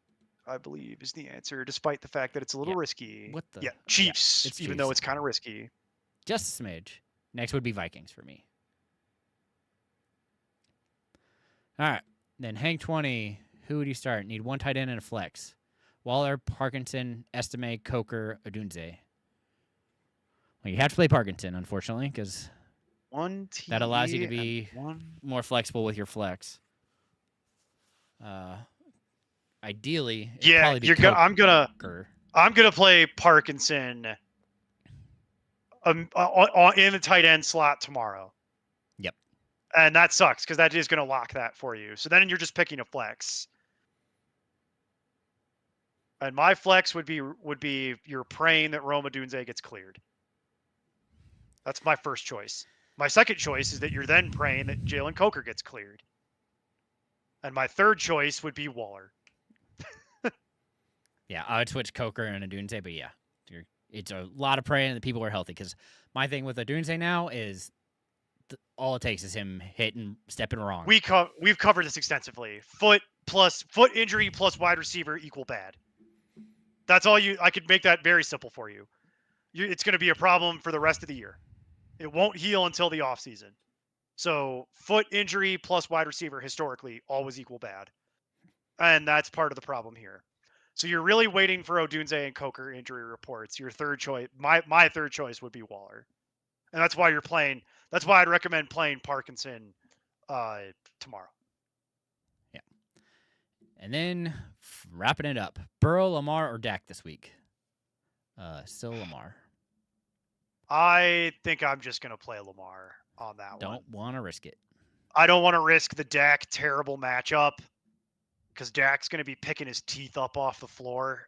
I believe, is the answer, despite the fact that it's a little risky. What the? Yeah, Chiefs, it's even Chiefs. though it's kind of risky. Just a smidge. Next would be Vikings for me. All right, then hang 20. Who would you start? Need one tight end and a flex. Waller, Parkinson, Estime, Coker, Odunze. Well, you have to play Parkinson, unfortunately, because that allows you to be more flexible with your flex. Ideally, yeah, I'm gonna play Parkinson in the tight end slot tomorrow. Yep. And that sucks because that is gonna lock that for you. So then you're just picking a flex. And my flex would be you're praying that Rome Odunze gets cleared. That's my first choice. My second choice is that you're then praying that Jalen Coker gets cleared. And my third choice would be Waller. Yeah, I would switch Coker and Odunze, but yeah, it's a lot of praying that people are healthy. Because my thing with Odunze now is all it takes is him hitting, stepping wrong. We've covered this extensively. Foot injury plus wide receiver equal bad. That's all I could make that very simple for you. It's going to be a problem for the rest of the year. It won't heal until the offseason. So foot injury plus wide receiver historically always equal bad. And that's part of the problem here. So you're really waiting for Odunze and Coker injury reports. Your third choice, my third choice would be Waller. And that's why that's why I'd recommend playing Parkinson tomorrow. Yeah. And then wrapping it up, Burrow, Lamar, or Dak this week? Still Lamar. I think I'm just going to play Lamar on that one. Don't want to risk it. I don't want to risk the Dak terrible matchup because Dak's going to be picking his teeth up off the floor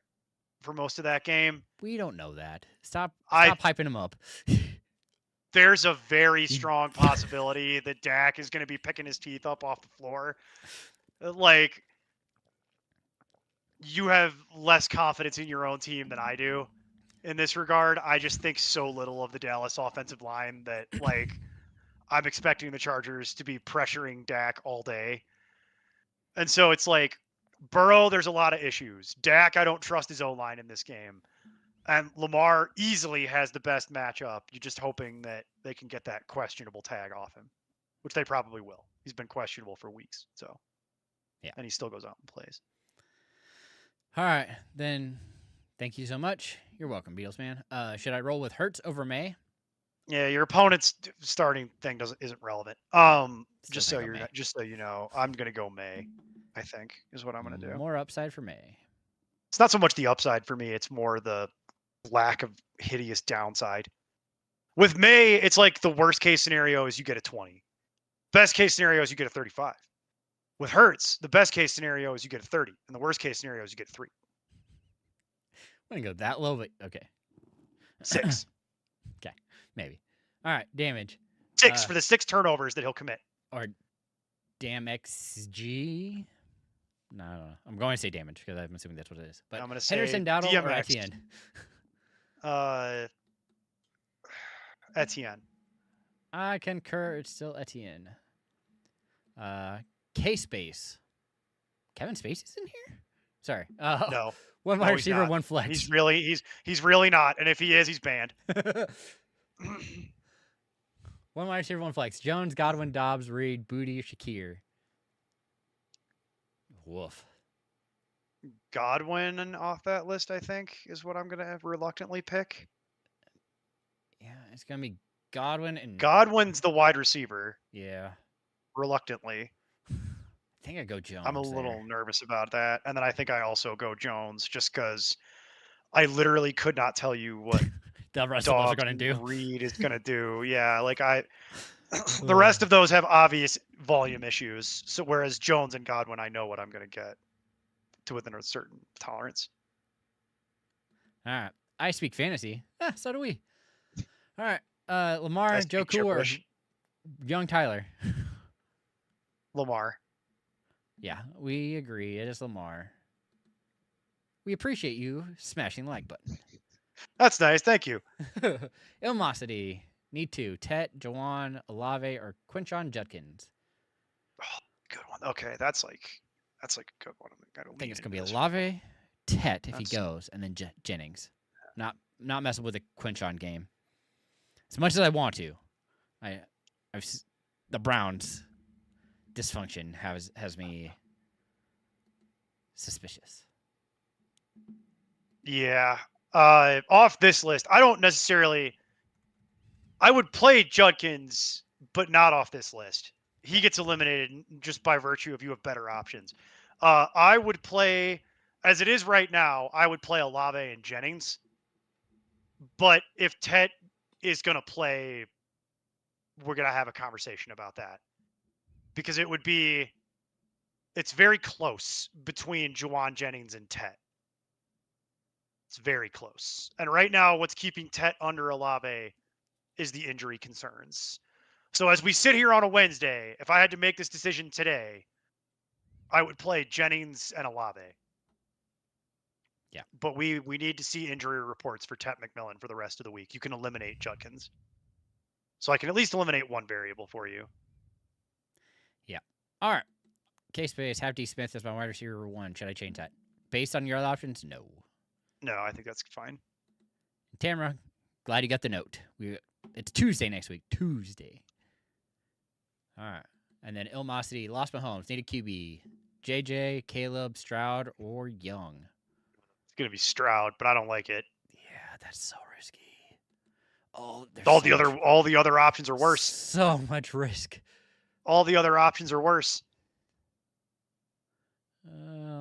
for most of that game. We don't know that. Stop hyping him up. There's a very strong possibility that Dak is going to be picking his teeth up off the floor. Like, you have less confidence in your own team than I do in this regard. I just think so little of the Dallas offensive line that, like, I'm expecting the Chargers to be pressuring Dak all day. And so it's like, Burrow, there's a lot of issues. Dak, I don't trust his O-line in this game. And Lamar easily has the best matchup. You're just hoping that they can get that questionable tag off him, which they probably will. He's been questionable for weeks. So, yeah. And he still goes out and plays. All right. Then thank you so much. You're welcome, Beatles man. Should I roll with Hurts over May? Yeah, your opponent's starting thing isn't relevant. Just so you know, I'm gonna go May. I think is what I'm gonna do. More upside for May. It's not so much the upside for me; it's more the lack of hideous downside. With May, it's like the worst case scenario is you get a 20. Best case scenario is you get a 35. With Hurts, the best case scenario is you get a 30, and the worst case scenario is you get a 3. I'm gonna go that low, but okay. 6. Okay, maybe. All right, damage. 6 for the 6 turnovers that he'll commit. Or damn XG. No, I don't know. I'm going to say damage because I'm assuming that's what it is. But I'm going to say Henderson, Dowdle, DMX. or Etienne? Etienne. I concur. It's still Etienne. K-Space. Kevin Spacey's in here? Sorry. No. One wide receiver, one flex. He's really not. And if he is, he's banned. One wide receiver, one flex. Jones, Godwin, Dobbs, Reed, Booty, Shakir. Woof. Godwin off that list, I think, is what I'm going to reluctantly pick. Yeah, it's going to be Godwin and Godwin's the wide receiver, yeah. reluctantly. I think I go Jones. I'm a little there. nervous about that. And then I think I also go Jones just because I literally could not tell you what The rest of those are Dobbs gonna and do. Reed is going to do. Yeah, like the rest of those have obvious volume issues. So whereas Jones and Godwin, I know what I'm going to get to within a certain tolerance. All right. I speak fantasy. So do we. All right. Lamar, I Joe speak Cool, or gibberish. young Tyler. Lamar. Yeah, we agree. It is Lamar. We appreciate you smashing the like button. That's nice. Thank you. Ilmosity. Need to. Tet, Jawan, Olave, or Quinchon Judkins. Oh, good one. Okay, that's like a good one. I think it's gonna be Olave, Tet if he That's- goes, and then Jennings. Not messing with the Quinchon game. As much as I want to, the Browns dysfunction has me suspicious. Yeah. Off this list, I don't necessarily. I would play Judkins, but not off this list. He gets eliminated just by virtue of you have better options. I would play, as it is right now, I would play Olave and Jennings. But if Tet is going to play, we're going to have a conversation about that. Because it's very close between Juwan Jennings and Tet. It's very close. And right now, what's keeping Tet under Olave is the injury concerns. So as we sit here on a Wednesday, if I had to make this decision today, I would play Jennings and Olave. Yeah. But we need to see injury reports for Tet McMillan for the rest of the week. You can eliminate Judkins. So I can at least eliminate one variable for you. Yeah. All right. K-Space, have D. Smith as my wide receiver 1. Should I change that? Based on your other options? No. No, I think that's fine. Tamara, glad you got the note. It's Tuesday next week. Tuesday. All right. And then Ilmosity, lost Mahomes, need a QB. JJ, Caleb, Stroud, or Young. It's going to be Stroud, but I don't like it. Yeah, that's so risky. Oh, all the other options are worse. So much risk. All the other options are worse.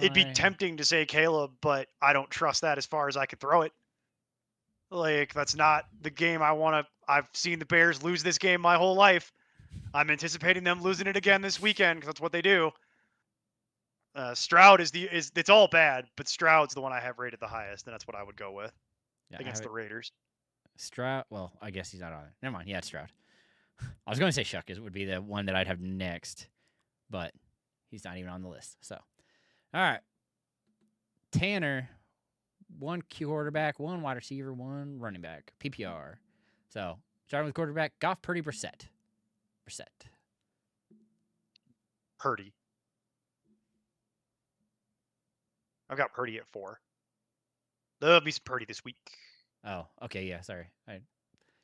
It'd be tempting to say Caleb, but I don't trust that as far as I could throw it. Like, that's not the game I want to. I've seen the Bears lose this game my whole life. I'm anticipating them losing it again this weekend because that's what they do. Stroud is it's all bad, but Stroud's the one I have rated the highest, and that's what I would go with against the Raiders. Stroud. Well, I guess he's not on it. Never mind. Yeah, it's Stroud. I was going to say Shuck would be the one that I'd have next, but he's not even on the list. So, all right. Tanner, 1 quarterback, 1 wide receiver, 1 running back. PPR. So, starting with quarterback, Goff, Purdy, Brissett. Purdy. I've got Purdy at 4. There'll be some Purdy this week. Oh, okay. Yeah, sorry. I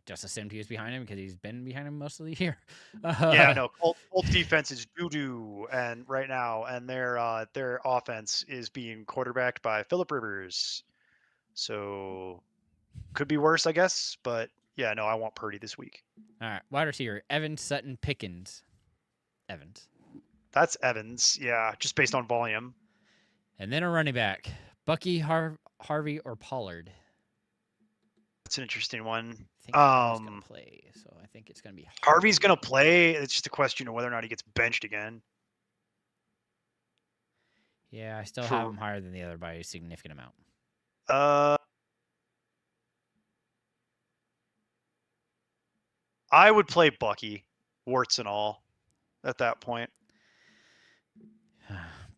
just assumed he was behind him because he's been behind him most of the year. Yeah, no. Colts defense is doo-doo and right now, and their offense is being quarterbacked by Phillip Rivers. So could be worse, I guess. But yeah, no, I want Purdy this week. All right, wide receiver Evans, Sutton, Pickens. Evans. That's Evans, yeah, just based on volume. And then a running back, Bucky, Harvey, or Pollard. That's an interesting one. I think Harvey's gonna play, so I think it's gonna be Harvey's gonna play. It's just a question of whether or not he gets benched again. Yeah, I still have him higher than the other by a significant amount. I would play Bucky, warts and all, at that point.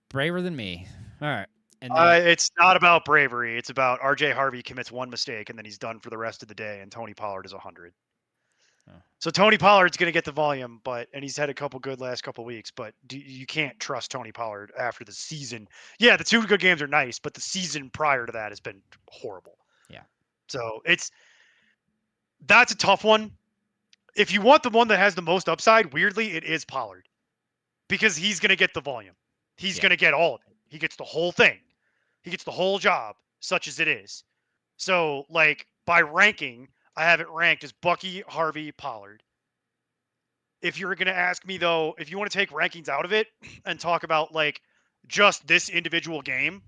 Braver than me. All right. And it's not about bravery. It's about RJ Harvey commits one mistake and then he's done for the rest of the day, and Tony Pollard is 100. Oh. So Tony Pollard's going to get the volume, and he's had a couple good last couple weeks, but you can't trust Tony Pollard after the season. Yeah, the 2 good games are nice, but the season prior to that has been horrible. Yeah. So that's a tough one. If you want the one that has the most upside, weirdly, it is Pollard, because he's going to get the volume. He's going to get all of it. He gets the whole thing. He gets the whole job, such as it is. So, like, by ranking, I have it ranked as Bucky, Harvey, Pollard. If you're going to ask me though, if you want to take rankings out of it and talk about like just this individual game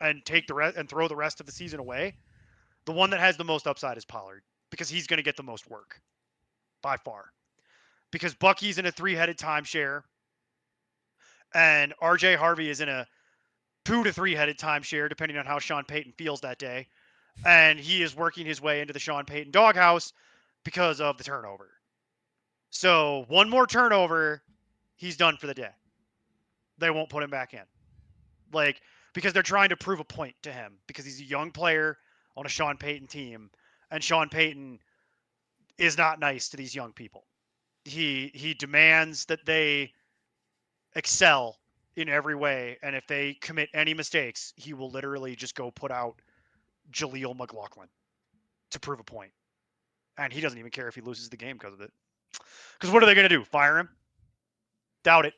and take the rest and throw the rest of the season away, the one that has the most upside is Pollard because he's going to get the most work by far. Because Bucky's in a 3-headed timeshare and RJ Harvey is in a 2 to 3-headed timeshare, depending on how Sean Payton feels that day. And he is working his way into the Sean Payton doghouse because of the turnover. So one more turnover, he's done for the day. They won't put him back in. Like, because they're trying to prove a point to him because he's a young player on a Sean Payton team. And Sean Payton is not nice to these young people. He demands that they excel in every way. And if they commit any mistakes, he will literally just go put out Jaleel McLaughlin to prove a point. And he doesn't even care if he loses the game because of it. Because what are they going to do? Fire him? Doubt it.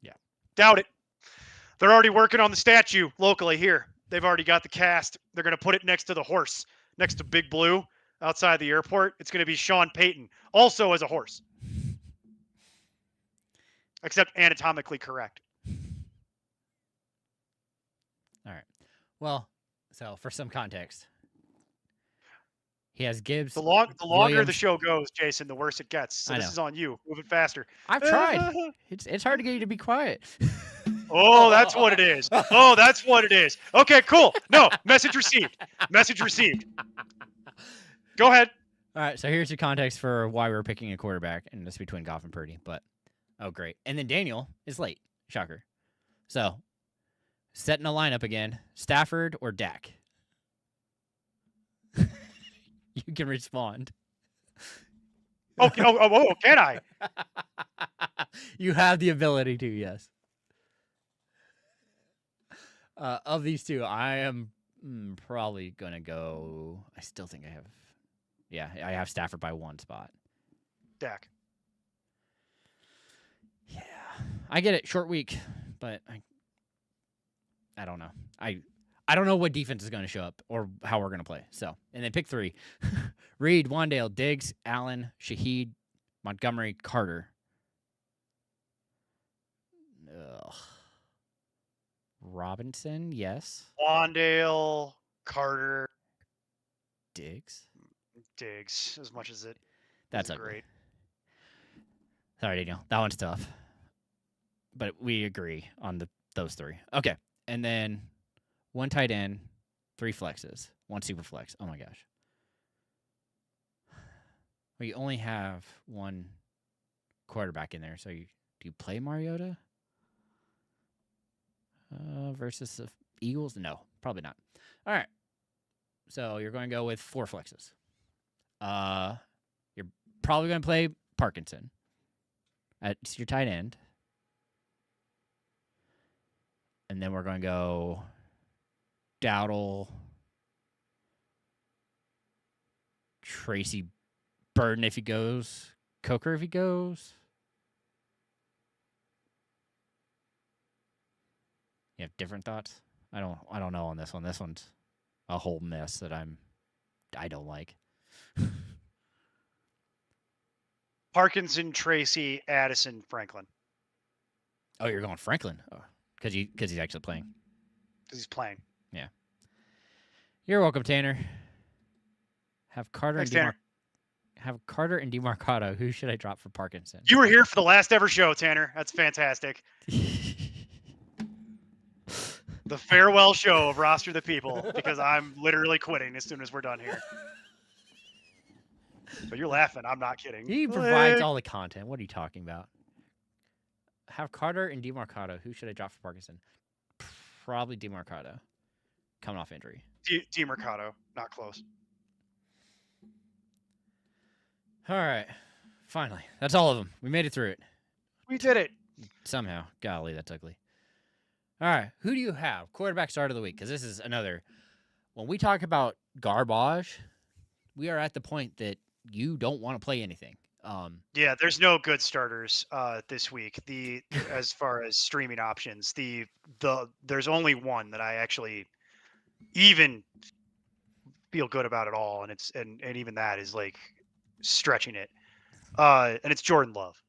Yeah. Doubt it. They're already working on the statue locally here. They've already got the cast. They're going to put it next to the horse, next to Big Blue outside the airport. It's going to be Sean Payton, also as a horse. Except anatomically correct. All right. Well, so for some context, he has Gibbs. The longer Williams. the show goes, Jason, the worse it gets. So I this know. is on you. Move it faster. I've tried. It's hard to get you to be quiet. Oh, that's what it is. Oh, that's what it is. Okay, cool. No, message received. Message received. Go ahead. All right, so here's your context for why we're picking a quarterback, and it's between Goff and Purdy. But oh, great! And then Daniel is late. Shocker. So setting a lineup again: Stafford or Dak. You can respond. Oh, can I? You have the ability to, yes. Of these two, I am probably going to go... I still think I have... Yeah, I have Stafford by 1 spot. Dak. Yeah. I get it. Short week, but I don't know. I don't know what defense is going to show up or how we're going to play. So, and then pick 3. Reed, Wandale, Diggs, Allen, Shaheed, Montgomery, Carter. Ugh. Robinson, yes. Wandale, Carter, Diggs. As much as it. That's great. Sorry, Daniel. That one's tough. But we agree on those 3. Okay. And then 1 tight end, 3 flexes, 1 super flex. Oh my gosh. Well, you only have 1 quarterback in there, so do you play Mariota? Versus the Eagles? No, probably not. All right. So you're going to go with 4 flexes. You're probably going to play Parkinson at your tight end. And then we're going to go Dowdle, Tracy Burton if he goes, Coker if he goes. You have different thoughts? I don't know on this one. This one's a whole mess that I don't like. Parkinson, Tracy, Addison, Franklin. Oh, you're going Franklin? Because he's actually playing. Because he's playing. Yeah. You're welcome, Tanner. Have Carter Thanks, and Tanner. Have Carter and DeMarcado. Who should I drop for Parkinson? You were here for the last ever show, Tanner. That's fantastic. The farewell show of Roster the People, because I'm literally quitting as soon as we're done here. But you're laughing. I'm not kidding. He provides all the content. What are you talking about? Have Carter and DeMarcado. Who should I drop for Parkinson? Probably DeMarcado. Coming off injury. DeMarcado. Not close. All right. Finally. That's all of them. We made it through it. We did it. Somehow. Golly, that's ugly. All right. Who do you have? Quarterback start of the week. Because this is another. When we talk about garbage, we are at the point that you don't want to play anything. Yeah, there's no good starters this week. As far as streaming options, there's only one that I actually even feel good about it all, and it's and even that is like stretching it. And it's Jordan Love.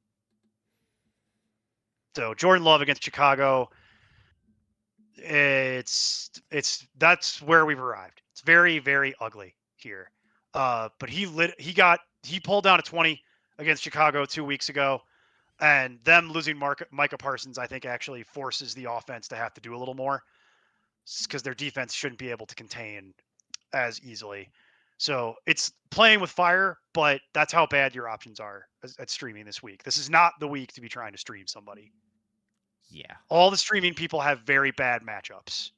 So Jordan Love against Chicago, that's where we've arrived. It's very, very ugly here. But he pulled down a 20 against Chicago 2 weeks ago, and them losing Micah Parsons, I think, actually forces the offense to have to do a little more because their defense shouldn't be able to contain as easily. So it's playing with fire, but that's how bad your options are at streaming this week. This is not the week to be trying to stream somebody. Yeah. All the streaming people have very bad matchups.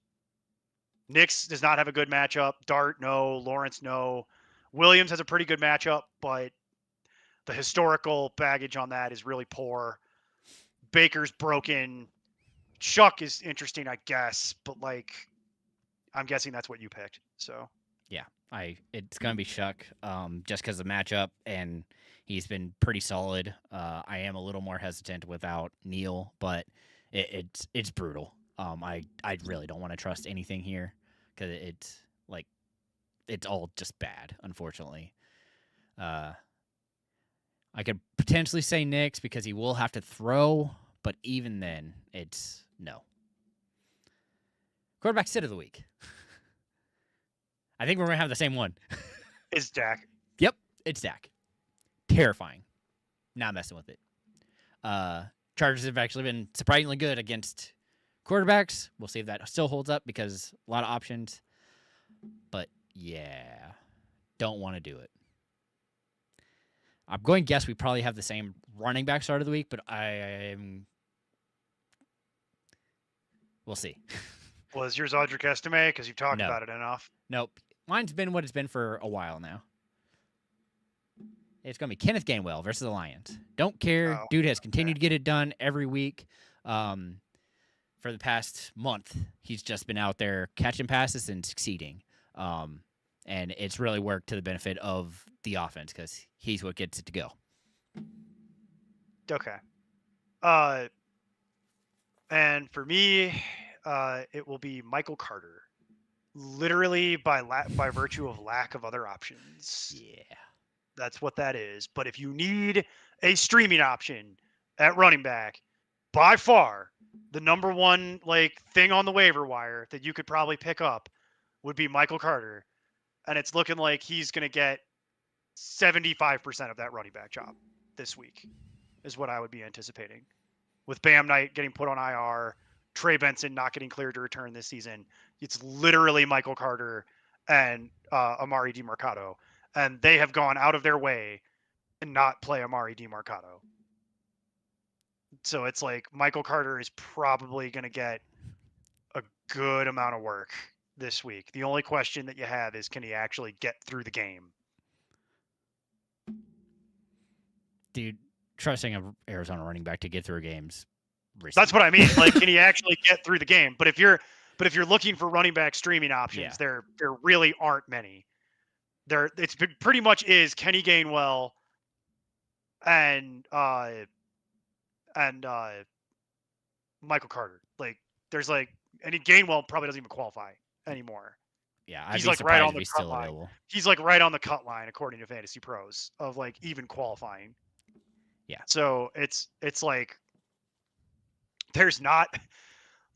Knicks does not have a good matchup. Dart, no. Lawrence, no. Williams has a pretty good matchup, but the historical baggage on that is really poor. Baker's broken. Chuck is interesting, I guess, but like, I'm guessing that's what you picked. So Yeah, it's gonna be Shuck, just because of the matchup, and he's been pretty solid. I am a little more hesitant without Neal, but it's brutal. I really don't want to trust anything here because it's all just bad, unfortunately. I could potentially say Knicks because he will have to throw, but even then, it's no. Quarterback sit of the week. I think we're going to have the same one. is Dak. Yep, it's Dak. Terrifying. Not messing with it. Chargers have actually been surprisingly good against quarterbacks. We'll see if that still holds up because a lot of options. But yeah, don't want to do it. I'm going to guess we probably have the same running back start of the week, but we'll see. Was yours Audric Estime? Because you've talked No. about it enough. Nope. Mine's been what it's been for a while now. It's going to be Kenneth Gainwell versus the Lions. Don't care. Oh, Dude has continued to get it done every week. For the past month, he's just been out there catching passes and succeeding. And it's really worked to the benefit of the offense because he's what gets it to go. Okay. And for me, it will be Michael Carter. Literally by virtue of lack of other options. Yeah. That's what that is. But if you need a streaming option at running back, by far the number one thing on the waiver wire that you could probably pick up would be Michael Carter. And it's looking like he's going to get 75% of that running back job this week is what I would be anticipating. With Bam Knight getting put on IR, Trey Benson not getting cleared to return this season, it's literally Michael Carter and Amari DiMercato. And they have gone out of their way to not play Amari DiMercato. So it's like Michael Carter is probably going to get a good amount of work this week. The only question that you have is, can he actually get through the game? Dude, trusting an Arizona running back to get through games. Risky. That's what I mean. Can he actually get through the game? But if you're looking for running back streaming options, there really aren't many. It's pretty much is Kenny Gainwell and Michael Carter. And Gainwell probably doesn't even qualify anymore. Yeah, I'd be surprised if he's still available. He's right on the cut line according to Fantasy Pros of even qualifying. Yeah. So it's like there's not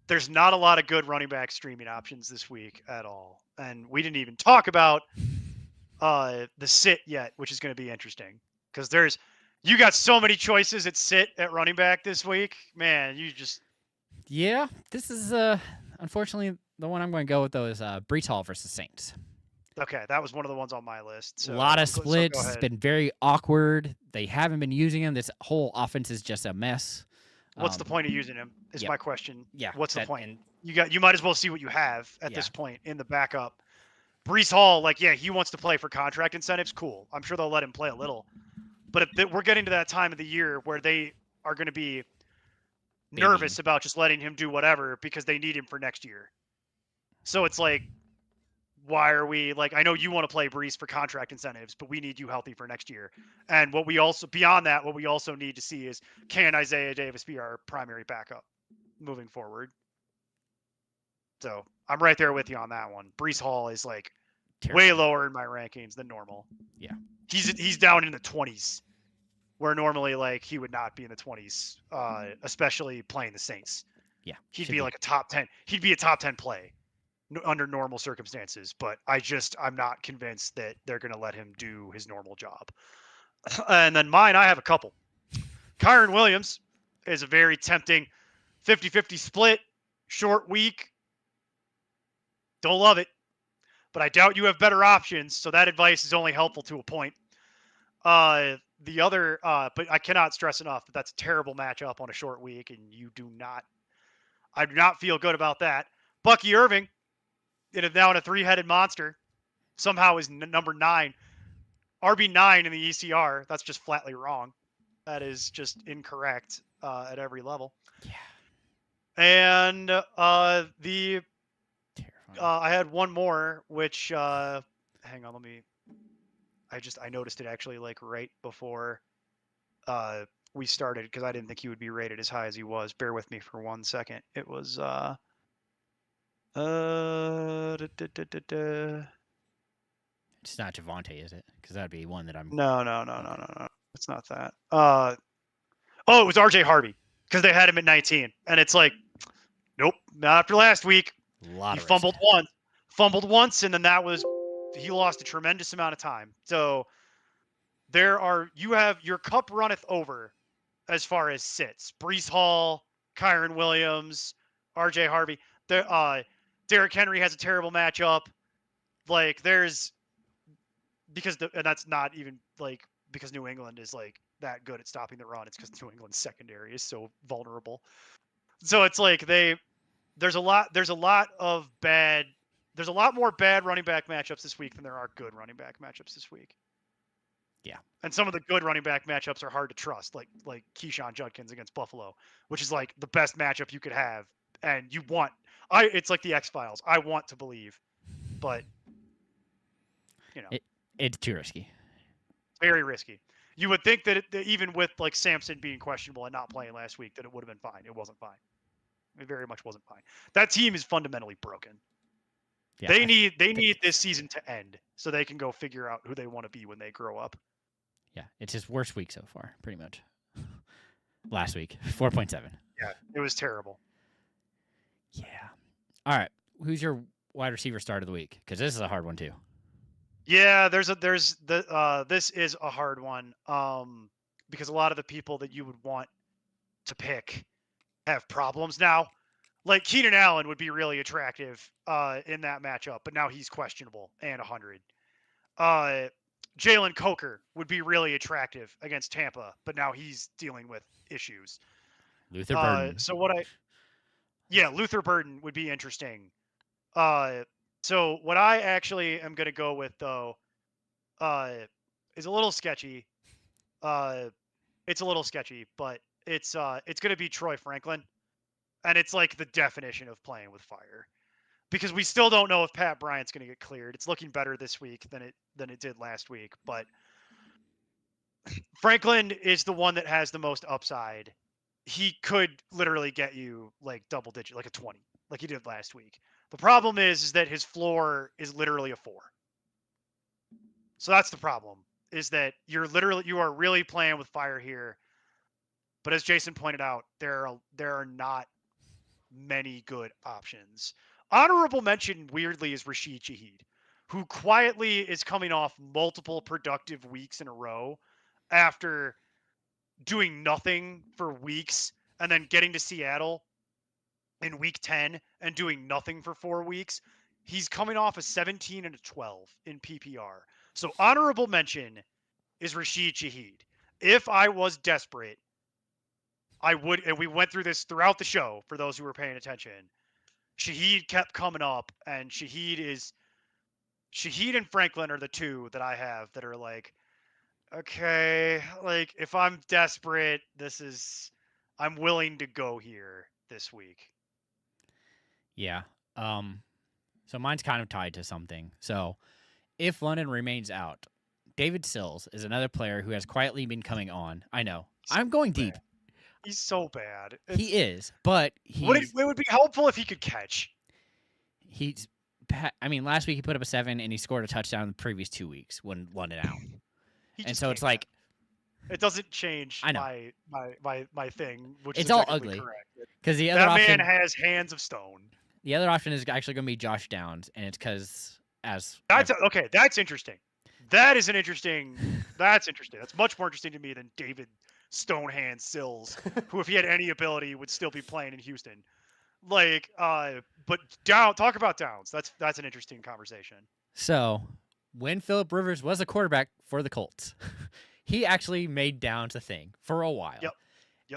a lot of good running back streaming options this week at all. And we didn't even talk about the sit yet, which is going to be interesting because you got so many choices at sit at running back this week. Man, Yeah, this is unfortunately the one I'm going to go with though is Breece Hall versus Saints. Okay, that was one of the ones on my list. So, a lot of splits. It's been very awkward. They haven't been using him. This whole offense is just a mess. What's the point of using him? Is my question. Yeah. What's the point? You might as well see what you have at this point in the backup. Breece Hall, he wants to play for contract incentives. Cool. I'm sure they'll let him play a little. But we're getting to that time of the year where they are going to be nervous about just letting him do whatever because they need him for next year. So it's why are we I know you want to play Breece for contract incentives, but we need you healthy for next year. And what we also need to see is, can Isaiah Davis be our primary backup moving forward? So I'm right there with you on that one. Breece Hall is way lower in my rankings than normal. Yeah. He's down in the 20s, where normally like he would not be in the 20s, especially playing the Saints. Yeah. He'd be like a top 10. He'd be a top 10 play under normal circumstances, but I'm not convinced that they're going to let him do his normal job. And then mine, I have a couple. Kyren Williams is a very tempting 50-50 split, short week. Don't love it, but I doubt you have better options, so that advice is only helpful to a point. The other, but I cannot stress enough that that's a terrible matchup on a short week, and I do not feel good about that. Bucky Irving, now in a 3-headed monster, somehow is number 9. RB9 in the ECR. That's just flatly wrong. That is just incorrect at every level. Yeah. And Terrifying. I had one more, which hang on, I noticed it actually like right before we started, because I didn't think he would be rated as high as he was. Bear with me for 1 second. It was It's not Javonte, is it? Because that'd be one that I'm. No. It's not that. Oh, it was RJ Harvey, because they had him at 19, and it's like, nope, not after last week. He fumbled once, and then he lost a tremendous amount of time. So you have your cup runneth over as far as sits. Breece Hall, Kyren Williams, RJ Harvey. Derrick Henry has a terrible matchup. Like and that's not even like because New England is like that good at stopping the run. It's because New England's secondary is so vulnerable. So it's like there's a lot more bad running back matchups this week than there are good running back matchups this week. Yeah. And some of the good running back matchups are hard to trust, like Keyshawn Judkins against Buffalo, which is like the best matchup you could have. And it's like the X-Files. I want to believe, but it's too risky. Very risky. You would think that even with like Samson being questionable and not playing last week, that it would have been fine. It wasn't fine. It very much wasn't fine. That team is fundamentally broken. Yeah, they need this season to end so they can go figure out who they want to be when they grow up. Yeah, it's his worst week so far, pretty much. Last week, 4.7. Yeah, it was terrible. Yeah. All right, who's your wide receiver start of the week? Because this is a hard one too. Yeah, this is a hard one. Because a lot of the people that you would want to pick have problems now. Like Keenan Allen would be really attractive in that matchup, but now he's questionable and 100. Jalen Coker would be really attractive against Tampa, but now he's dealing with issues. Luther Burden. Luther Burden would be interesting. So what I actually am going to go with, though, is a little sketchy. It's a little sketchy, but it's going to be Troy Franklin. And it's like the definition of playing with fire, because we still don't know if Pat Bryant's going to get cleared. It's looking better this week than it did last week, but Franklin is the one that has the most upside. He could literally get you like double digit, like a 20, like he did last week. The problem is that his floor is literally a 4. So that's the problem, is that you are really playing with fire here. But as Jason pointed out, there are not many good options. Honorable mention, weirdly, is Rashid Shaheed, who quietly is coming off multiple productive weeks in a row after doing nothing for weeks and then getting to Seattle in week 10 and doing nothing for 4 weeks. He's coming off a 17 and a 12 in PPR. So honorable mention is Rashid Shaheed. If I was desperate, I would, and we went through this throughout the show for those who were paying attention. Shaheed kept coming up, and Shaheed and Franklin are the two that I have that are like, okay, like if I'm desperate, I'm willing to go here this week. Yeah. So mine's kind of tied to something. So if London remains out, David Sills is another player who has quietly been coming on. I know. I'm going deep. He's so bad. He is, but it would be helpful if he could catch. I mean, last week he put up a 7 and he scored a touchdown the previous 2 weeks when London out. He And just so can't it's like, it doesn't change I know. my thing, which It's is all objectively ugly. correct. Because the other That man option, has hands of stone. the other option is actually going to be Josh Downs, and it's because Okay. That's interesting. That is an interesting. That's interesting. That's much more interesting to me than David Stonehand Sills, who, if he had any ability, would still be playing in Houston. Like, but talk about Downs. That's an interesting conversation. So when Phillip Rivers was a quarterback for the Colts, he actually made Downs a thing for a while. Yep.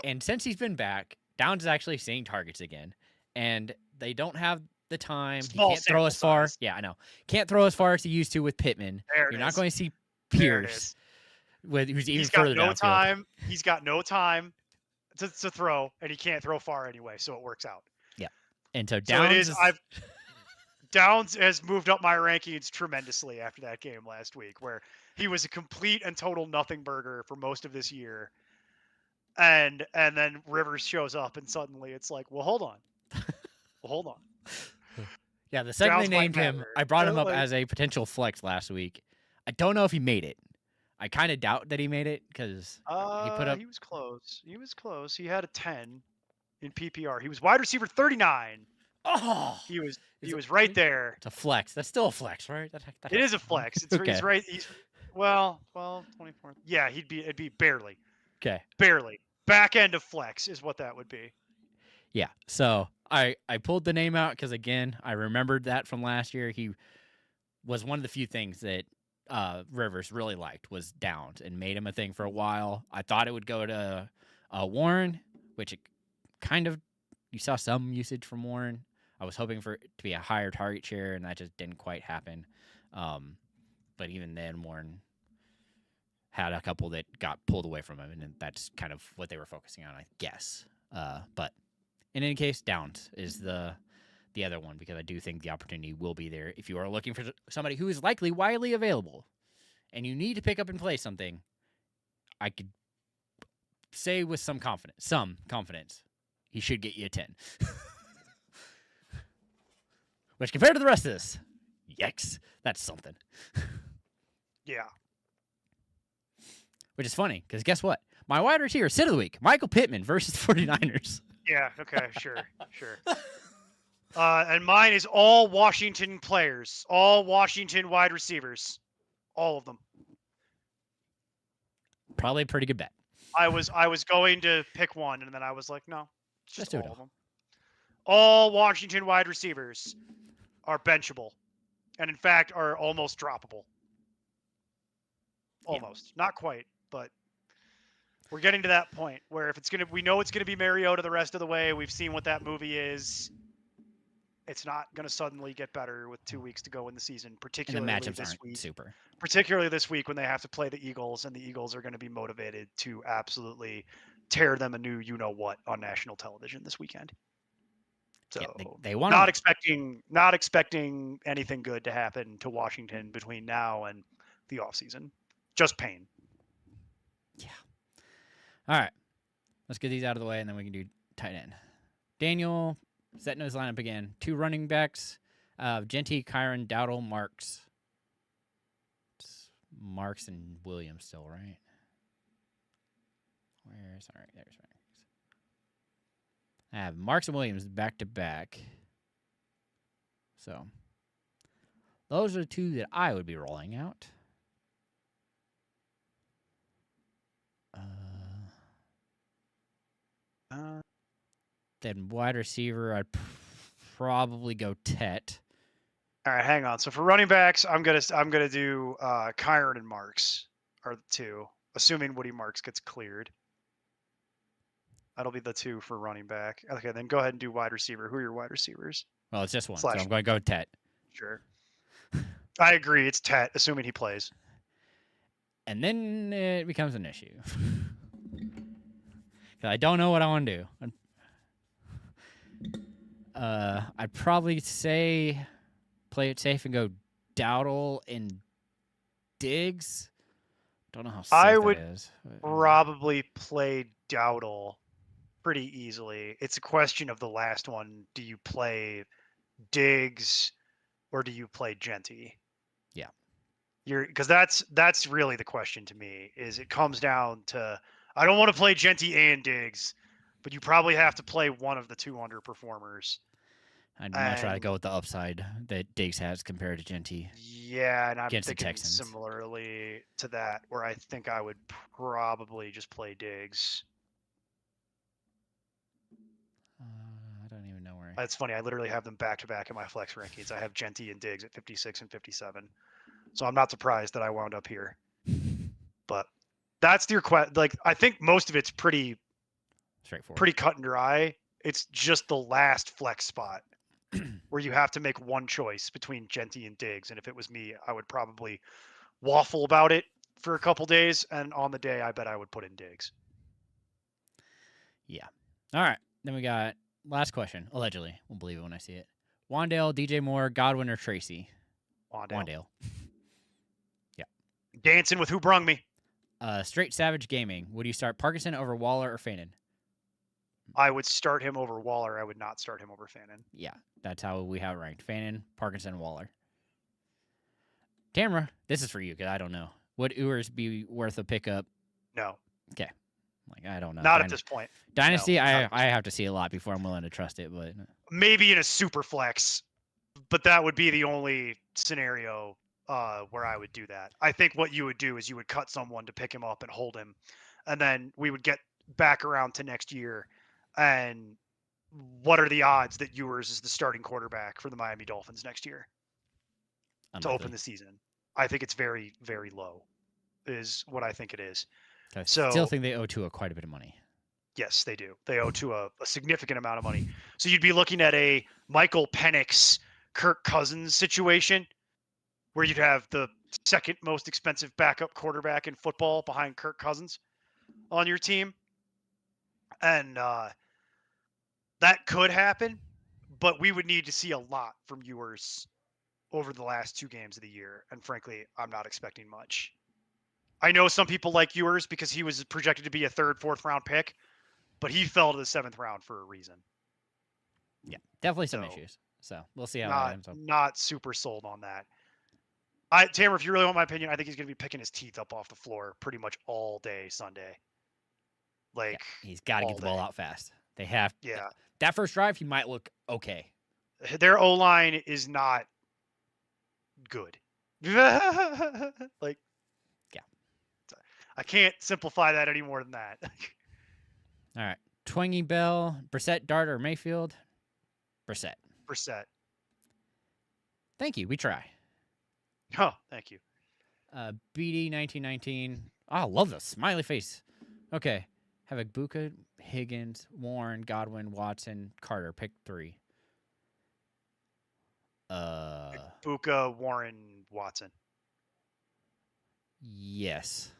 And since he's been back, Downs is actually seeing targets again, and they don't have the time. Small he can't throw as far. size. Yeah, I know. Can't throw as far as he used to with Pittman. There You're it not is. going to see There it Pierce, is. who's even He's further got no downfield. time. He's got no time to throw, and he can't throw far anyway, so it works out. Yeah. And so So Downs it is. Downs has moved up my rankings tremendously after that game last week, where he was a complete and total nothing burger for most of this year. And then Rivers shows up, and suddenly it's like, well, hold on. Yeah, the second Downs they might named him, matter. I brought him up Like- as a potential flex last week. I don't know if he made it. I kind of doubt that he made it because he put up. He was close. He was close. He had a 10 in PPR. He was wide receiver 39. Oh, He was Is it right 20? there. It's a flex. That's still a flex, right? It is a flex. It's Okay. He's right. Well, 24. Yeah, it'd be barely. Okay. Barely. Back end of flex is what that would be. Yeah. So I pulled the name out because, again, I remembered that from last year. He was one of the few things that Rivers really liked was Downs and made him a thing for a while. I thought it would go to Warren, which it kind of, you saw some usage from Warren. I was hoping for it to be a higher target share, and that just didn't quite happen. But even then, Warren had a couple that got pulled away from him, and that's kind of what they were focusing on, I guess. But in any case, Downs is the other one, because I do think the opportunity will be there if you are looking for somebody who is likely widely available and you need to pick up and play something. I could say with some confidence, he should get you a 10. Which, compared to the rest of this, yikes, that's something. Yeah. Which is funny, because guess what? My wide receiver sit of the week, Michael Pittman versus 49ers. Yeah. Okay. Sure. And mine is all Washington players, all Washington wide receivers, all of them. Probably a pretty good bet. I was going to pick one, and then I was like, no, it's just Let's do it all of them. All Washington wide receivers are benchable, and in fact are almost droppable. Almost, not quite, but we're getting to that point where we know it's gonna be Mariota the rest of the way. We've seen what that movie is. It's not gonna suddenly get better with 2 weeks to go in the season, particularly And the matchups this aren't week. super. Particularly this week when they have to play the Eagles, and the Eagles are going to be motivated to absolutely tear them a new you-know-what on national television this weekend. So Yeah, they want not expecting anything good to happen to Washington between now and the offseason. Just pain. Yeah. All right. Let's get these out of the way, and then we can do tight end. Daniel setting his lineup again. 2 running backs. Genty, Kyron, Dowdle, Marks. It's Marks and Williams still, right? There's Marks. I have Marks and Williams back-to-back. So those are the 2 that I would be rolling out. Then wide receiver, I'd probably go Tet. All right, hang on. So for running backs, I'm gonna do Kyron and Marks are the 2, assuming Woody Marks gets cleared. That'll be the 2 for running back. Okay, then go ahead and do wide receiver. Who are your wide receivers? Well, it's just one, so I'm going to go Tet. Sure. I agree. It's Tet, assuming he plays. And then it becomes an issue. I don't know what I want to do. I'd probably say play it safe and go Dowdle and Diggs. Don't know how safe I that would is. probably play Dowdle pretty easily. It's a question of the last one. Do you play Diggs or do you play Genty? Yeah. Because that's really the question to me. Is it comes down to I don't want to play Genty and Diggs, but you probably have to play one of the two underperformers. I'd much rather And go with the upside that Diggs has compared to Genty yeah, and I'm against the thinking Texans. similarly to that, where I think I would probably just play Diggs. I don't even know where. It's funny. I literally have them back to back in my flex rankings. I have Genty and Diggs at 56 and 57. So I'm not surprised that I wound up here. But that's your question. Like, I think most of it's pretty Straightforward. cut and dry. It's just the last flex spot where you have to make one choice between Genty and Diggs. And if it was me, I would probably waffle about it for a couple days. And on the day, I bet I would put in Diggs. Yeah. All right. Then we got last question. Allegedly. We'll believe it when I see it. Wandale, DJ Moore, Godwin, or Tracy? Wandale. Yeah. Dancing with who brung me. Straight Savage Gaming. Would you start Parkinson over Waller or Fannin? I would start him over Waller. I would not start him over Fannin. Yeah. That's how we have it ranked. Fannin, Parkinson, Waller. Tamara, this is for you because I don't know. Would Ewers be worth a pickup? No. Okay. Like, I don't know. Not at this point. Dynasty, No, I have to see a lot before I'm willing to trust it, but maybe in a super flex, but that would be the only scenario where I would do that. I think what you would do is you would cut someone to pick him up and hold him, and then we would get back around to next year. And what are the odds that Ewers is the starting quarterback for the Miami Dolphins next year to open the season? I think it's very, very low, is what I think it is. I still think they owe Tua quite a bit of money. Yes, they do. They owe Tua a significant amount of money. So you'd be looking at a Michael Penix, Kirk Cousins situation where you'd have the second most expensive backup quarterback in football behind Kirk Cousins on your team. And that could happen, but we would need to see a lot from Ewers over the last 2 games of the year. And frankly, I'm not expecting much. I know some people like Ewers because he was projected to be a 3rd, 4th round pick, but he fell to the 7th round for a reason. Yeah, definitely some issues. So we'll see how that ends up. Not super sold on that. Tamer, if you really want my opinion, I think he's going to be picking his teeth up off the floor pretty much all day Sunday. Like, yeah, he's got to get the ball out fast. They have. Yeah. That first drive, he might look okay. Their O-line is not good. Like, yeah. I can't simplify that any more than that. All right. Twangy Bell, Brissett, Dart, or Mayfield? Brissett. Thank you. We try. Oh, thank you. BD 1919. Oh, I love the smiley face. Okay. Have Igbukah, Higgins, Warren, Godwin, Watson, Carter. Pick 3. Igbukah, Warren, Watson. Yes.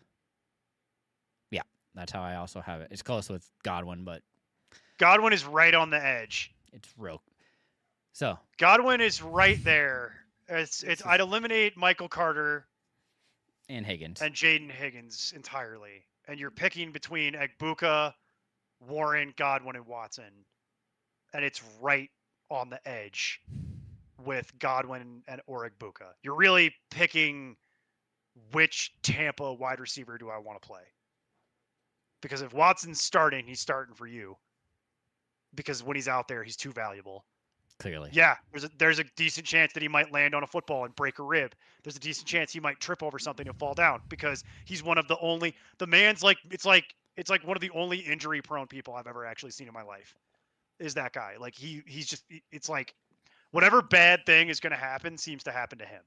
Yeah, that's how I also have it. It's close with Godwin, but Godwin is right on the edge. It's real. So Godwin is right there. I'd eliminate Michael Carter and Higgins and Jaden Higgins entirely, and you're picking between Igbukah, Warren, Godwin, and Watson, and it's right on the edge with Godwin and or Igbukah. You're really picking which Tampa wide receiver do I want to play? Because if Watson's starting, he's starting for you. Because when he's out there, he's too valuable. Clearly. Yeah, there's a decent chance that he might land on a football and break a rib. There's a decent chance he might trip over something and fall down because he's one of the only it's like one of the only injury prone people I've ever actually seen in my life. Is that guy. Like he's just it's like whatever bad thing is going to happen seems to happen to him.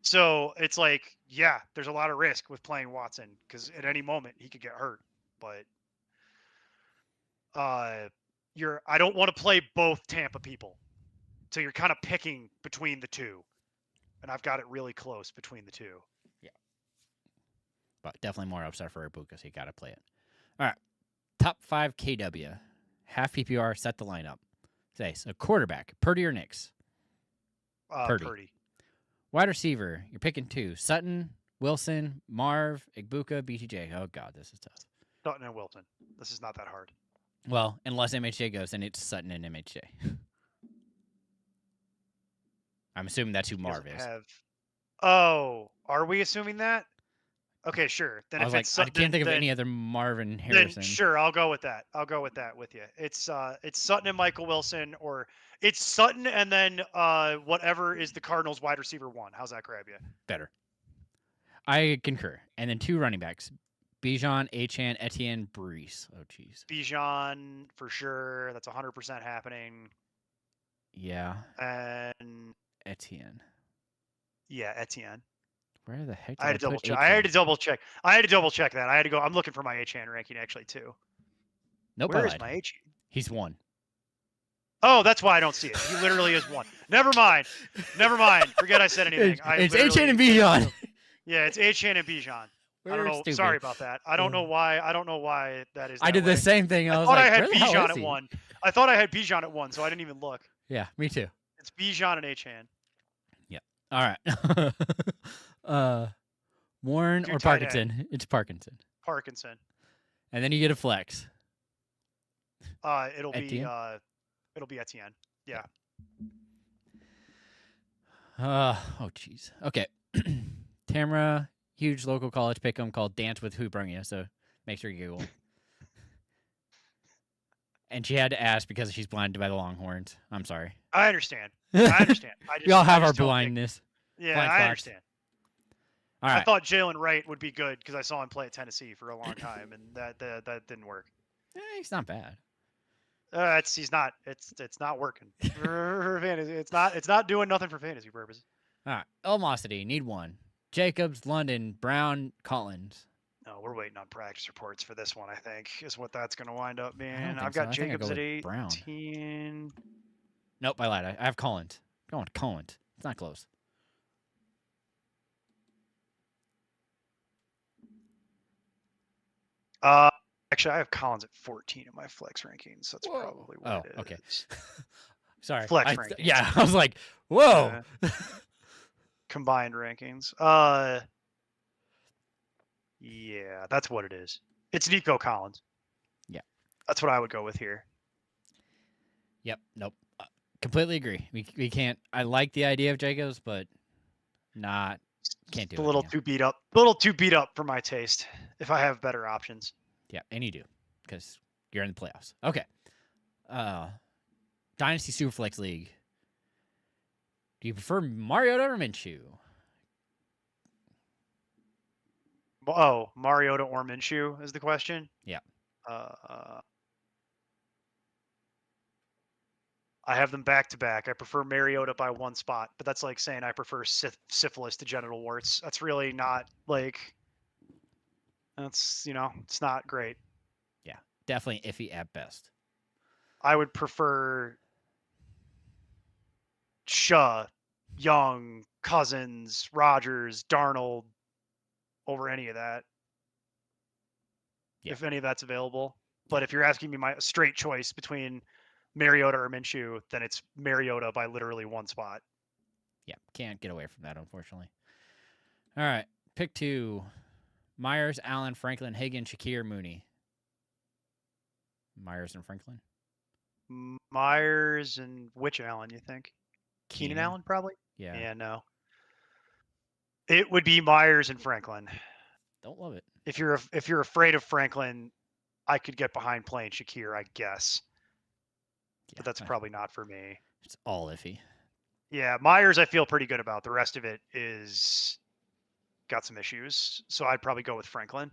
So it's like, yeah, there's a lot of risk with playing Watson because at any moment he could get hurt. But I don't want to play both Tampa people. So you're kind of picking between the two. And I've got it really close between the two. Yeah. But definitely more upside for Igbukah, so you got to play it. All right. Top 5 KW. Half PPR, set the lineup. Say, so quarterback, Purdy or Nix? Purdy. Wide receiver, you're picking 2. Sutton, Wilson, Marv, Igbukah, BTJ. Oh, God, this is tough. Sutton and Wilson. This is not that hard. Well, unless MHJ goes, then it's Sutton and MHJ. I'm assuming that's who He Marv doesn't is. have. Oh, are we assuming that? Okay, sure. Then I if was like, it's I can't think of then any other Marvin then Harrison. sure, I'll go with that. I'll go with that with you. It's Sutton and Michael Wilson, or it's Sutton and then whatever is the Cardinals wide receiver 1. How's that grab you? Better. I concur. And then 2 running backs. Bijan, Achane, Etienne, Brees. Oh, jeez. Bijan for sure. That's 100% happening. Yeah. And Etienne. yeah, Etienne. Where the heck did I had to double put check. Etienne? I had to double check. I had to double check that. I had to go. I'm looking for my Achane ranking actually too. Nope, Where I is lied. my Achane? He's 1. Oh, that's why I don't see it. He literally is 1. Never mind. Never mind. Forget I said anything. It's Achane and Bijan. Yeah, it's Achane and Bijan. I don't know. Stupid. Sorry about that. I don't know why. I don't know why that is. I did the same thing. I was thought like, I had where the hell Bijan is at he? 1. I thought I had Bijan at 1, so I didn't even look. Yeah, me too. It's Bijan and Achane. All right. Warren Your or tight Parkinson? It's Parkinson. Parkinson. And then you get a flex. It'll Etienne? be Etienne. Yeah. Oh, jeez. Okay. Tamara, huge local college pick'em called Dance with Who Brung You, so make sure you Google. And she had to ask because she's blinded by the Longhorns. I'm sorry. I understand. I understand. We all have our don't think- blindness. Yeah, blind I spots. understand. All right. I thought Jalen Wright would be good because I saw him play at Tennessee for a long time, and that didn't work. He's not bad. It's not working for fantasy. It's not doing nothing for fantasy purposes. All right. Elmosity, need 1. Jacobs, London, Brown, Collins. No, we're waiting on practice reports for this one. I think is what that's going to wind up being. think I've so. got I think I Jacobs go at with Brown. 18. Nope, I lied. I have Collins. I'm going with Collins. It's not close. Actually, I have Collins at 14 in my flex rankings. That's Whoa. probably what it is. Okay. Sorry. Flex rankings. Yeah, I was like, whoa. Combined rankings. Yeah, that's what it is. It's Nico Collins. Yeah. That's what I would go with here. Yep. Nope. Completely agree. We can't. I like the idea of Jacobs, but can't do it. A little too beat up. A little too beat up for my taste. If I have better options. Yeah, and you do because you're in the playoffs. Okay. Dynasty Superflex League. Do you prefer Mariota or Minshew? Oh, Mariota or Minshew is the question? Yeah. I have them back to back. I prefer Mariota by 1 spot, but that's like saying I prefer syphilis to genital warts. That's really not like. That's it's not great. Yeah, definitely iffy at best. I would prefer Shaw, Young, Cousins, Rodgers, Darnold over any of that. Yeah. If any of that's available. But if you're asking me my straight choice between Mariota or Minshew, then it's Mariota by literally 1 spot. Yeah, can't get away from that, unfortunately. All right, pick 2. Myers, Allen, Franklin, Higgins, Shakir, Mooney. Myers and Franklin? Myers and which Allen, you think? Keenan Allen, probably? Yeah. Yeah, no. It would be Myers and Franklin. Don't love it. If you're afraid of Franklin, I could get behind playing Shakir, I guess. Yeah, but that's probably not for me. It's all iffy. Yeah, Myers I feel pretty good about. The rest of it is got some issues. So I'd probably go with Franklin.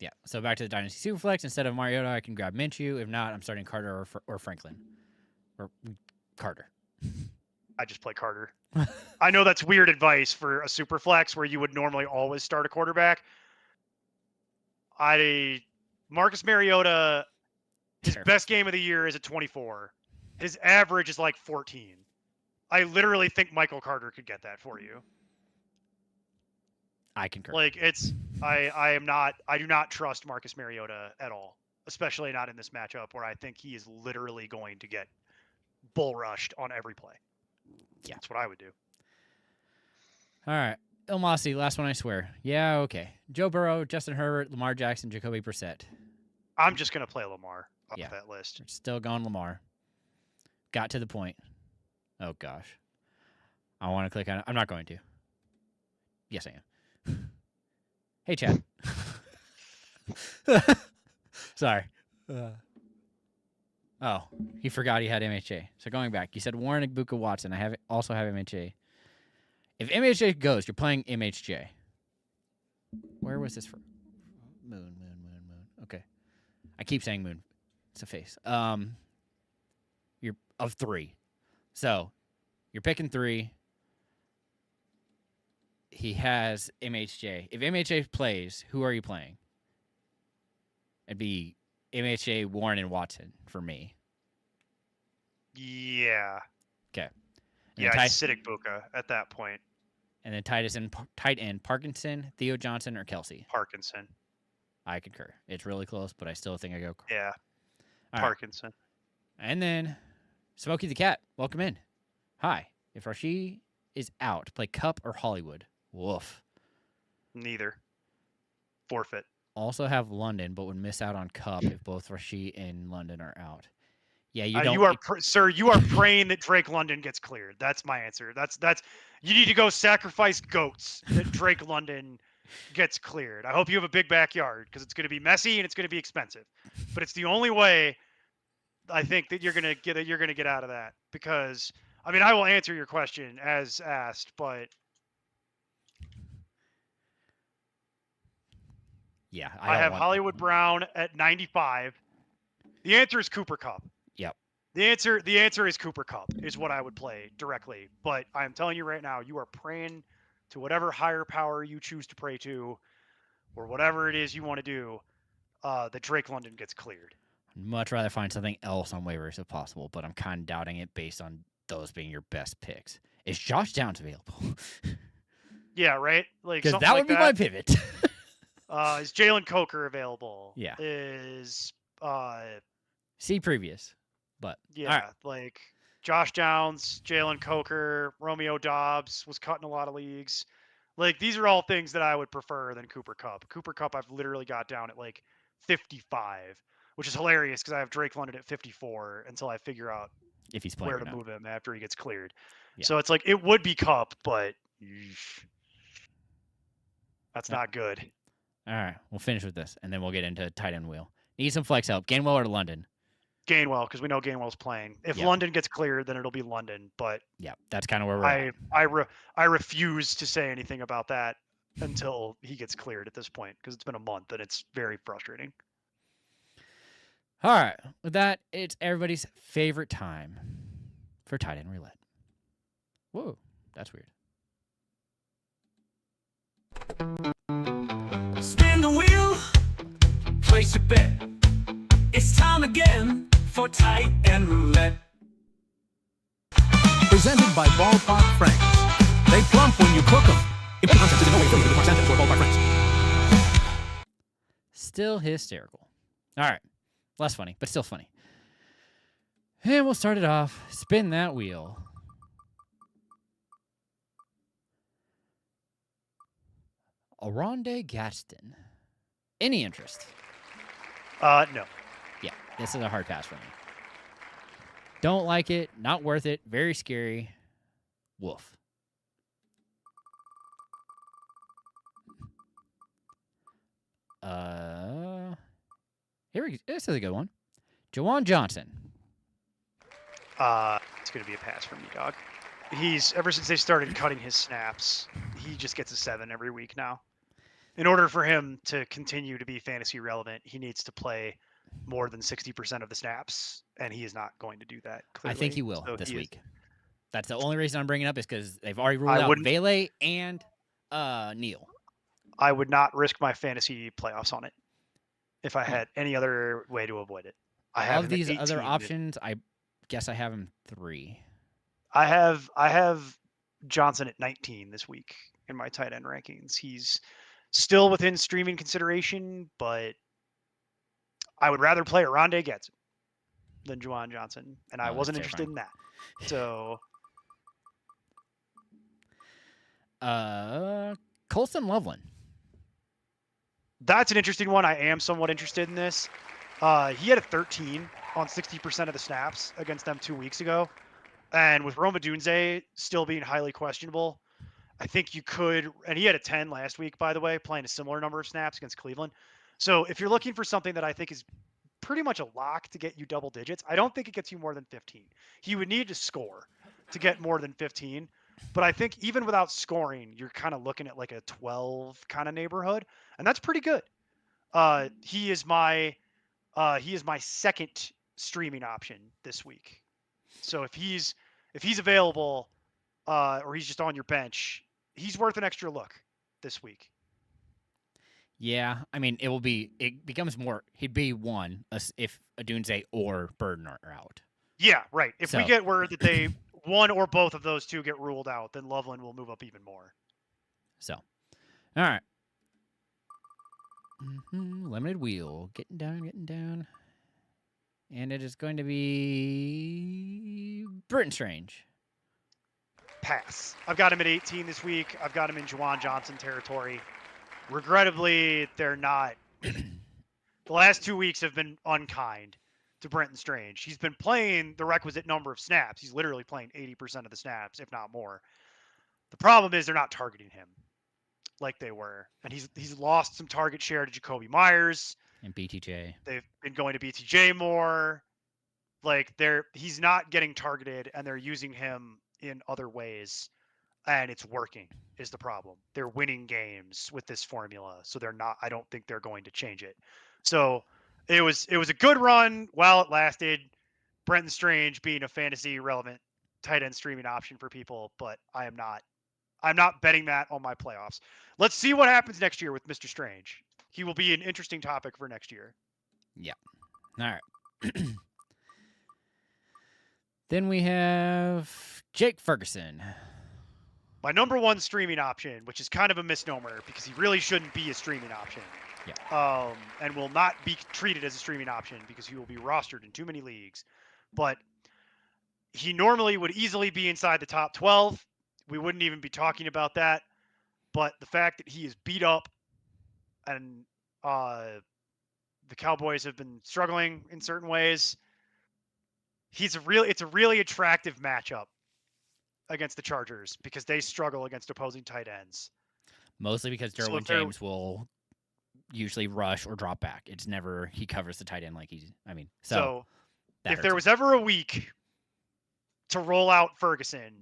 Yeah. So back to the Dynasty Superflex. Instead of Mariota, I can grab Minshew. If not, I'm starting Carter or Franklin. Or Carter. I just play Carter. I know that's weird advice for a Superflex where you would normally always start a quarterback. Marcus Mariota, his best game of the year is at 24. His average is like 14. I literally think Michael Carter could get that for you. I concur. Like I do not trust Marcus Mariota at all, especially not in this matchup where I think he is literally going to get bull rushed on every play. Yeah. That's what I would do. All right. Ilmasi, last one I swear. Yeah, okay. Joe Burrow, Justin Herbert, Lamar Jackson, Jacoby Brissett. I'm just going to play Lamar off Yeah. that list. We're still going Lamar. Got to the point. Oh gosh. I want to click on it. I'm not going to. Yes, I am. Hey, chat. Sorry. Oh, he forgot he had MHA. So going back, you said Warren Ibuka Watson. I also have MHA. If MHA goes, you're playing MHJ. Where was this from? Moon. Okay. I keep saying moon. It's a face. You're of 3. So you're picking 3. He has MHJ. If MHJ plays, who are you playing? It'd be MHA, Warren, and Watson for me. Yeah. Okay. Yeah, it's Siddiq Buka at that point. And then tight end, Parkinson, Theo Johnson, or Kelsey? Parkinson. I concur. It's really close, but I still think I go. Yeah. All Parkinson. Right. And then Smokey the Cat, welcome in. Hi. If Rashid is out, play Cup or Hollywood? Woof. Neither. Forfeit. Also have London, but would miss out on Cup if both Rashid and London are out. Yeah, you don't. You are, sir. You are praying that Drake London gets cleared. That's my answer. That's. You need to go sacrifice goats that Drake London gets cleared. I hope you have a big backyard because it's going to be messy and it's going to be expensive. But it's the only way I think that you're going to get out of that. Because I mean, I will answer your question as asked, but yeah, I have Hollywood Brown at 95. The answer is Cooper Kupp. Yep. The answer is Cooper Kupp is what I would play directly. But I'm telling you right now, you are praying to whatever higher power you choose to pray to, or whatever it is you want to do, that Drake London gets cleared. I'd much rather find something else on waivers if possible, but I'm kind of doubting it based on those being your best picks. Is Josh Downs available? Yeah, right. Like because that would be my pivot. Is Jalen Coker available? Yeah. Is see previous. But yeah, right. like Josh Downs, Jalen Coker, Romeo Dobbs was cut in a lot of leagues. Like these are all things that I would prefer than Cooper Kupp. Cooper Kupp I've literally got down at like 55, which is hilarious because I have Drake London at 54 until I figure out if he's playing where to move him after he gets cleared. Yeah. So it's like it would be Kupp, but that's not good. All right, we'll finish with this, and then we'll get into tight end wheel. Need some flex help. Gainwell or London? Gainwell, because we know Gainwell's playing. If London gets cleared, then it'll be London. But yeah, that's kind of where we're at. I refuse to say anything about that until he gets cleared at this point, because it's been a month and it's very frustrating. All right, with that, it's everybody's favorite time for tight end roulette. Whoa, that's weird. Spin the wheel, place your bet. It's time again for tight end roulette. Presented by Ballpark Franks. They plump when you cook them. If concept is in no way affiliated with Mark Sanchez or Ballpark Franks. Still hysterical. All right, less funny, but still funny. And we'll start it off. Spin that wheel. Aronde Gaston. Any interest? No. Yeah, this is a hard pass for me. Don't like it. Not worth it. Very scary. Woof. Here we go. This is a good one. Juwan Johnson. It's gonna be a pass for me, dog. He's ever since they started cutting his snaps, he just gets a 7 every week now. In order for him to continue to be fantasy relevant, he needs to play more than 60% of the snaps, and he is not going to do that. Clearly. I think he will this week. That's the only reason I'm bringing it up is because they've already ruled out Vele and Neal. I would not risk my fantasy playoffs on it if I had any other way to avoid it. I have these other options. I guess I have him 3. I have Johnson at 19 this week in my tight end rankings. He's still within streaming consideration, but I would rather play Aronde Getson than Juwan Johnson, and I wasn't interested in that. So, Colston Loveland. That's an interesting one. I am somewhat interested in this. He had a 13 on 60% of the snaps against them 2 weeks ago. And with Roma Dunze still being highly questionable, I think you could, and he had a 10 last week, by the way, playing a similar number of snaps against Cleveland. So if you're looking for something that I think is pretty much a lock to get you double digits, I don't think it gets you more than 15. He would need to score to get more than 15. But I think even without scoring, you're kind of looking at like a 12 kind of neighborhood, and that's pretty good. He is my second streaming option this week. So if he's available, or he's just on your bench, he's worth an extra look this week. Yeah, I mean, it becomes more. He'd be one if Adunze or Burden are out. Yeah, right. If we get word that they one or both of those two get ruled out, then Loveland will move up even more. So, all right. Limited wheel, getting down, and it is going to be Britton Strange. Pass. I've got him at 18 this week. I've got him in Juwan Johnson territory. Regrettably, they're not. The last 2 weeks have been unkind to Brenton Strange. He's been playing the requisite number of snaps. He's literally playing 80% of the snaps, if not more. The problem is they're not targeting him like they were. And he's lost some target share to Jacoby Myers. And BTJ. They've been going to BTJ more. Like he's not getting targeted, and they're using him in other ways. And it's working is the problem. They're winning games with this formula. So I don't think they're going to change it. So it was a good run while it lasted. Brenton Strange being a fantasy relevant tight end streaming option for people, but I'm not betting that on my playoffs. Let's see what happens next year with Mr. Strange. He will be an interesting topic for next year. Yeah. All right. Then we have Jake Ferguson. My number one streaming option, which is kind of a misnomer because he really shouldn't be a streaming option. Yeah. And will not be treated as a streaming option because he will be rostered in too many leagues. But he normally would easily be inside the top 12. We wouldn't even be talking about that. But the fact that he is beat up and the Cowboys have been struggling in certain ways, it's a really attractive matchup against the Chargers because they struggle against opposing tight ends. Mostly because Derwin James will usually rush or drop back. It's never he covers the tight end like so if there was ever a week to roll out Ferguson,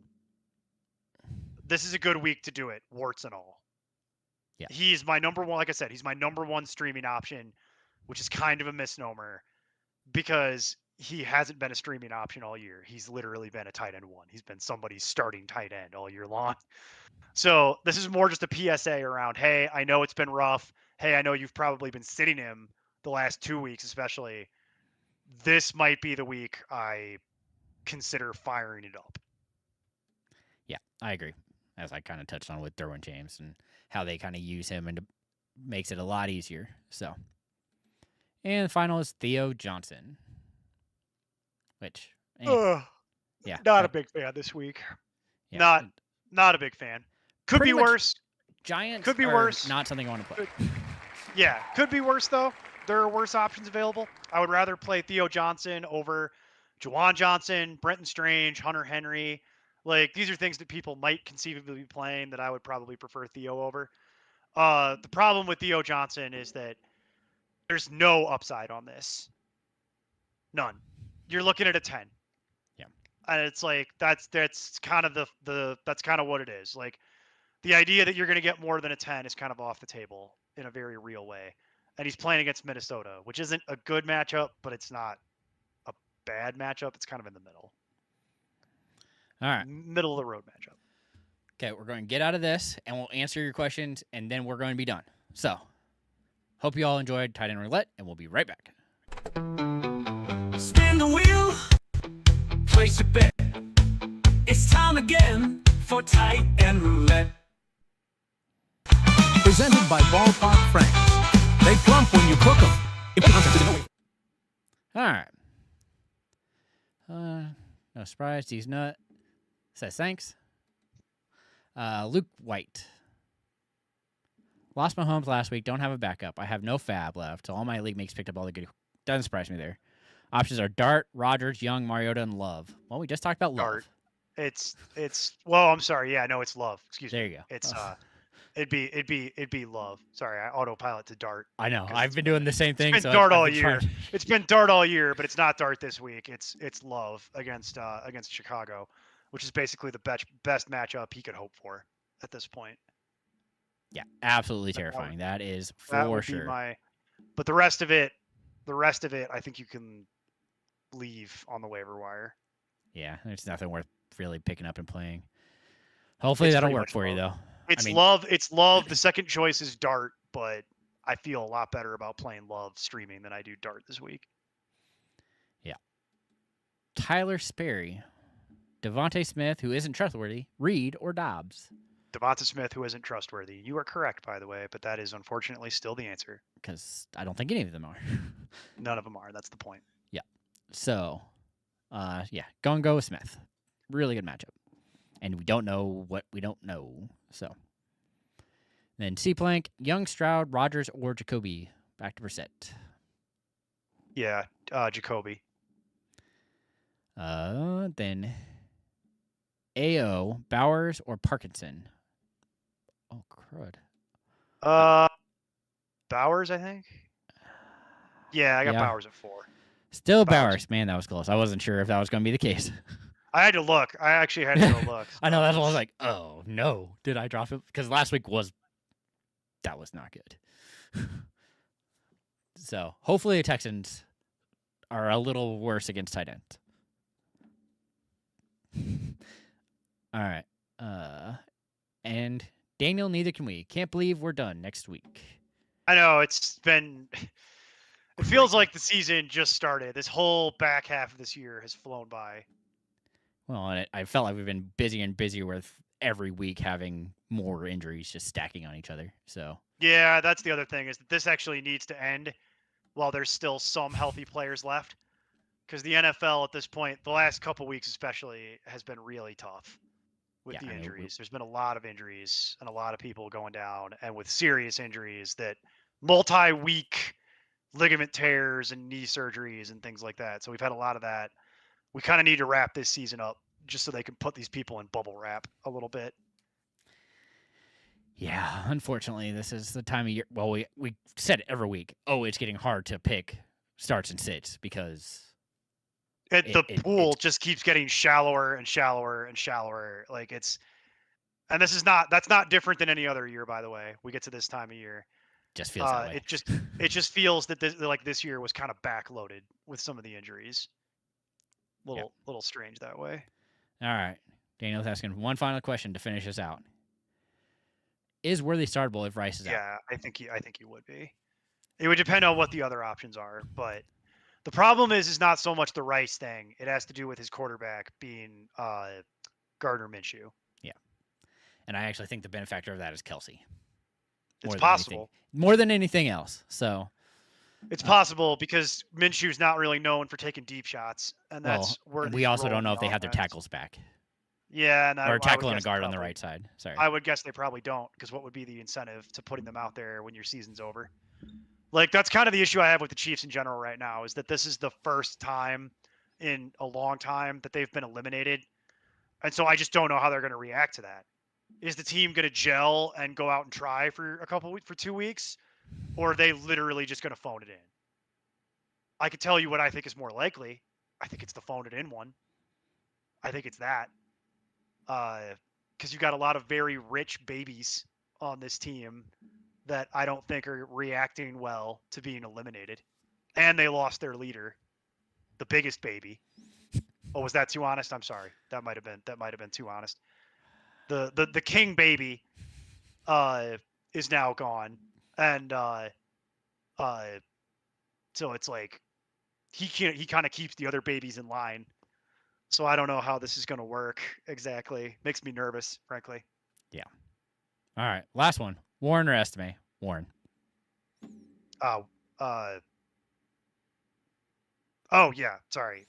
this is a good week to do it, warts and all. Yeah. He's my number one, like I said, he's my number one streaming option, which is kind of a misnomer because he hasn't been a streaming option all year. He's literally been a tight end one. He's been somebody's starting tight end all year long. So this is more just a PSA around, hey, I know it's been rough. Hey, I know you've probably been sitting him the last 2 weeks, especially. This might be the week I consider firing it up. Yeah, I agree. As I kind of touched on with Derwin James and how they kind of use him and it makes it a lot easier. So, and the final is Theo Johnson. Which, yeah, not a big fan this week. Yeah, Not a big fan. Could be worse. Giants could be worse. Not something I want to play. Yeah, could be worse though. There are worse options available. I would rather play Theo Johnson over Juwan Johnson, Brenton Strange, Hunter Henry. Like these are things that people might conceivably be playing that I would probably prefer Theo over. The problem with Theo Johnson is that there's no upside on this. None. You're looking at a 10. Yeah. And it's like that's kind of that's kind of what it is. Like the idea that you're going to get more than a 10 is kind of off the table in a very real way. And he's playing against Minnesota, which isn't a good matchup, but it's not a bad matchup. It's kind of in the middle. All right. Middle of the road matchup. Okay, we're going to get out of this, and we'll answer your questions, and then we're going to be done. So, hope you all enjoyed Tight End Roulette, and we'll be right back. Spin the wheel, place a bet. It's time again for Tight End Roulette. Presented by Ballpark Franks. They plump when you cook them. All right. No surprise. D's Nut says thanks. Luke White. Lost my homes last week. Don't have a backup. I have no fab left. So all my league mates picked up all the good. Doesn't surprise me there. Options are Dart, Rogers, Young, Mariota, and Love. Well, we just talked about Love. It's well, I'm sorry. Yeah, no, it's Love. Excuse There me. you go. It's Oh. it'd be Love. Sorry, I autopilot to Dart. I know. 'cause I've it's been doing the same It's thing. been So Dart I've all been year. trying. It's been Dart all year, but it's not Dart this week. It's Love against Chicago, which is basically the best matchup he could hope for at this point. Yeah, absolutely That would- terrifying. That is That for would be sure. my. But the rest of it, I think you can leave on the waiver wire. Yeah, there's nothing worth really picking up and playing. Hopefully It's that'll pretty work much for you, Love. though. It's I mean, Love. It's Love. The second choice is Dart, but I feel a lot better about playing Love streaming than I do Dart this week. Tyler Sperry, Devontae Smith, who isn't trustworthy, Reed or Dobbs? Devonta Smith, who isn't trustworthy. You are correct, by the way, but that is unfortunately still the answer. Because I don't think any of them are. None of them are. That's the point. So, yeah, go with Smith. Really good matchup. And we don't know what we don't know. So, then C Plank, Young, Stroud, Rogers, or Jacoby. Back to Brissett. Yeah, Jacoby. Then AO, Bowers, or Parkinson. Oh, crud. Bowers, I think. Yeah, I got Yeah. Bowers at 4. Still Bowers. Bowers. Man, that was close. I wasn't sure if that was going to be the case. I had to look. I actually had to go look. I know. That's why I was It's- like, oh, no. Did I drop it? Because last week was not good. So hopefully the Texans are a little worse against tight ends. All right. And Daniel, neither can we. Can't believe we're done next week. I know it's been. It feels like the season just started. This whole back half of this year has flown by. Well, and I felt like we've been busier and busier with every week having more injuries just stacking on each other. So Yeah, that's the other thing is that this actually needs to end while there's still some healthy players left. Because the NFL at this point, the last couple weeks especially, has been really tough with Yeah, the I know. injuries. There's been a lot of injuries and a lot of people going down, and with serious injuries that multi-week ligament tears and knee surgeries and things like that. So we've had a lot of that. We kind of need to wrap this season up just so they can put these people in bubble wrap a little bit. yeah, unfortunately, this is the time of year. Well, we said it every week. Oh, it's getting hard to pick starts and sits because The It- pool it's- just keeps getting shallower and shallower and shallower. Like and that's not different than any other year, by the way. We get to this time of year. just feels that way. It just feels that this year was kind of backloaded with some of the injuries. Little strange that way. All right. Daniel's asking one final question to finish us out. Is Worthy startable if Rice is out? Yeah, I think he would be. It would depend on what the other options are, but the problem is not so much the Rice thing. It has to do with his quarterback being Gardner Minshew. And I actually think the benefactor of that is Kelsey. It's than possible. More than anything else. So, It's possible because Minshew's not really known for taking deep shots, and well, that's where and we also don't know if they have their tackles back. Yeah, and Or I a would tackle and a guess they guard on the probably- right side. Sorry. I would guess they probably don't, because what would be the incentive to putting them out there when your season's over? Like, that's kind of the issue I have with the Chiefs in general right now, is that this is the first time in a long time that they've been eliminated. And so I just don't know how they're going to react to that. Is the team going to gel and go out and try for 2 weeks? Or are they literally just going to phone it in? I could tell you what I think is more likely. I think it's the phone it in one. I think it's that. Because you've got a lot of very rich babies on this team that I don't think are reacting well to being eliminated. And they lost their leader, the biggest baby. Oh, was that too honest? I'm sorry. That might have been too honest. The king baby is now gone. And so it's like he kind of keeps the other babies in line. So I don't know how this is going to work exactly. Makes me nervous, frankly. All right. Last one. Warren or Estime? Warren. Oh yeah, sorry.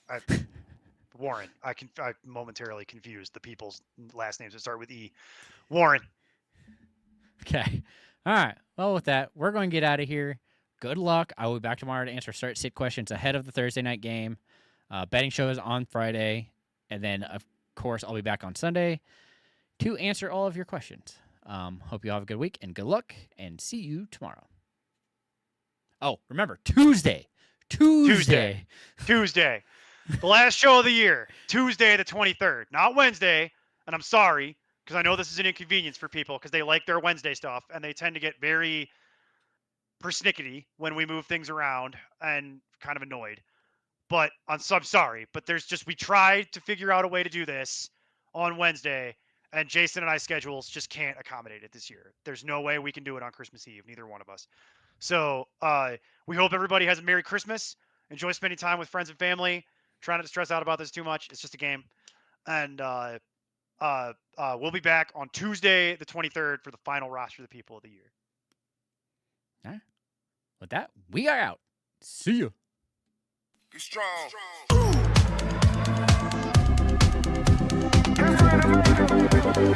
Warren. I momentarily confused the people's last names that start with E. Warren. Okay. All right. Well, with that, we're going to get out of here. Good luck. I will be back tomorrow to answer start-sit questions ahead of the Thursday night game. Betting show is on Friday. And then course, I'll be back on Sunday to answer all of your questions. Hope you all have a good week and good luck, and see you tomorrow. Oh, remember, Tuesday. The last show of the year, Tuesday the 23rd, not Wednesday. And I'm sorry, because I know this is an inconvenience for people because they like their Wednesday stuff and they tend to get very persnickety when we move things around and kind of annoyed. But I'm sorry, but we tried to figure out a way to do this on Wednesday, and Jason and I's schedules just can't accommodate it this year. There's no way we can do it on Christmas Eve, neither one of us. So we hope everybody has a Merry Christmas. Enjoy spending time with friends and family. Try not to stress out about this too much. It's just a game. And we'll be back on Tuesday the 23rd for the final roster of the people of the year. All right. With that, we are out. See you. Be strong.